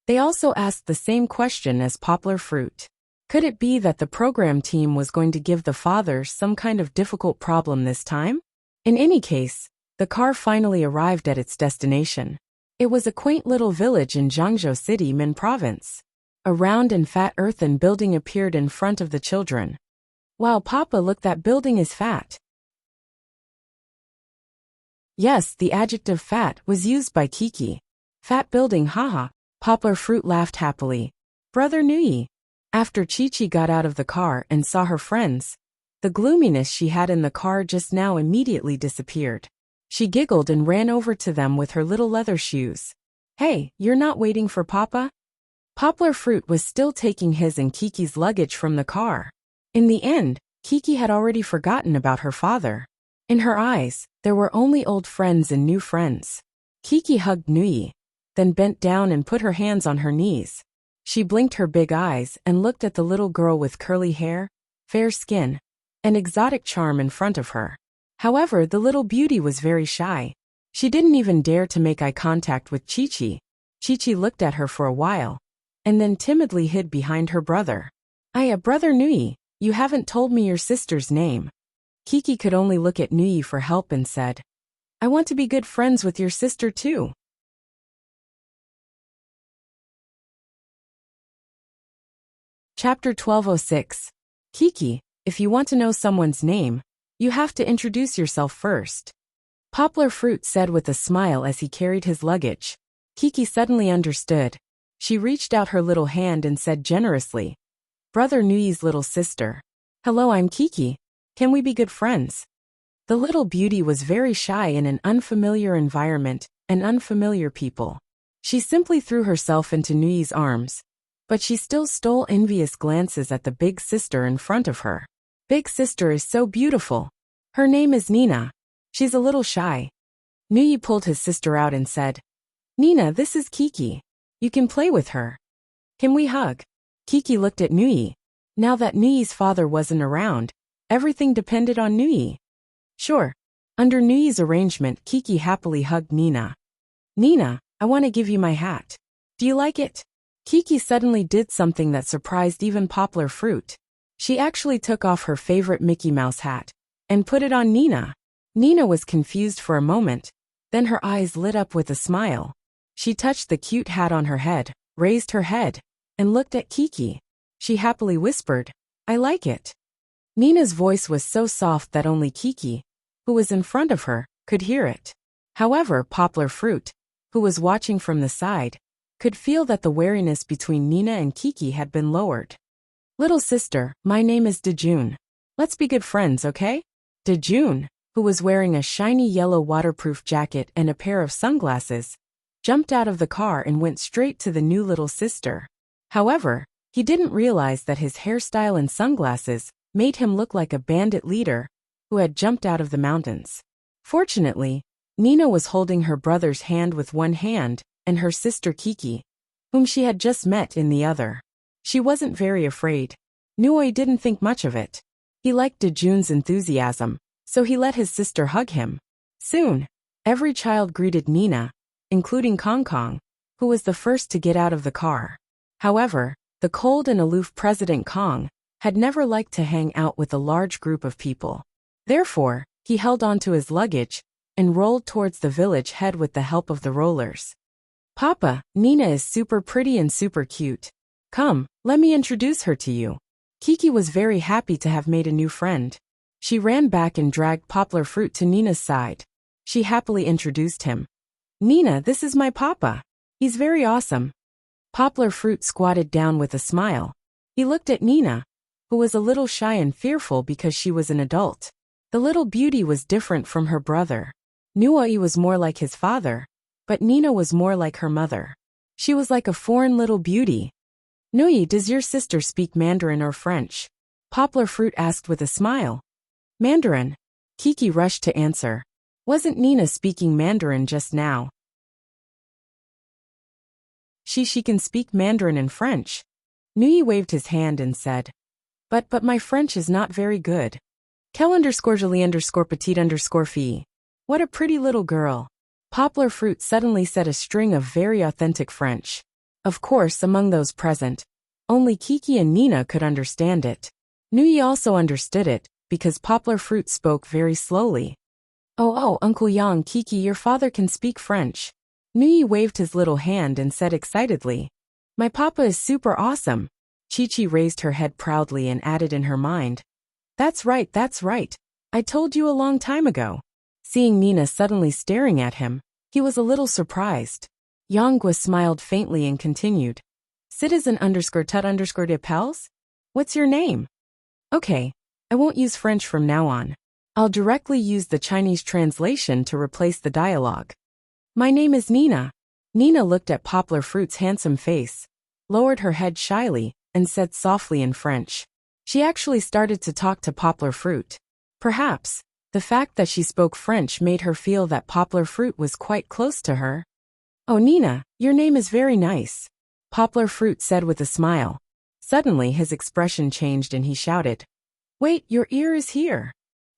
They also asked the same question as Poplar Fruit. Could it be that the program team was going to give the father some kind of difficult problem this time? In any case, the car finally arrived at its destination. It was a quaint little village in Jiangzhou City, Min Province. A round and fat earthen building appeared in front of the children. Wow, Papa, look, that building is fat. Yes, the adjective fat was used by Kiki. Fat building, haha. Poplar Fruit laughed happily. Brother Nui. After Chi-Chi got out of the car and saw her friends, the gloominess she had in the car just now immediately disappeared. She giggled and ran over to them with her little leather shoes. Hey, you're not waiting for Papa? Poplar Fruit was still taking his and Kiki's luggage from the car. In the end, Kiki had already forgotten about her father. In her eyes, there were only old friends and new friends. Kiki hugged Nui, then bent down and put her hands on her knees. She blinked her big eyes and looked at the little girl with curly hair, fair skin, and exotic charm in front of her. However, the little beauty was very shy. She didn't even dare to make eye contact with Chi-Chi. Chi-Chi looked at her for a while, and then timidly hid behind her brother. Brother Nui, you haven't told me your sister's name. Kiki could only look at Nui for help and said, I want to be good friends with your sister too. Chapter 1206. Kiki, if you want to know someone's name, you have to introduce yourself first. Poplar Fruit said with a smile as he carried his luggage. Kiki suddenly understood. She reached out her little hand and said generously, Brother Nui's little sister. Hello, I'm Kiki. Can we be good friends? The little beauty was very shy in an unfamiliar environment and unfamiliar people. She simply threw herself into Nui's arms, but she still stole envious glances at the big sister in front of her. Big sister is so beautiful. Her name is Nina. She's a little shy. Nui pulled his sister out and said, Nina, this is Kiki. You can play with her. Can we hug? Kiki looked at Nui. Now that Nui's father wasn't around, everything depended on Nui. Sure. Under Nui's arrangement, Kiki happily hugged Nina. Nina, I want to give you my hat. Do you like it? Kiki suddenly did something that surprised even Poplar Fruit. She actually took off her favorite Mickey Mouse hat and put it on Nina. Nina was confused for a moment, then her eyes lit up with a smile. She touched the cute hat on her head, raised her head, and looked at Kiki. She happily whispered, I like it. Nina's voice was so soft that only Kiki, who was in front of her, could hear it. However, Poplar Fruit, who was watching from the side, could feel that the wariness between Nina and Kiki had been lowered. Little sister, my name is Dejun. Let's be good friends, okay? Dejun, who was wearing a shiny yellow waterproof jacket and a pair of sunglasses, jumped out of the car and went straight to the new little sister. However, he didn't realize that his hairstyle and sunglasses made him look like a bandit leader who had jumped out of the mountains. Fortunately, Nina was holding her brother's hand with one hand and her sister Kiki, whom she had just met, in the other. She wasn't very afraid. Nui didn't think much of it. He liked Dejun's enthusiasm, so he let his sister hug him. Soon, every child greeted Nina, including Kong Kong, who was the first to get out of the car. However, the cold and aloof President Kong had never liked to hang out with a large group of people. Therefore, he held on to his luggage and rolled towards the village head with the help of the rollers. Papa, Nina is super pretty and super cute. Come, let me introduce her to you. Kiki was very happy to have made a new friend. She ran back and dragged Poplar Fruit to Nina's side. She happily introduced him. Nina, this is my papa. He's very awesome. Poplar Fruit squatted down with a smile. He looked at Nina, who was a little shy and fearful because she was an adult. The little beauty was different from her brother. Nui was more like his father, but Nina was more like her mother. She was like a foreign little beauty. Nui, does your sister speak Mandarin or French? Poplar Fruit asked with a smile. Mandarin. Kiki rushed to answer. Wasn't Nina speaking Mandarin just now? She can speak Mandarin and French. Nui waved his hand and said, But my French is not very good. Quelle _jolie _petite _fille. What a pretty little girl. Poplar Fruit suddenly said a string of very authentic French. Of course, among those present, only Kiki and Nina could understand it. Nui also understood it, because Poplar Fruit spoke very slowly. Oh, Uncle Yang, Kiki, your father can speak French. Nui waved his little hand and said excitedly, "My papa is super awesome." Chi-Chi raised her head proudly and added in her mind, that's right. I told you a long time ago." Seeing Nina suddenly staring at him, he was a little surprised. Yang smiled faintly and continued, Citizen_tut_de Pels? What's your name? Okay, I won't use French from now on. I'll directly use the Chinese translation to replace the dialogue. My name is Nina. Nina looked at Poplar Fruit's handsome face, lowered her head shyly, and said softly in French. She actually started to talk to Poplar Fruit. Perhaps the fact that she spoke French made her feel that Poplar Fruit was quite close to her. Oh, Nina, your name is very nice, Poplar Fruit said with a smile. Suddenly his expression changed and he shouted, Wait, your ear is here.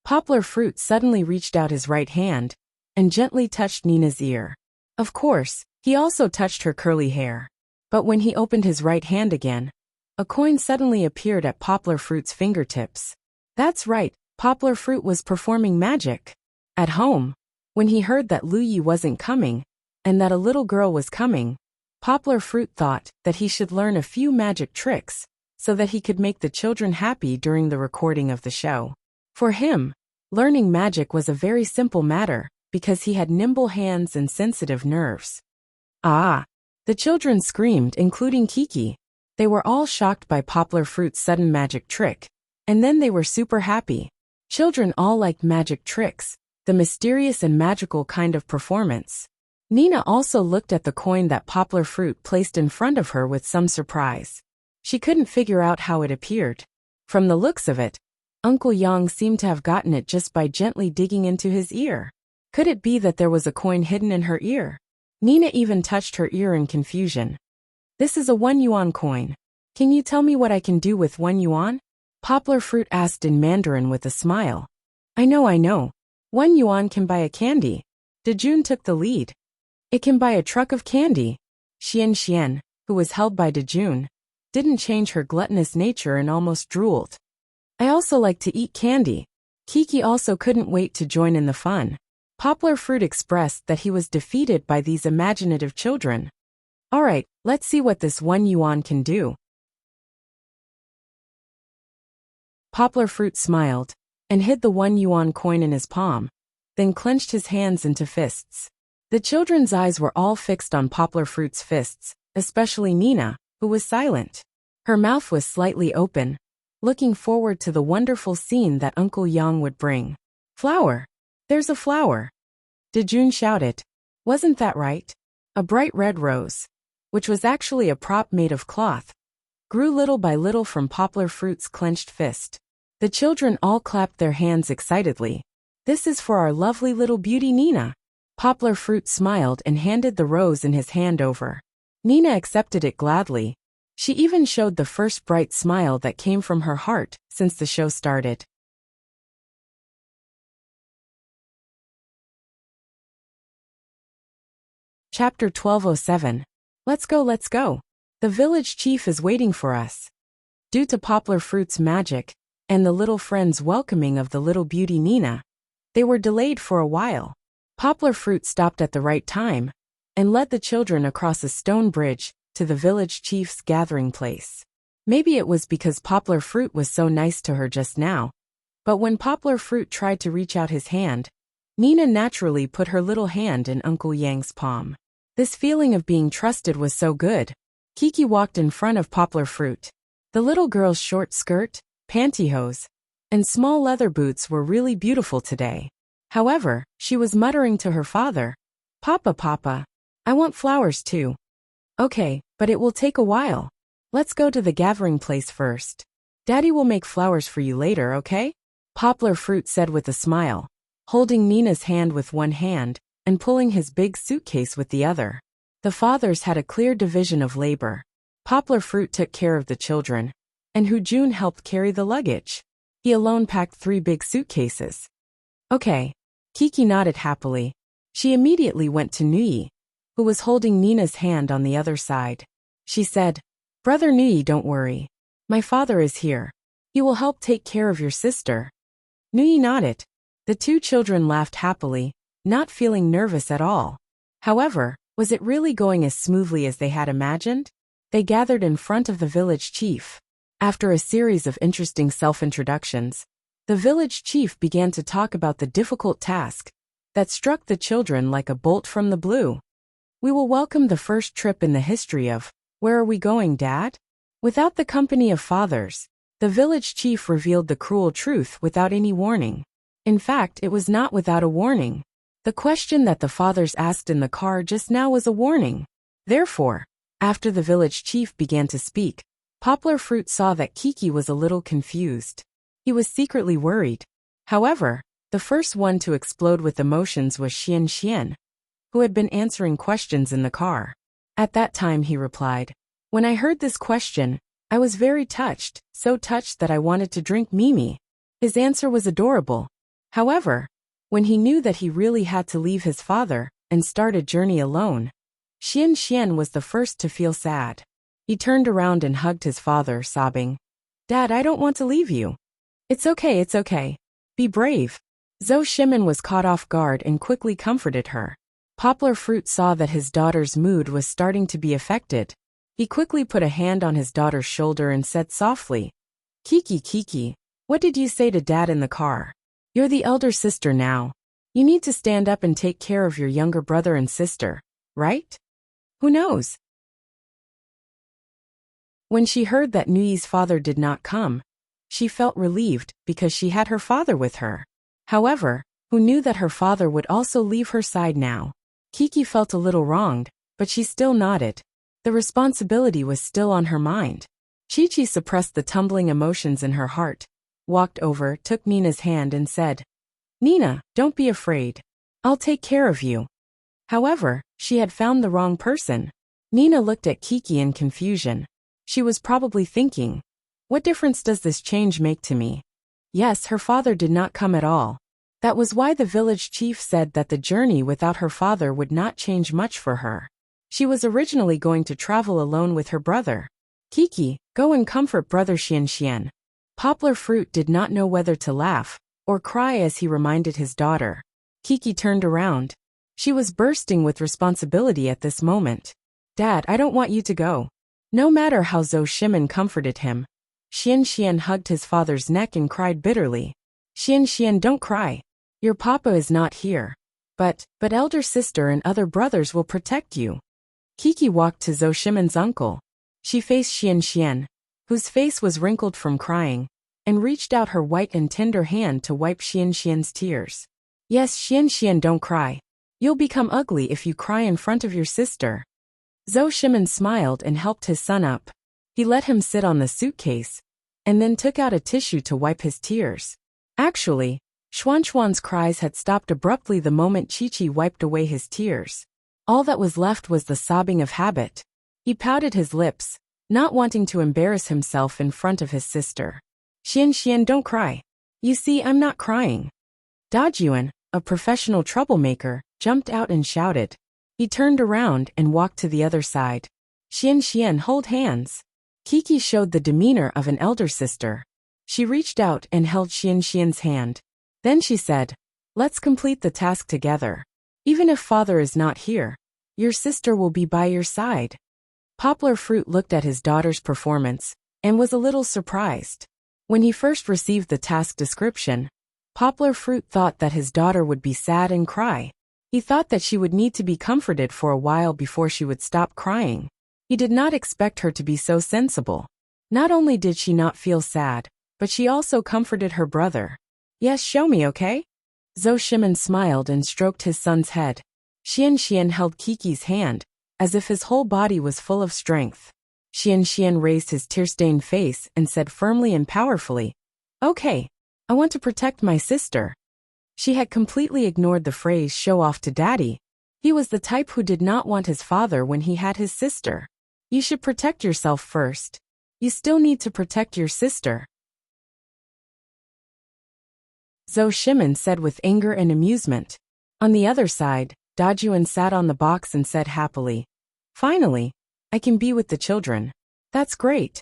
Poplar Fruit suddenly reached out his right hand and gently touched Nina's ear. Of course, he also touched her curly hair. But when he opened his right hand again, a coin suddenly appeared at Poplar Fruit's fingertips. That's right, Poplar Fruit was performing magic. At home, when he heard that Lu Yi wasn't coming, and that a little girl was coming, Poplar Fruit thought that he should learn a few magic tricks, so that he could make the children happy during the recording of the show. For him, learning magic was a very simple matter, because he had nimble hands and sensitive nerves. Ah! The children screamed, including Kiki. They were all shocked by Poplar Fruit's sudden magic trick, and then they were super happy. Children all liked magic tricks, the mysterious and magical kind of performance. Nina also looked at the coin that Poplar Fruit placed in front of her with some surprise. She couldn't figure out how it appeared. From the looks of it, Uncle Yang seemed to have gotten it just by gently digging into his ear. Could it be that there was a coin hidden in her ear? Nina even touched her ear in confusion. This is a 1 yuan coin. Can you tell me what I can do with 1 yuan? Poplar Fruit asked in Mandarin with a smile. I know. 1 yuan can buy a candy. Dejun took the lead. It can buy a truck of candy. Xian, who was held by Dejun, didn't change her gluttonous nature and almost drooled. I also like to eat candy. Kiki also couldn't wait to join in the fun. Poplar Fruit expressed that he was defeated by these imaginative children. Alright, let's see what this 1 yuan can do. Poplar Fruit smiled, and hid the 1 yuan coin in his palm, then clenched his hands into fists. The children's eyes were all fixed on Poplar Fruit's fists, especially Nina, who was silent. Her mouth was slightly open, looking forward to the wonderful scene that Uncle Yang would bring. Flower! There's a flower! Dejun shouted. Wasn't that right? A bright red rose, which was actually a prop made of cloth, grew little by little from Poplar Fruit's clenched fist. The children all clapped their hands excitedly. This is for our lovely little beauty Nina. Poplar Fruit smiled and handed the rose in his hand over. Nina accepted it gladly. She even showed the first bright smile that came from her heart since the show started. Chapter 1207. Let's go. The village chief is waiting for us. Due to Poplar Fruit's magic, and the little friend's welcoming of the little beauty Nina, they were delayed for a while. Poplar Fruit stopped at the right time, and led the children across a stone bridge to the village chief's gathering place. Maybe it was because Poplar Fruit was so nice to her just now, but when Poplar Fruit tried to reach out his hand, Nina naturally put her little hand in Uncle Yang's palm. This feeling of being trusted was so good. Kiki walked in front of Poplar Fruit. The little girl's short skirt, pantyhose, and small leather boots were really beautiful today. However, she was muttering to her father, Papa, I want flowers too. Okay, but it will take a while. Let's go to the gathering place first. Daddy will make flowers for you later, okay? Poplar Fruit said with a smile, holding Nina's hand with one hand and pulling his big suitcase with the other. The fathers had a clear division of labor. Poplar Fruit took care of the children, and Jun helped carry the luggage. He alone packed 3 big suitcases. Okay. Kiki nodded happily. She immediately went to Nui, who was holding Nina's hand on the other side. She said, "Brother Nui, don't worry. My father is here. He will help take care of your sister." Nui nodded. The two children laughed happily, not feeling nervous at all. However, was it really going as smoothly as they had imagined? They gathered in front of the village chief. After a series of interesting self-introductions, the village chief began to talk about the difficult task that struck the children like a bolt from the blue. "We will welcome the first trip in the history of, where are we going, Dad?" Without the company of fathers, the village chief revealed the cruel truth without any warning. In fact, it was not without a warning. The question that the fathers asked in the car just now was a warning. Therefore, after the village chief began to speak, Poplar Fruit saw that Kiki was a little confused. He was secretly worried. However, the first one to explode with emotions was Xian Xian, who had been answering questions in the car. At that time he replied, "When I heard this question, I was very touched, so touched that I wanted to drink Mimi." His answer was adorable. However, when he knew that he really had to leave his father and start a journey alone, Xian Xian was the first to feel sad. He turned around and hugged his father, sobbing, "Dad, I don't want to leave you." It's okay. Be brave." Zhou Shimin was caught off guard and quickly comforted her. Poplar Fruit saw that his daughter's mood was starting to be affected. He quickly put a hand on his daughter's shoulder and said softly, Kiki, what did you say to Dad in the car? You're the elder sister now. You need to stand up and take care of your younger brother and sister, right? Who knows?" When she heard that Nui's father did not come, she felt relieved because she had her father with her. However, who knew that her father would also leave her side now? Kiki felt a little wronged, but she still nodded. The responsibility was still on her mind. Chi-Chi suppressed the tumbling emotions in her heart, walked over, took Nina's hand and said, "Nina, don't be afraid. I'll take care of you." However, she had found the wrong person. Nina looked at Kiki in confusion. She was probably thinking, what difference does this change make to me? Yes, her father did not come at all. That was why the village chief said that the journey without her father would not change much for her. She was originally going to travel alone with her brother. "Kiki, go and comfort brother Xian Xian." Poplar Fruit did not know whether to laugh or cry as he reminded his daughter. Kiki turned around. She was bursting with responsibility at this moment. "Dad, I don't want you to go." No matter how Zhou Shimin comforted him, Xian Xian hugged his father's neck and cried bitterly. "Xian Xian, don't cry. Your papa is not here. But elder sister and other brothers will protect you." Kiki walked to Zhou Shimin's uncle. She faced Xian Xian, whose face was wrinkled from crying, and reached out her white and tender hand to wipe Xian Xian's tears. "Yes, Xian Xian, don't cry. You'll become ugly if you cry in front of your sister." Zhou Shimin smiled and helped his son up. He let him sit on the suitcase, and then took out a tissue to wipe his tears. Actually, Xuanxuan's cries had stopped abruptly the moment Chi-Chi wiped away his tears. All that was left was the sobbing of habit. He pouted his lips, not wanting to embarrass himself in front of his sister. "Xian Xian, don't cry. You see, I'm not crying." Dajuan, a professional troublemaker, jumped out and shouted. He turned around and walked to the other side. "Xian Xian, hold hands." Kiki showed the demeanor of an elder sister. She reached out and held Xian Xian's hand. Then she said, "Let's complete the task together. Even if father is not here, your sister will be by your side." Poplar Fruit looked at his daughter's performance and was a little surprised. When he first received the task description, Poplar Fruit thought that his daughter would be sad and cry. He thought that she would need to be comforted for a while before she would stop crying. He did not expect her to be so sensible. Not only did she not feel sad, but she also comforted her brother. "Yes, show me, okay?" Zhou Shimin smiled and stroked his son's head. Xian Xian held Kiki's hand, as if his whole body was full of strength. Xian Xian raised his tear-stained face and said firmly and powerfully, "Okay, I want to protect my sister." She had completely ignored the phrase "show off to daddy." He was the type who did not want his father when he had his sister. You should protect yourself first. You still need to protect your sister. Zhou Shimin said with anger and amusement. On the other side, Dajun sat on the box and said happily, "Finally, I can be with the children. That's great."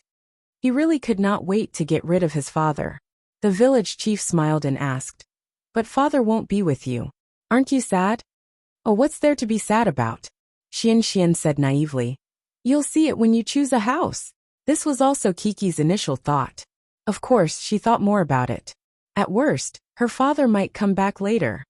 He really could not wait to get rid of his father. The village chief smiled and asked, "But father won't be with you. Aren't you sad?" "Oh, what's there to be sad about?" Xian said naively. "You'll see it when you choose a house." This was also Kiki's initial thought. Of course, she thought more about it. At worst, her father might come back later.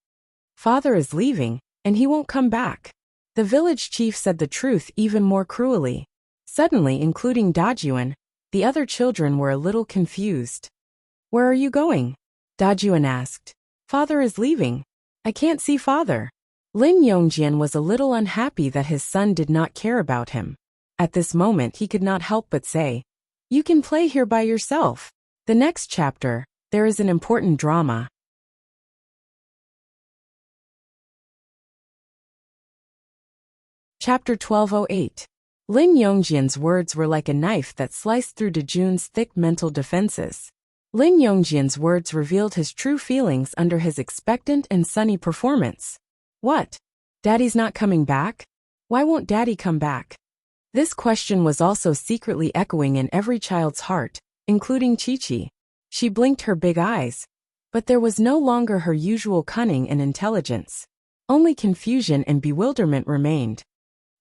Father is leaving, and he won't come back. The village chief said the truth even more cruelly. Suddenly, including Dajuan, the other children were a little confused. "Where are you going?" Dajuan asked. "Father is leaving. I can't see father." Lin Yongjian was a little unhappy that his son did not care about him. At this moment he could not help but say, "You can play here by yourself." The next chapter, there is an important drama. Chapter 1208. Lin Yongjian's words were like a knife that sliced through Dajun's thick mental defenses. Lin Yongjian's words revealed his true feelings under his expectant and sunny performance. What? Daddy's not coming back? Why won't Daddy come back? This question was also secretly echoing in every child's heart, including Chi-Chi. She blinked her big eyes, but there was no longer her usual cunning and intelligence. Only confusion and bewilderment remained.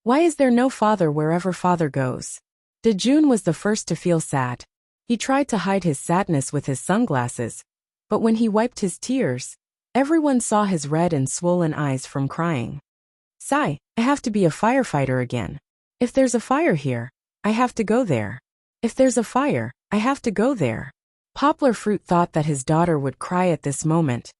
Why is there no father wherever father goes? Dajun was the first to feel sad. He tried to hide his sadness with his sunglasses, but when he wiped his tears, everyone saw his red and swollen eyes from crying. "Sigh, I have to be a firefighter again. If there's a fire here, I have to go there. If there's a fire, I have to go there." Poplar Fruit thought that his daughter would cry at this moment,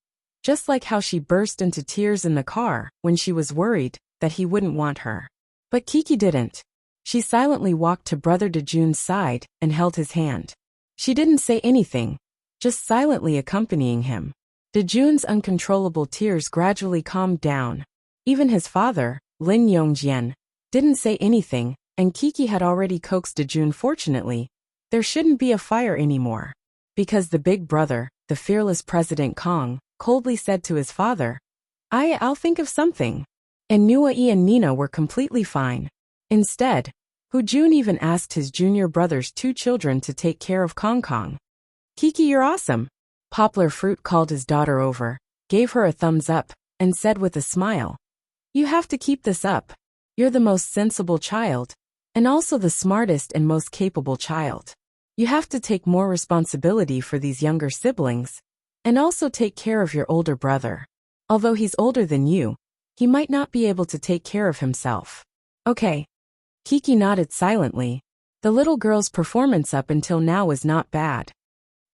just like how she burst into tears in the car when she was worried that he wouldn't want her. But Kiki didn't. She silently walked to Brother Dajun's side and held his hand. She didn't say anything, just silently accompanying him. Dajun's uncontrollable tears gradually calmed down. Even his father, Lin Yongjian, didn't say anything, and Kiki had already coaxed Dajun. Fortunately, there shouldn't be a fire anymore. Because the big brother, the fearless President Kong, coldly said to his father, I'll think of something. And Nuai and Nina were completely fine. Instead, Jun even asked his junior brother's 2 children to take care of Kong Kong. "Kiki, you're awesome." Poplar Fruit called his daughter over, gave her a thumbs up, and said with a smile, "You have to keep this up. You're the most sensible child, and also the smartest and most capable child. You have to take more responsibility for these younger siblings, and also take care of your older brother. Although he's older than you, he might not be able to take care of himself." "Okay." Kiki nodded silently. The little girl's performance up until now was not bad.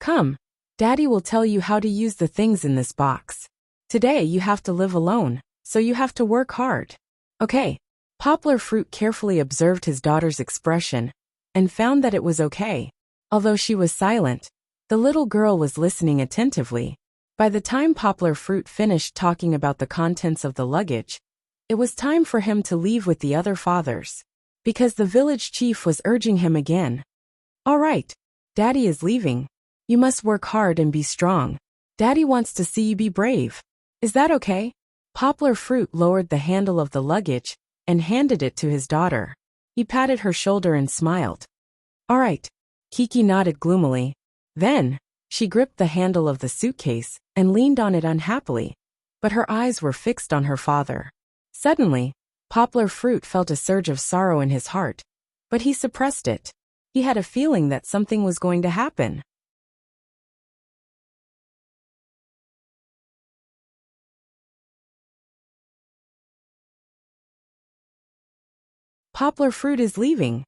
"Come, Daddy will tell you how to use the things in this box. Today you have to live alone, so you have to work hard." "Okay." Poplar Fruit carefully observed his daughter's expression, and found that it was okay. Although she was silent, the little girl was listening attentively. By the time Poplar Fruit finished talking about the contents of the luggage, it was time for him to leave with the other fathers. Because the village chief was urging him again. "All right, Daddy is leaving. You must work hard and be strong. Daddy wants to see you be brave. Is that okay?" Poplar Fruit lowered the handle of the luggage and handed it to his daughter. He patted her shoulder and smiled. "All right." Kiki nodded gloomily. Then, she gripped the handle of the suitcase and leaned on it unhappily, but her eyes were fixed on her father. Suddenly, Poplar Fruit felt a surge of sorrow in his heart, but he suppressed it. He had a feeling that something was going to happen. "Poplar Fruit is leaving,"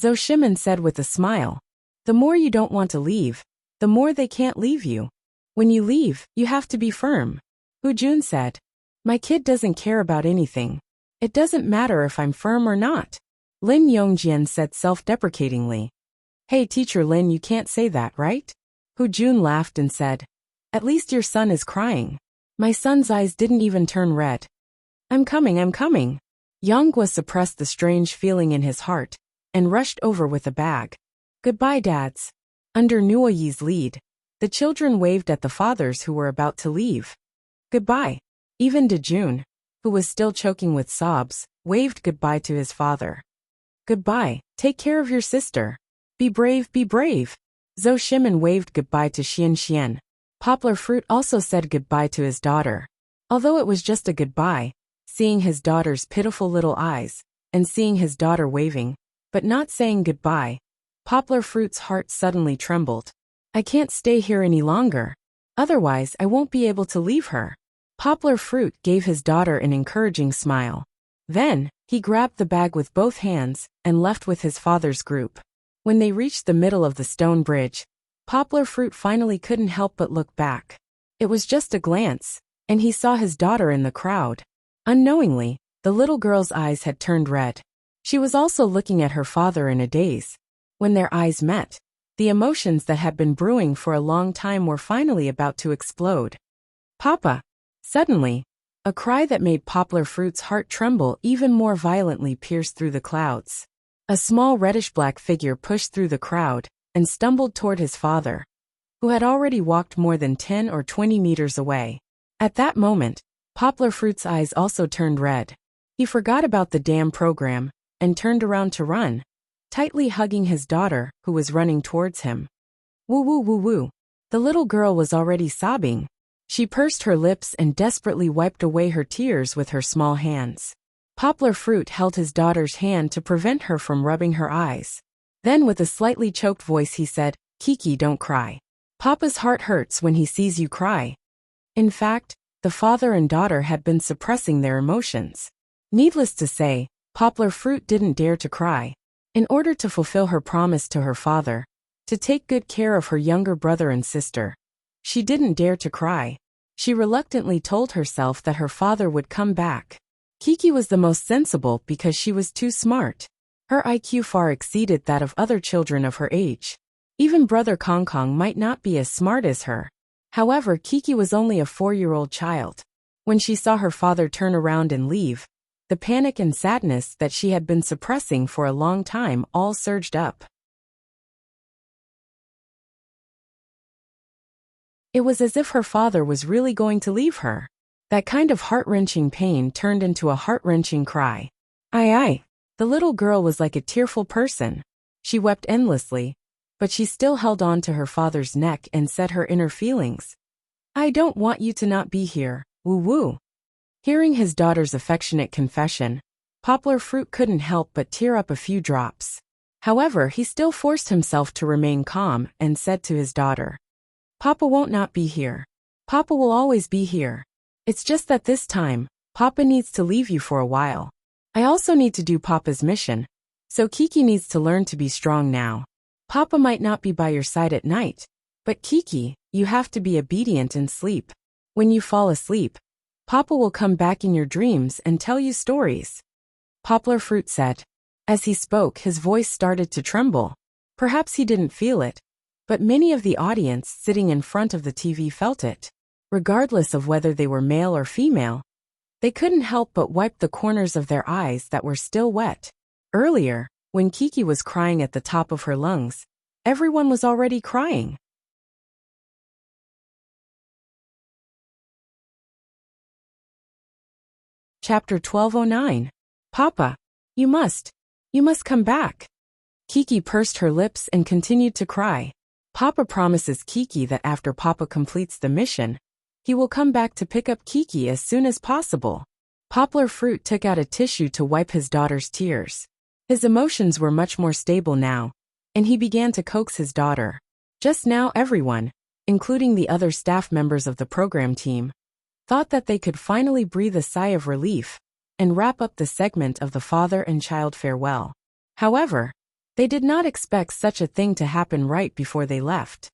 Zhou Shimin said with a smile. "The more you don't want to leave, the more they can't leave you. When you leave, you have to be firm." Hu Jun said, "My kid doesn't care about anything. It doesn't matter if I'm firm or not." Lin Yongjian said self-deprecatingly. "Hey Teacher Lin, you can't say that, right?" Hu Jun laughed and said, "At least your son is crying. My son's eyes didn't even turn red." I'm coming. Yanghua suppressed the strange feeling in his heart, and rushed over with a bag. "Goodbye, dads." Under Nuoyi's lead, the children waved at the fathers who were about to leave. "Goodbye." Even Dajun, who was still choking with sobs, waved goodbye to his father. Goodbye, take care of your sister. Be brave, be brave. Zhou Shimin waved goodbye to Xian Xian. Poplar Fruit also said goodbye to his daughter. Although it was just a goodbye, seeing his daughter's pitiful little eyes, and seeing his daughter waving, but not saying goodbye, Poplar Fruit's heart suddenly trembled. I can't stay here any longer. Otherwise, I won't be able to leave her. Poplar Fruit gave his daughter an encouraging smile. Then, he grabbed the bag with both hands and left with his father's group. When they reached the middle of the stone bridge, Poplar Fruit finally couldn't help but look back. It was just a glance, and he saw his daughter in the crowd. Unknowingly, the little girl's eyes had turned red. She was also looking at her father in a daze. When their eyes met, the emotions that had been brewing for a long time were finally about to explode. Papa! Suddenly, a cry that made Poplar Fruit's heart tremble even more violently pierced through the clouds. A small reddish-black figure pushed through the crowd and stumbled toward his father, who had already walked more than 10 or 20 meters away. At that moment, Poplar Fruit's eyes also turned red. He forgot about the damn program and turned around to run, tightly hugging his daughter, who was running towards him. Woo woo woo woo. The little girl was already sobbing. She pursed her lips and desperately wiped away her tears with her small hands. Poplar Fruit held his daughter's hand to prevent her from rubbing her eyes. Then with a slightly choked voice he said, Kiki, don't cry. Papa's heart hurts when he sees you cry. In fact, the father and daughter had been suppressing their emotions. Needless to say, Poplar Fruit didn't dare to cry. In order to fulfill her promise to her father, to take good care of her younger brother and sister, she didn't dare to cry. She reluctantly told herself that her father would come back. Kiki was the most sensible because she was too smart. Her IQ far exceeded that of other children of her age. Even brother Kong Kong might not be as smart as her. However, Kiki was only a 4-year-old child. When she saw her father turn around and leave, the panic and sadness that she had been suppressing for a long time all surged up. It was as if her father was really going to leave her. That kind of heart-wrenching pain turned into a heart-wrenching cry. Aye. The little girl was like a tearful person. She wept endlessly, but she still held on to her father's neck and said her inner feelings. I don't want you to not be here, woo-woo. Hearing his daughter's affectionate confession, Poplar Fruit couldn't help but tear up a few drops. However, he still forced himself to remain calm and said to his daughter, Papa won't not be here. Papa will always be here. It's just that this time, Papa needs to leave you for a while. I also need to do Papa's mission, so Kiki needs to learn to be strong now. Papa might not be by your side at night, but Kiki, you have to be obedient and sleep. When you fall asleep, Papa will come back in your dreams and tell you stories. Poplar Fruit said. As he spoke, his voice started to tremble. Perhaps he didn't feel it, but many of the audience sitting in front of the TV felt it. Regardless of whether they were male or female, they couldn't help but wipe the corners of their eyes that were still wet. Earlier, when Kiki was crying at the top of her lungs, everyone was already crying. Chapter 1209. Papa, you must come back. Kiki pursed her lips and continued to cry. Papa promises Kiki that after Papa completes the mission, he will come back to pick up Kiki as soon as possible. Poplar Fruit took out a tissue to wipe his daughter's tears. His emotions were much more stable now, and he began to coax his daughter. Just now everyone, including the other staff members of the program team, thought that they could finally breathe a sigh of relief and wrap up the segment of the father and child farewell. However, they did not expect such a thing to happen right before they left.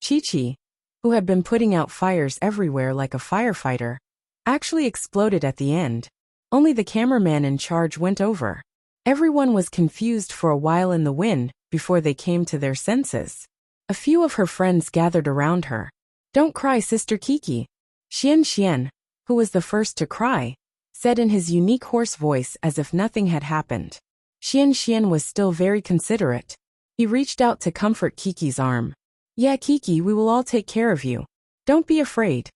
Chi-Chi, who had been putting out fires everywhere like a firefighter, actually exploded at the end. Only the cameraman in charge went over. Everyone was confused for a while in the wind before they came to their senses. A few of her friends gathered around her. Don't cry, Sister Kiki. Xian Xian, who was the first to cry, said in his unique hoarse voice as if nothing had happened. Xian Xian was still very considerate. He reached out to comfort Kiki's arm. Yeah, Kiki, we will all take care of you. Don't be afraid.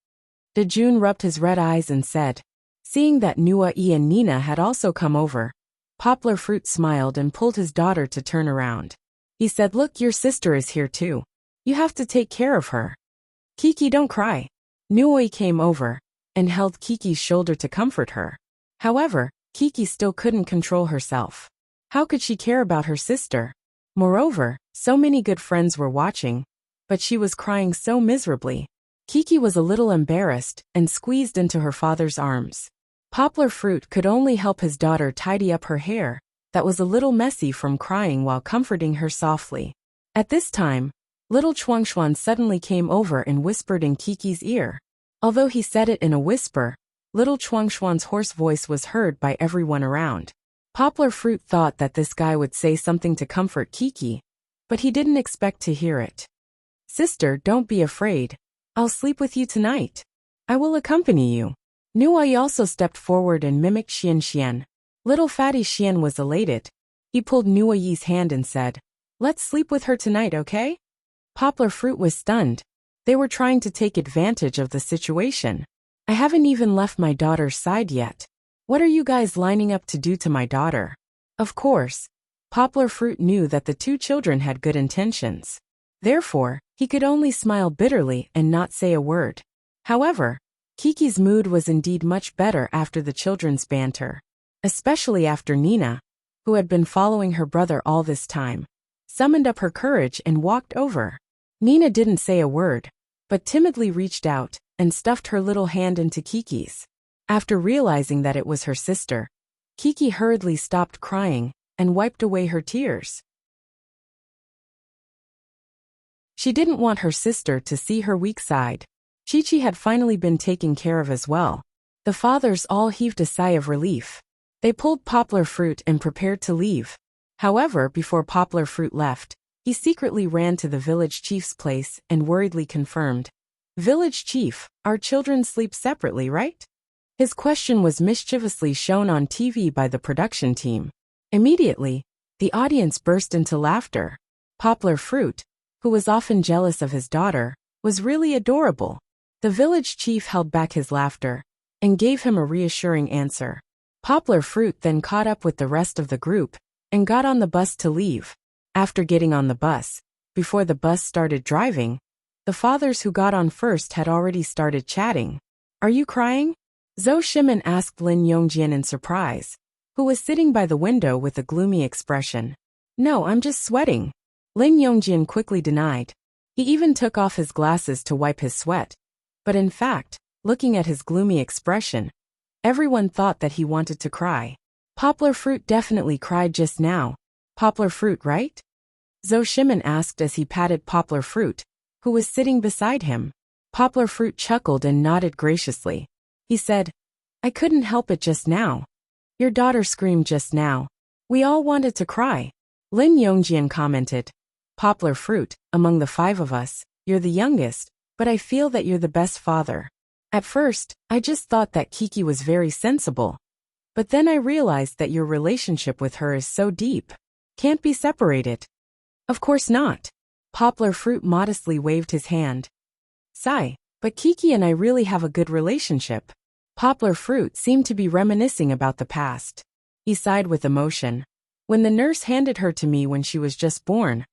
Dejun rubbed his red eyes and said, Seeing that Nua E and Nina had also come over, Poplar Fruit smiled and pulled his daughter to turn around. He said, "Look, your sister is here too. You have to take care of her. Kiki, don't cry." Nui came over and held Kiki's shoulder to comfort her. However, Kiki still couldn't control herself. How could she care about her sister? Moreover, so many good friends were watching, but she was crying so miserably. Kiki was a little embarrassed and squeezed into her father's arms. Poplar Fruit could only help his daughter tidy up her hair that was a little messy from crying while comforting her softly. At this time, little Chuangshuan suddenly came over and whispered in Kiki's ear. Although he said it in a whisper, little Chuangshuan's hoarse voice was heard by everyone around. Poplar Fruit thought that this guy would say something to comfort Kiki, but he didn't expect to hear it. "Sister, don't be afraid. I'll sleep with you tonight. I will accompany you." Nuai also stepped forward and mimicked Xian Xian. Little fatty Xian was elated. He pulled Nuai's hand and said, "Let's sleep with her tonight, okay?" Poplar Fruit was stunned. They were trying to take advantage of the situation. "I haven't even left my daughter's side yet. What are you guys lining up to do to my daughter?" Of course, Poplar Fruit knew that the two children had good intentions. Therefore, he could only smile bitterly and not say a word. However, Kiki's mood was indeed much better after the children's banter, especially after Nina, who had been following her brother all this time, summoned up her courage and walked over. Nina didn't say a word, but timidly reached out and stuffed her little hand into Kiki's. After realizing that it was her sister, Kiki hurriedly stopped crying and wiped away her tears. She didn't want her sister to see her weak side. Chi-Chi had finally been taken care of as well. The fathers all heaved a sigh of relief. They pulled Poplar Fruit and prepared to leave. However, before Poplar Fruit left, he secretly ran to the village chief's place and worriedly confirmed, "Village chief, our children sleep separately, right?" His question was mischievously shown on TV by the production team. Immediately, the audience burst into laughter. Poplar Fruit, who was often jealous of his daughter, was really adorable. The village chief held back his laughter and gave him a reassuring answer. Poplar Fruit then caught up with the rest of the group and got on the bus to leave. After getting on the bus, before the bus started driving, the fathers who got on first had already started chatting. "Are you crying?" Zhou Shimin asked Lin Yongjian in surprise, who was sitting by the window with a gloomy expression. "No, I'm just sweating," Lin Yongjian quickly denied. He even took off his glasses to wipe his sweat. But in fact, looking at his gloomy expression, everyone thought that he wanted to cry. "Poplar Fruit definitely cried just now. Poplar Fruit, right?" Zhou Shimin asked as he patted Poplar Fruit, who was sitting beside him. Poplar Fruit chuckled and nodded graciously. He said, "I couldn't help it just now. Your daughter screamed just now. We all wanted to cry." Lin Yongjian commented, "Poplar Fruit, among the 5 of us, you're the youngest, but I feel that you're the best father. At first, I just thought that Kiki was very sensible. But then I realized that your relationship with her is so deep. Can't be separated." "Of course not." Poplar Fruit modestly waved his hand. "Sigh, but Kiki and I really have a good relationship." Poplar Fruit seemed to be reminiscing about the past. He sighed with emotion. "When the nurse handed her to me when she was just born,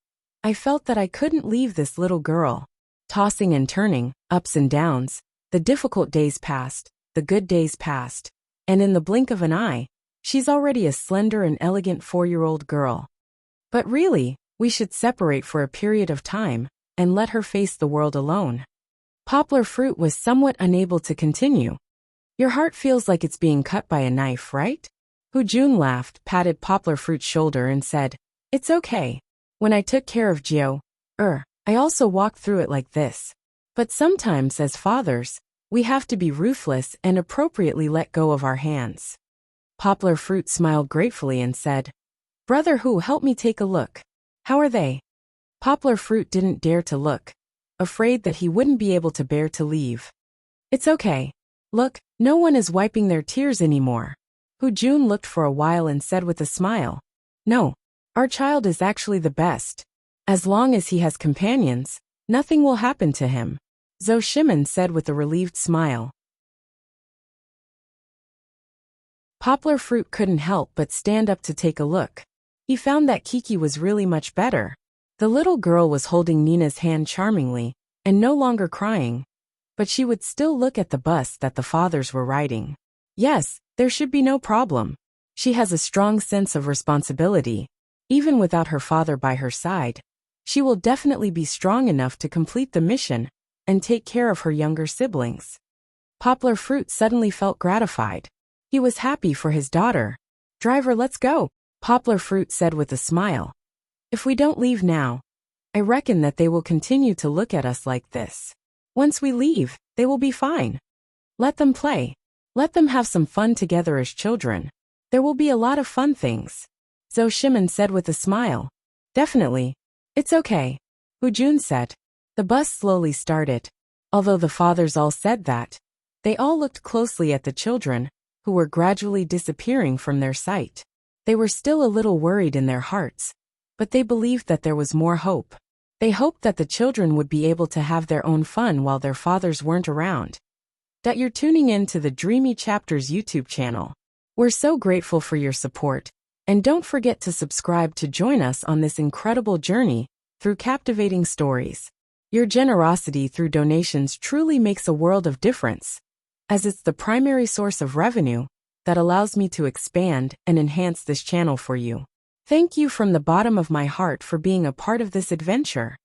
I felt that I couldn't leave this little girl." Tossing and turning, ups and downs, the difficult days passed, the good days passed, and in the blink of an eye, she's already a slender and elegant 4-year-old girl. But really, we should separate for a period of time and let her face the world alone. Poplar Fruit was somewhat unable to continue. "Your heart feels like it's being cut by a knife, right?" Hu Jun laughed, patted Poplar Fruit's shoulder and said, "It's okay. When I took care of Jiao, I also walked through it like this. But sometimes as fathers, we have to be ruthless and appropriately let go of our hands." Poplar Fruit smiled gratefully and said, "Brother Hu, help me take a look. How are they?" Poplar Fruit didn't dare to look, afraid that he wouldn't be able to bear to leave. "It's okay. Look, no one is wiping their tears anymore." Hu Jun looked for a while and said with a smile, "No, our child is actually the best. As long as he has companions, nothing will happen to him." Zhou Shimin said with a relieved smile. Poplar Fruit couldn't help but stand up to take a look. He found that Kiki was really much better. The little girl was holding Nina's hand charmingly, and no longer crying. But she would still look at the bus that the fathers were riding. Yes, there should be no problem. She has a strong sense of responsibility. Even without her father by her side, she will definitely be strong enough to complete the mission and take care of her younger siblings. Poplar Fruit suddenly felt gratified. He was happy for his daughter. "Driver, let's go," Poplar Fruit said with a smile. "If we don't leave now, I reckon that they will continue to look at us like this. Once we leave, they will be fine. Let them play. Let them have some fun together as children. There will be a lot of fun things," Zhou Shimin said with a smile. "Definitely. It's okay," Hu Jun said. The bus slowly started. Although the fathers all said that, they all looked closely at the children, who were gradually disappearing from their sight. They were still a little worried in their hearts, but they believed that there was more hope. They hoped that the children would be able to have their own fun while their fathers weren't around. That you're tuning in to the Dreamy Chapters YouTube channel. We're so grateful for your support, and don't forget to subscribe to join us on this incredible journey through captivating stories. Your generosity through donations truly makes a world of difference, as it's the primary source of revenue that allows me to expand and enhance this channel for you. Thank you from the bottom of my heart for being a part of this adventure.